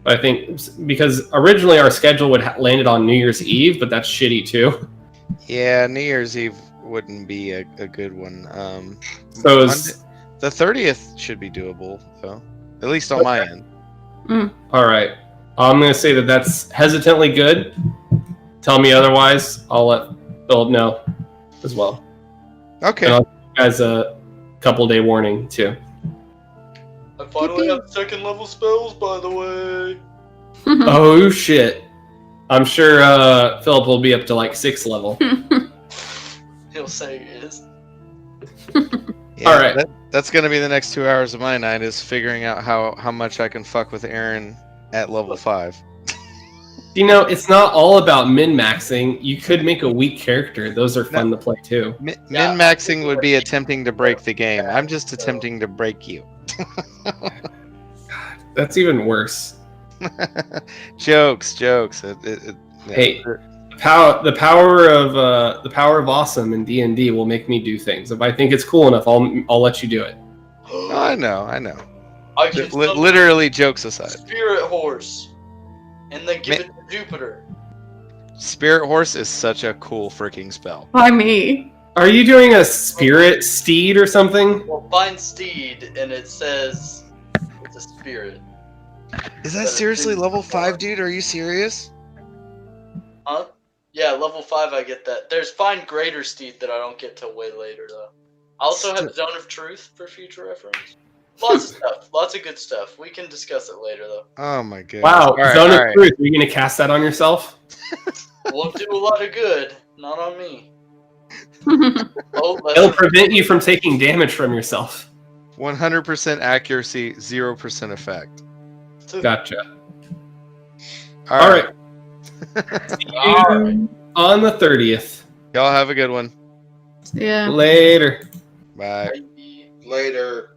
But I think because originally our schedule would landed on New Year's Eve, but that's shitty too. Yeah, New Year's Eve wouldn't be a good one. So The 30th should be doable, though. At least on my end. all right, I'm gonna say that that's hesitantly good. Tell me otherwise. I'll let Philip know as well. Okay. And I'll give you guys a couple day warning too. I finally have second level spells, by the way. Oh shit! I'm sure Philip will be up to like 6th level. He'll say he is. Yeah, All right. That's going to be the next 2 hours of my night is figuring out how much I can fuck with Aaron at level 5. You know, it's not all about min-maxing. You could make a weak character. Those are fun to play too. Min-maxing would be attempting to break the game. I'm just attempting to break you. That's even worse. Jokes. Hey, the power of awesome in D&D will make me do things. If I think it's cool enough, I'll let you do it. I know. I can summon Literally, jokes aside. Spirit Horse, and then give it to Jupiter. Spirit Horse is such a cool freaking spell. Why me? Are you doing a spirit steed or something? Well, find Steed, and it says it's a spirit. Is that seriously level 5, dude? Are you serious? Huh? Yeah, level 5 I get that. There's Find Greater Steed that I don't get till way later, though. I also have Zone of Truth for future reference. Lots of Lots of good stuff. We can discuss it later, though. Oh my goodness. Wow, All right, Zone all of right. Truth. Are you going to cast that on yourself? Won't do a lot of good. Not on me. Oh, It'll prevent you from taking damage from yourself. 100% accuracy, 0% effect. Gotcha. All All right. right. See you All right. on the 30th. Y'all have a good one. Yeah. Later. Bye. Bye. Later.